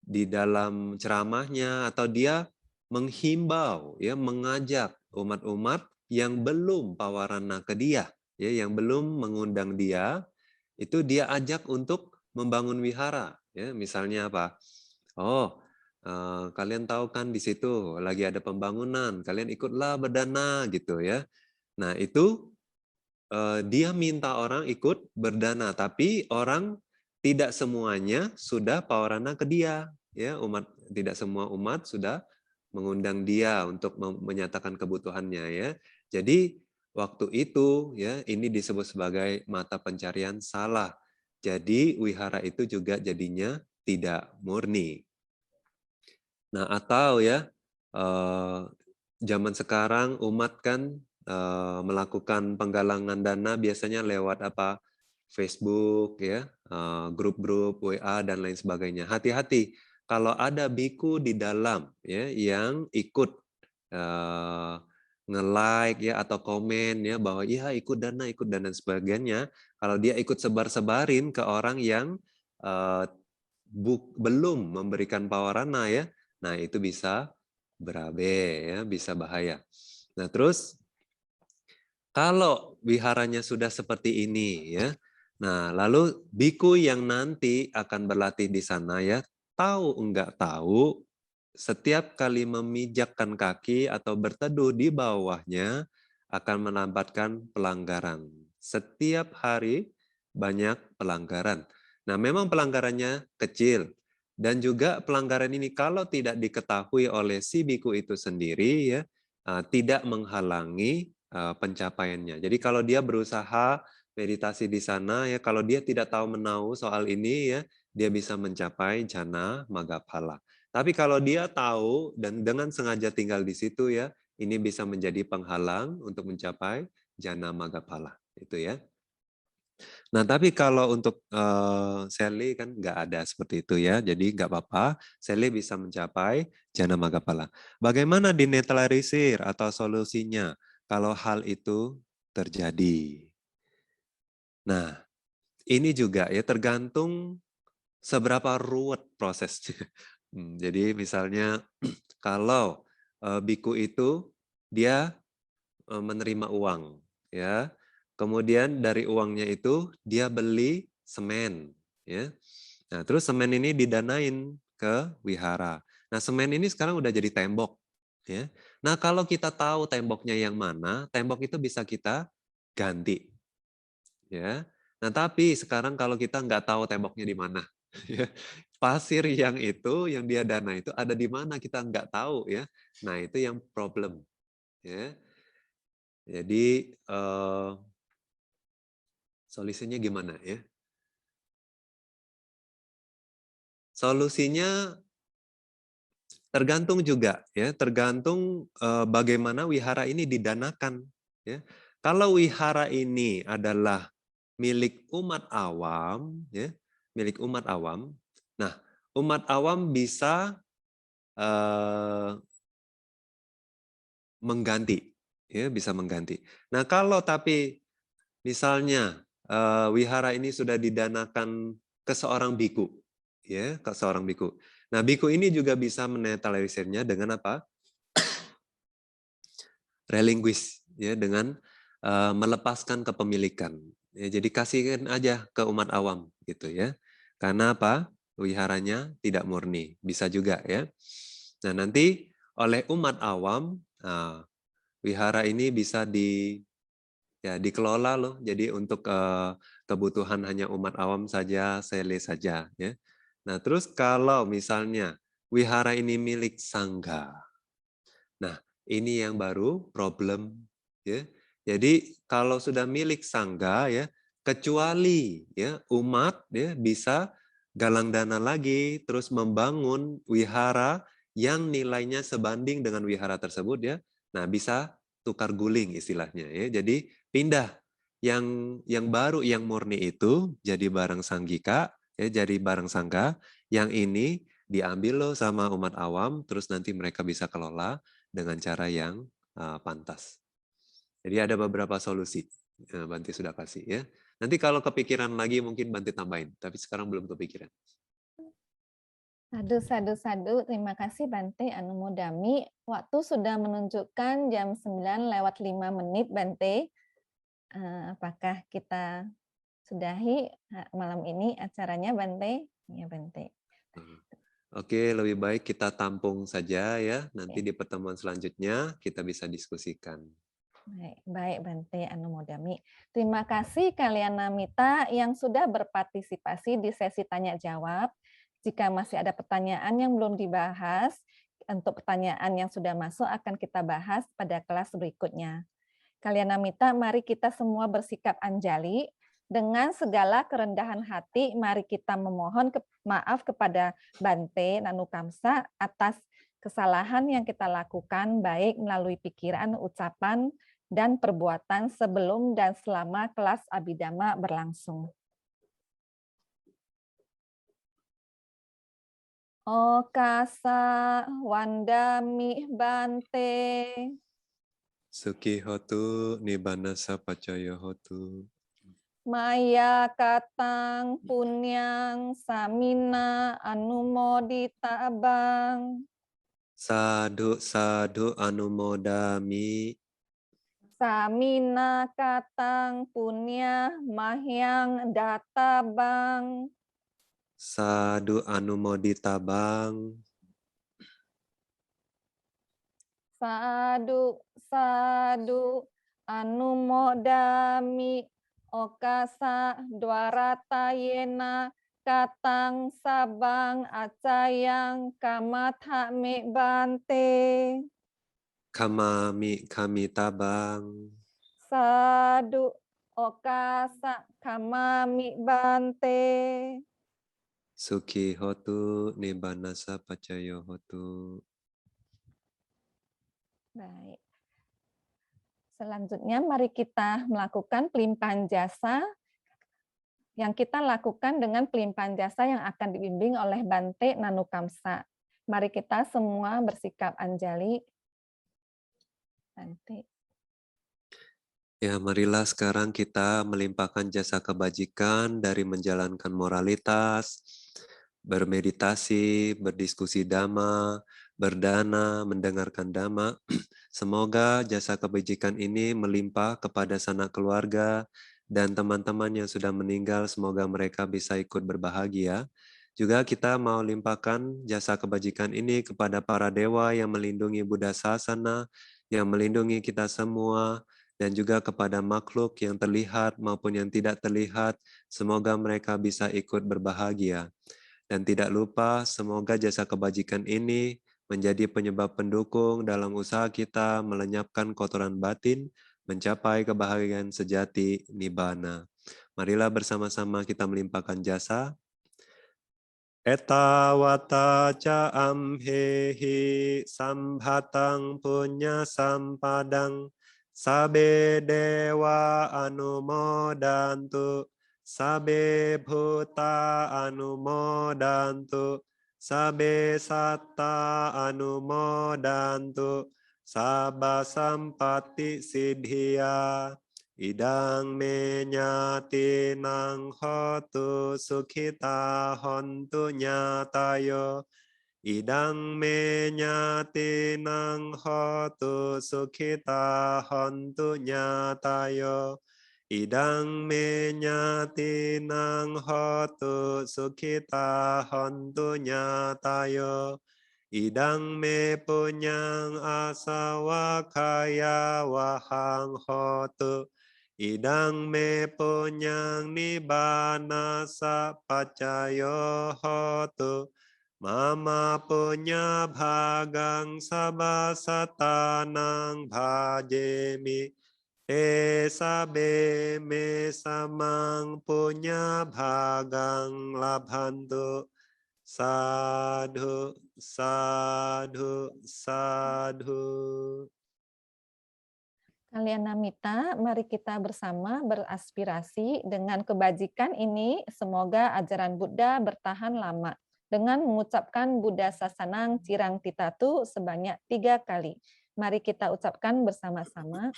Speaker 2: di dalam ceramahnya atau dia menghimbau, ya mengajak umat-umat yang belum pawarana ke dia, ya yang belum mengundang dia, itu dia ajak untuk membangun wihara, ya misalnya apa? Oh, kalian tahu kan di situ lagi ada pembangunan, kalian ikutlah berdana gitu ya. Nah itu dia minta orang ikut berdana, tapi orang tidak semuanya sudah pawarana ke dia, ya umat tidak semua umat sudah mengundang dia untuk menyatakan kebutuhannya ya. Jadi waktu itu ya ini disebut sebagai mata pencarian salah. Jadi wihara itu juga jadinya tidak murni. Nah, atau ya zaman sekarang umat kan melakukan penggalangan dana biasanya lewat apa? Facebook ya, grup-grup WA dan lain sebagainya. Hati-hati kalau ada biku di dalam ya yang ikut nge-like ya atau komen ya bahwa ya ikut dana dan sebagainya, kalau dia ikut sebar-sebarin ke orang yang belum memberikan pawarana ya, nah itu bisa berabe ya, bisa bahaya. Nah terus kalau wiharanya sudah seperti ini ya, nah lalu biku yang nanti akan berlatih di sana ya, tahu enggak tahu, setiap kali memijakkan kaki atau berteduh di bawahnya akan mendapatkan pelanggaran. Setiap hari banyak pelanggaran. Nah, memang pelanggarannya kecil. Dan juga pelanggaran ini kalau tidak diketahui oleh si biku itu sendiri ya, tidak menghalangi pencapaiannya. Jadi kalau dia berusaha meditasi di sana ya, kalau dia tidak tahu menahu soal ini ya, dia bisa mencapai jana magaphala. Tapi kalau dia tahu dan dengan sengaja tinggal di situ ya, ini bisa menjadi penghalang untuk mencapai jana magaphala. Itu ya. Nah, tapi kalau untuk Sally kan nggak ada seperti itu ya, jadi nggak apa-apa. Sally bisa mencapai jana magaphala. Bagaimana dinetralisir atau solusinya kalau hal itu terjadi? Nah, ini juga ya tergantung seberapa ruwet prosesnya. Jadi misalnya kalau biku itu dia menerima uang, ya, kemudian dari uangnya itu dia beli semen, ya. Nah terus semen ini didanain ke wihara. Nah semen ini sekarang udah jadi tembok, ya. Nah kalau kita tahu temboknya yang mana, tembok itu bisa kita ganti, ya. Nah tapi sekarang kalau kita nggak tahu temboknya di mana, ya, pasir yang dia dana itu ada di mana kita nggak tahu ya. Nah itu yang problem ya. Jadi solusinya gimana ya? Solusinya tergantung juga ya, tergantung bagaimana wihara ini didanakan ya. Kalau wihara ini adalah milik umat awam ya, milik umat awam. Nah, umat awam bisa mengganti, ya bisa mengganti. Nah kalau tapi misalnya wihara ini sudah didanakan ke seorang biku, ya ke seorang biku. Nah biku ini juga bisa menetralisirnya dengan apa? Relinquish, ya dengan melepaskan kepemilikan. Ya, jadi kasihkan aja ke umat awam gitu ya. Karena apa? Wiharanya tidak murni, bisa juga ya. Nah nanti oleh umat awam, wihara ini bisa dikelola loh. Jadi untuk kebutuhan hanya umat awam saja, sele saja ya. Nah, terus kalau misalnya wihara ini milik sangga. Nah, ini yang baru problem ya. Jadi kalau sudah milik sangga ya, kecuali ya umat ya bisa galang dana lagi terus membangun wihara yang nilainya sebanding dengan wihara tersebut ya. Nah, bisa tukar guling istilahnya ya. Jadi pindah yang baru yang murni itu jadi barang sanggika ya, jadi barang sangga. Yang ini diambil loh sama umat awam terus nanti mereka bisa kelola dengan cara yang pantas. Jadi ada beberapa solusi. Banti sudah kasih ya. Nanti kalau kepikiran lagi mungkin Banti tambahin, tapi sekarang belum kepikiran.
Speaker 3: Sadu. Terima kasih Bante Anumodami. Waktu sudah menunjukkan jam 9:05 Bante. Apakah kita sudahi malam ini acaranya Bante? Ya Bante.
Speaker 2: Oke, lebih baik kita tampung saja ya. Nanti di pertemuan selanjutnya kita bisa diskusikan.
Speaker 3: Baik Bante Anumodami. Terima kasih kalian Namita yang sudah berpartisipasi di sesi tanya jawab. Jika masih ada pertanyaan yang belum dibahas, untuk pertanyaan yang sudah masuk akan kita bahas pada kelas berikutnya. Kalian Namita, mari kita semua bersikap anjali. Dengan segala kerendahan hati, mari kita memohon maaf kepada Bante Nanukamsa atas kesalahan yang kita lakukan, baik melalui pikiran, ucapan, dan perbuatan sebelum dan selama kelas Abhidhamma berlangsung. Okasa Wandami Bante.
Speaker 2: Suki hotu Nibbana Sapacaya hotu.
Speaker 3: Maya katang punyang samina anumodita abang.
Speaker 2: Sadhu sadhu anumodami.
Speaker 3: Samina katang punya mahyang databang.
Speaker 2: Sadhu anumodita bang.
Speaker 3: Sadu sadu anumodami okasa dwaratayena katang sabang acayang kamatha me bante.
Speaker 2: Kamami kamita bang.
Speaker 3: Sadu okasa kamami bante.
Speaker 2: Suki hotu Nibbana Sapacaya hotu.
Speaker 3: Baik. Selanjutnya mari kita melakukan pelimpahan jasa yang kita lakukan dengan pelimpahan jasa yang akan dibimbing oleh Bante Nanukamsa. Mari kita semua bersikap anjali. Bante.
Speaker 2: Ya, marilah sekarang kita melimpahkan jasa kebajikan dari menjalankan moralitas, bermeditasi, berdiskusi dhamma, berdana, mendengarkan dhamma. Semoga jasa kebajikan ini melimpah kepada sanak keluarga dan teman-teman yang sudah meninggal, semoga mereka bisa ikut berbahagia. Juga kita mau limpahkan jasa kebajikan ini kepada para dewa yang melindungi Buddha Sasana, yang melindungi kita semua, dan juga kepada makhluk yang terlihat maupun yang tidak terlihat, semoga mereka bisa ikut berbahagia. Dan tidak lupa, semoga jasa kebajikan ini menjadi penyebab pendukung dalam usaha kita melenyapkan kotoran batin, mencapai kebahagiaan sejati Nibbana. Marilah bersama-sama kita melimpahkan jasa. Etawata ca amhehi sambhatang punya sampadang sabe dewa anumodantu sabe bhuta anumodantu sabe satta anumodantu sabba sampati siddhya idang menyati nang hotu sukhita hontu nyatayo. Idang menyati nang hotu sukhita hontu nyatayo. Idang menyati nang hotu sukhita hontu nyatayo. Idang me punyang asawa kaya wahang hotu. Idang me punyang nibbana sapacayo hotu. Mama punya bhagang sabasatanang bhajemi. Sabe me samang punya bhagang labhantu. Sadhu, sadhu, sadhu.
Speaker 3: Kalian Namita, mari kita bersama beraspirasi dengan kebajikan ini. Semoga ajaran Buddha bertahan lama. Dengan mengucapkan Buddha Sasanang Cirang Titatu sebanyak 3 kali. Mari kita ucapkan bersama-sama.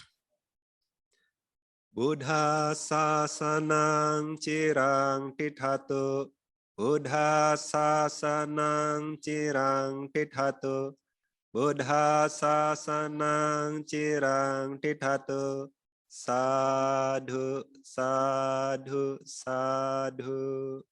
Speaker 2: Buddha Sasanang Cirang Titatu. Buddha Sasanang Cirang Titatu. Buddha Sasanang Cirang Titatu. Sadhu, sadhu, sadhu.